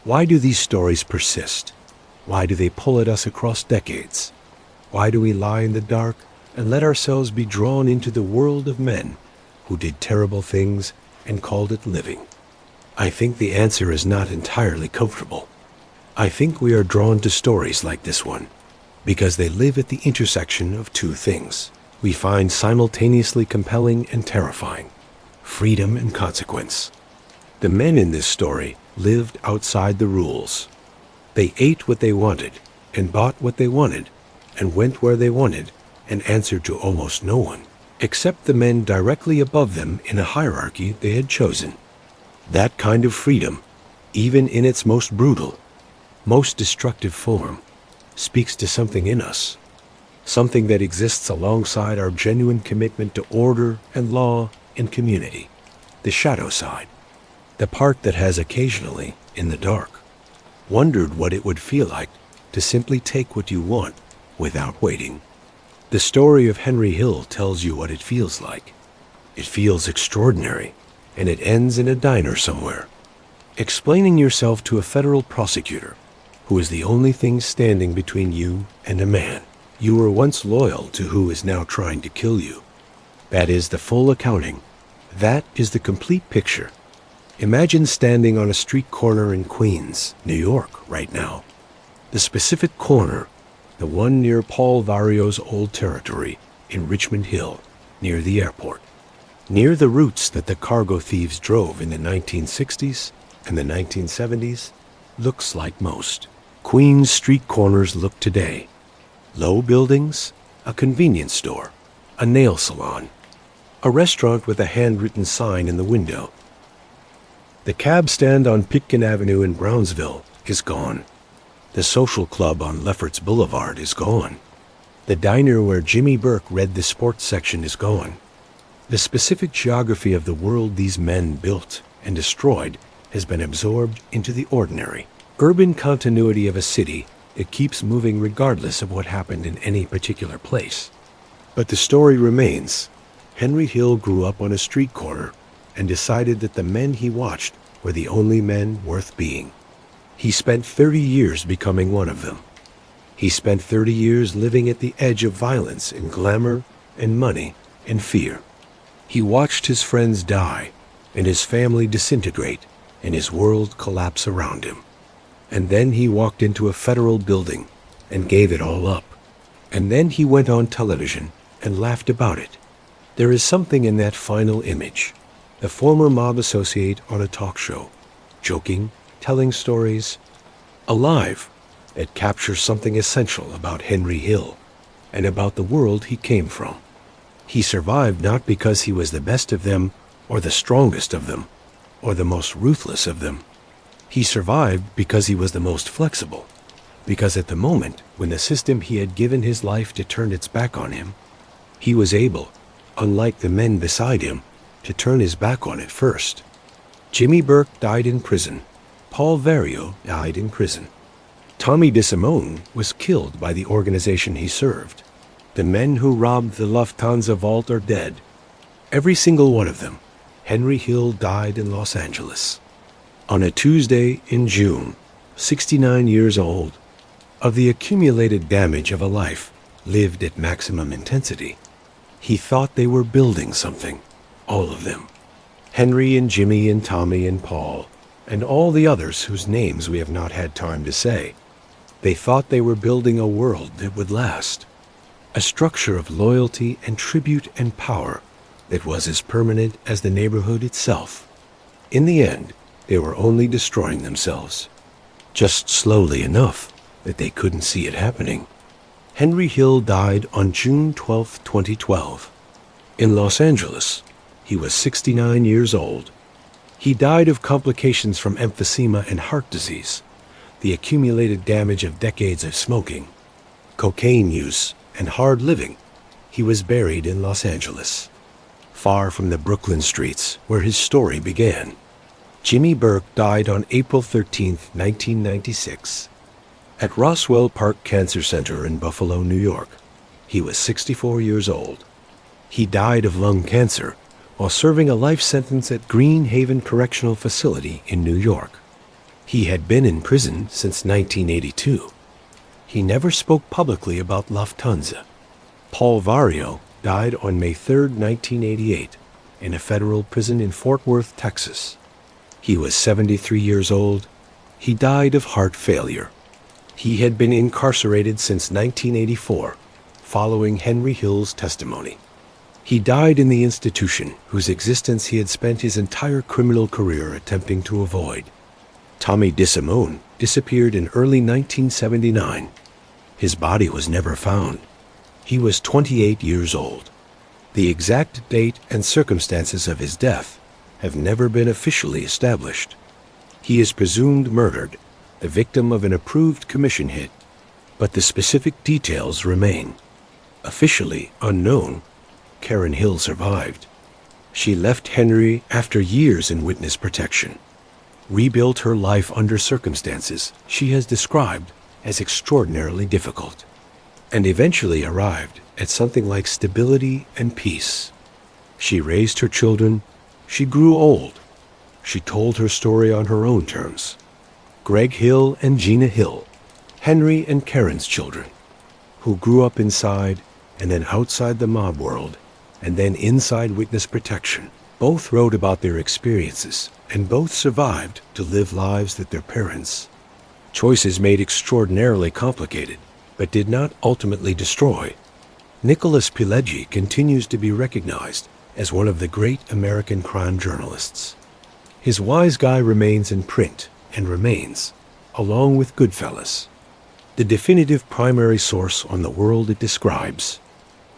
Why do these stories persist? Why do they pull at us across decades? Why do we lie in the dark and let ourselves be drawn into the world of men who did terrible things and called it living? I think the answer is not entirely comfortable. I think we are drawn to stories like this one because they live at the intersection of two things we find simultaneously compelling and terrifying: freedom and consequence. The men in this story lived outside the rules. They ate what they wanted and bought what they wanted and went where they wanted and answered to almost no one, except the men directly above them in a hierarchy they had chosen. That kind of freedom, even in its most brutal, most destructive form, speaks to something in us, something that exists alongside our genuine commitment to order and law and community, the shadow side, the part that has occasionally, in the dark, wondered what it would feel like to simply take what you want without waiting. The story of Henry Hill tells you what it feels like. It feels extraordinary, and it ends in a diner somewhere, explaining yourself to a federal prosecutor who is the only thing standing between you and a man you were once loyal to who is now trying to kill you. That is the full accounting. That is the complete picture. Imagine standing on a street corner in Queens, New York, right now. The specific corner, the one near Paul Vario's old territory in Richmond Hill, near the airport, near the routes that the cargo thieves drove in the 1960s and the 1970s, looks like most Queens street corners look today. Low buildings, a convenience store, a nail salon, a restaurant with a handwritten sign in the window. The cab stand on Pitkin Avenue in Brownsville is gone. The social club on Lefferts Boulevard is gone. The diner where Jimmy Burke read the sports section is gone. The specific geography of the world these men built and destroyed has been absorbed into the ordinary, urban continuity of a city that keeps moving regardless of what happened in any particular place. But the story remains. Henry Hill grew up on a street corner and decided that the men he watched were the only men worth being. He spent 30 years becoming one of them. He spent 30 years living at the edge of violence and glamour and money and fear. He watched his friends die and his family disintegrate and his world collapse around him. And then he walked into a federal building and gave it all up. And then he went on television and laughed about it. There is something in that final image. The former mob associate on a talk show, joking, telling stories, Alive, it captures something essential about Henry Hill and about the world he came from. He survived not because he was the best of them or the strongest of them or the most ruthless of them. He survived because he was the most flexible, because at the moment when the system he had given his life to turn its back on him, he was able, unlike the men beside him, to turn his back on it first. Jimmy Burke died in prison. Paul Vario died in prison. Tommy DeSimone was killed by the organization he served. The men who robbed the Lufthansa vault are dead. Every single one of them. Henry Hill died in Los Angeles on a Tuesday in June, 69 years old. Of the accumulated damage of a life lived at maximum intensity, he thought they were building something, all of them. Henry and Jimmy and Tommy and Paul, and all the others whose names we have not had time to say. They thought they were building a world that would last, a structure of loyalty and tribute and power that was as permanent as the neighborhood itself. In the end, they were only destroying themselves, just slowly enough that they couldn't see it happening. Henry Hill died on June 12, 2012. In Los Angeles, he was 69 years old. He died of complications from emphysema and heart disease, the accumulated damage of decades of smoking, cocaine use, and hard living. He was buried in Los Angeles, far from the Brooklyn streets where his story began. Jimmy Burke died on April 13, 1996, at Roswell Park Cancer Center in Buffalo, New York. He was 64 years old. He died of lung cancer while serving a life sentence at Green Haven Correctional Facility in New York. He had been in prison since 1982. He never spoke publicly about Lufthansa. Paul Vario died on May 3, 1988, in a federal prison in Fort Worth, Texas. He was 73 years old. He died of heart failure. He had been incarcerated since 1984, following Henry Hill's testimony. He died in the institution whose existence he had spent his entire criminal career attempting to avoid. Tommy DeSimone disappeared in early 1979. His body was never found. He was 28 years old. The exact date and circumstances of his death have never been officially established. He is presumed murdered, the victim of an approved commission hit, but the specific details remain. Officially unknown, Karen Hill survived. She left Henry after years in witness protection, rebuilt her life under circumstances she has described as extraordinarily difficult, and eventually arrived at something like stability and peace. She raised her children. She grew old. She told her story on her own terms. Greg Hill and Gina Hill, Henry and Karen's children, who grew up inside and then outside the mob world and then inside witness protection, both wrote about their experiences and both survived to live lives that their parents, choices made extraordinarily complicated, but did not ultimately destroy. Nicholas Pileggi continues to be recognized as one of the great American crime journalists. His Wise Guy remains in print and remains, along with Goodfellas, the definitive primary source on the world it describes.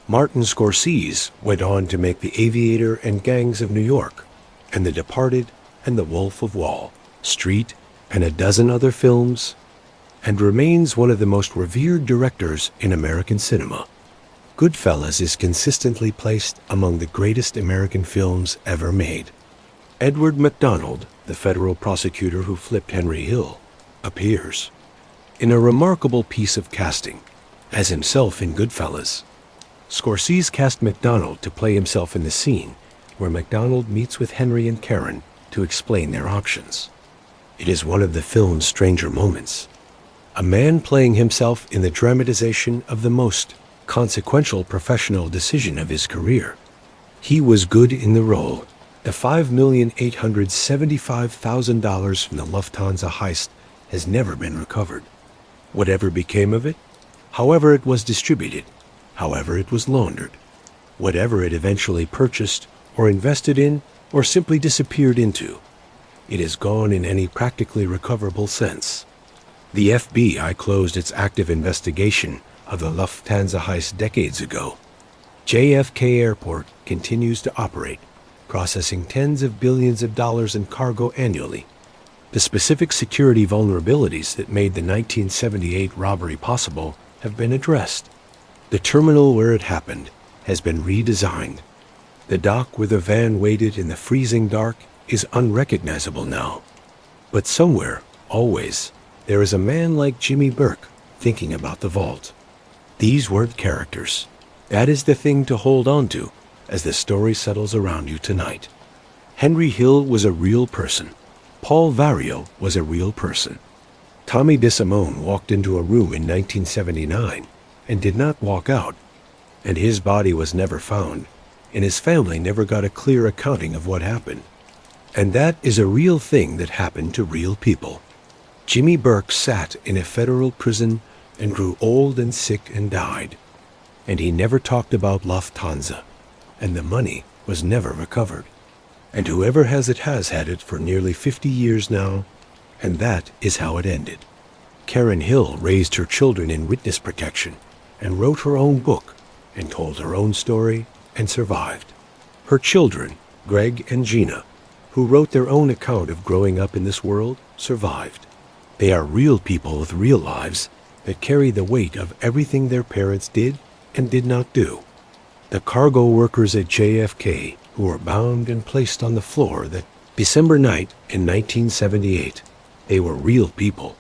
Martin Scorsese went on to make The Aviator and Gangs of New York, and The Departed and The Wolf of Wall Street, and a dozen other films, and remains one of the most revered directors in American cinema. Goodfellas is consistently placed among the greatest American films ever made. Edward McDonald, the federal prosecutor who flipped Henry Hill, appears in a remarkable piece of casting as himself in Goodfellas. Scorsese cast McDonald to play himself in the scene where McDonald meets with Henry and Karen to explain their options. It is one of the film's stranger moments. A man playing himself in the dramatization of the most consequential professional decision of his career. He was good in the role. The $5,875,000 from the Lufthansa heist has never been recovered. Whatever became of it, however it was distributed, however it was laundered, whatever it eventually purchased or invested in or simply disappeared into, it is gone in any practically recoverable sense. The FBI closed its active investigation of the Lufthansa heist decades ago. JFK Airport continues to operate, processing tens of billions of dollars in cargo annually. The specific security vulnerabilities that made the 1978 robbery possible have been addressed. The terminal where it happened has been redesigned. The dock where the van waited in the freezing dark is unrecognizable now. But somewhere, always, there is a man like Jimmy Burke thinking about the vault. These weren't characters. That is the thing to hold on to as the story settles around you tonight. Henry Hill was a real person. Paul Vario was a real person. Tommy DeSimone walked into a room in 1979 and did not walk out, and his body was never found, and his family never got a clear accounting of what happened. And that is a real thing that happened to real people. Jimmy Burke sat in a federal prison and grew old and sick and died. And he never talked about Lufthansa, and the money was never recovered. And whoever has had it for nearly 50 years now, and that is how it ended. Karen Hill raised her children in witness protection and wrote her own book and told her own story and survived. Her children, Greg and Gina, who wrote their own account of growing up in this world, survived. They are real people with real lives that carry the weight of everything their parents did and did not do. The cargo workers at JFK who were bound and placed on the floor that December night in 1978. They were real people.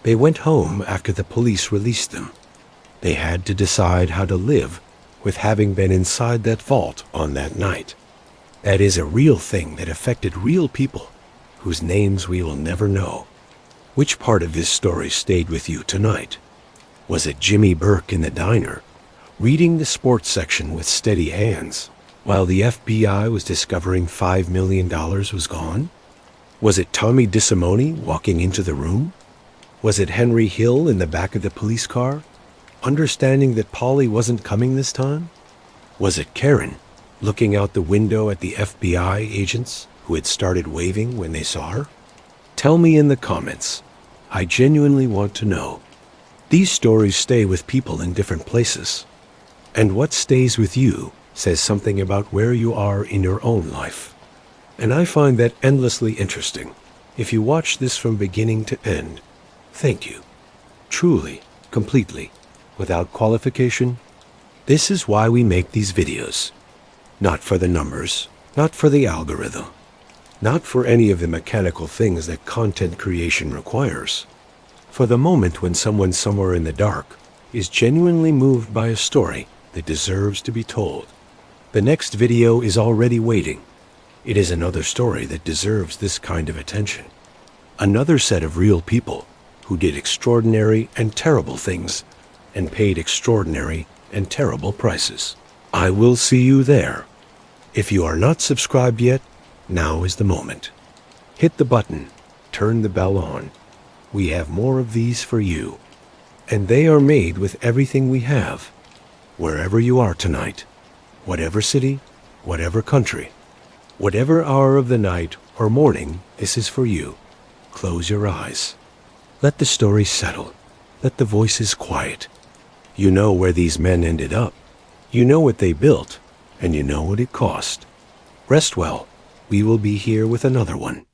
They went home after the police released them. They had to decide how to live with having been inside that vault on that night. That is a real thing that affected real people whose names we will never know. Which part of this story stayed with you tonight? Was it Jimmy Burke in the diner, reading the sports section with steady hands, while the FBI was discovering $5 million was gone? Was it Tommy DeSimone walking into the room? Was it Henry Hill in the back of the police car, understanding that Polly wasn't coming this time? Was it Karen, looking out the window at the FBI agents who had started waving when they saw her? Tell me in the comments. I genuinely want to know. These stories stay with people in different places. And what stays with you says something about where you are in your own life. And I find that endlessly interesting. If you watch this from beginning to end, thank you. Truly, completely, without qualification. This is why we make these videos. Not for the numbers, not for the algorithm, not for any of the mechanical things that content creation requires. For the moment when someone somewhere in the dark is genuinely moved by a story that deserves to be told. The next video is already waiting. It is another story that deserves this kind of attention. Another set of real people who did extraordinary and terrible things and paid extraordinary and terrible prices. I will see you there. If you are not subscribed yet, now is the moment. Hit the button, turn the bell on. We have more of these for you. And they are made with everything we have. Wherever you are tonight, whatever city, whatever country, whatever hour of the night or morning, this is for you. Close your eyes. Let the story settle. Let the voices quiet. You know where these men ended up. You know what they built, and you know what it cost. Rest well. We will be here with another one.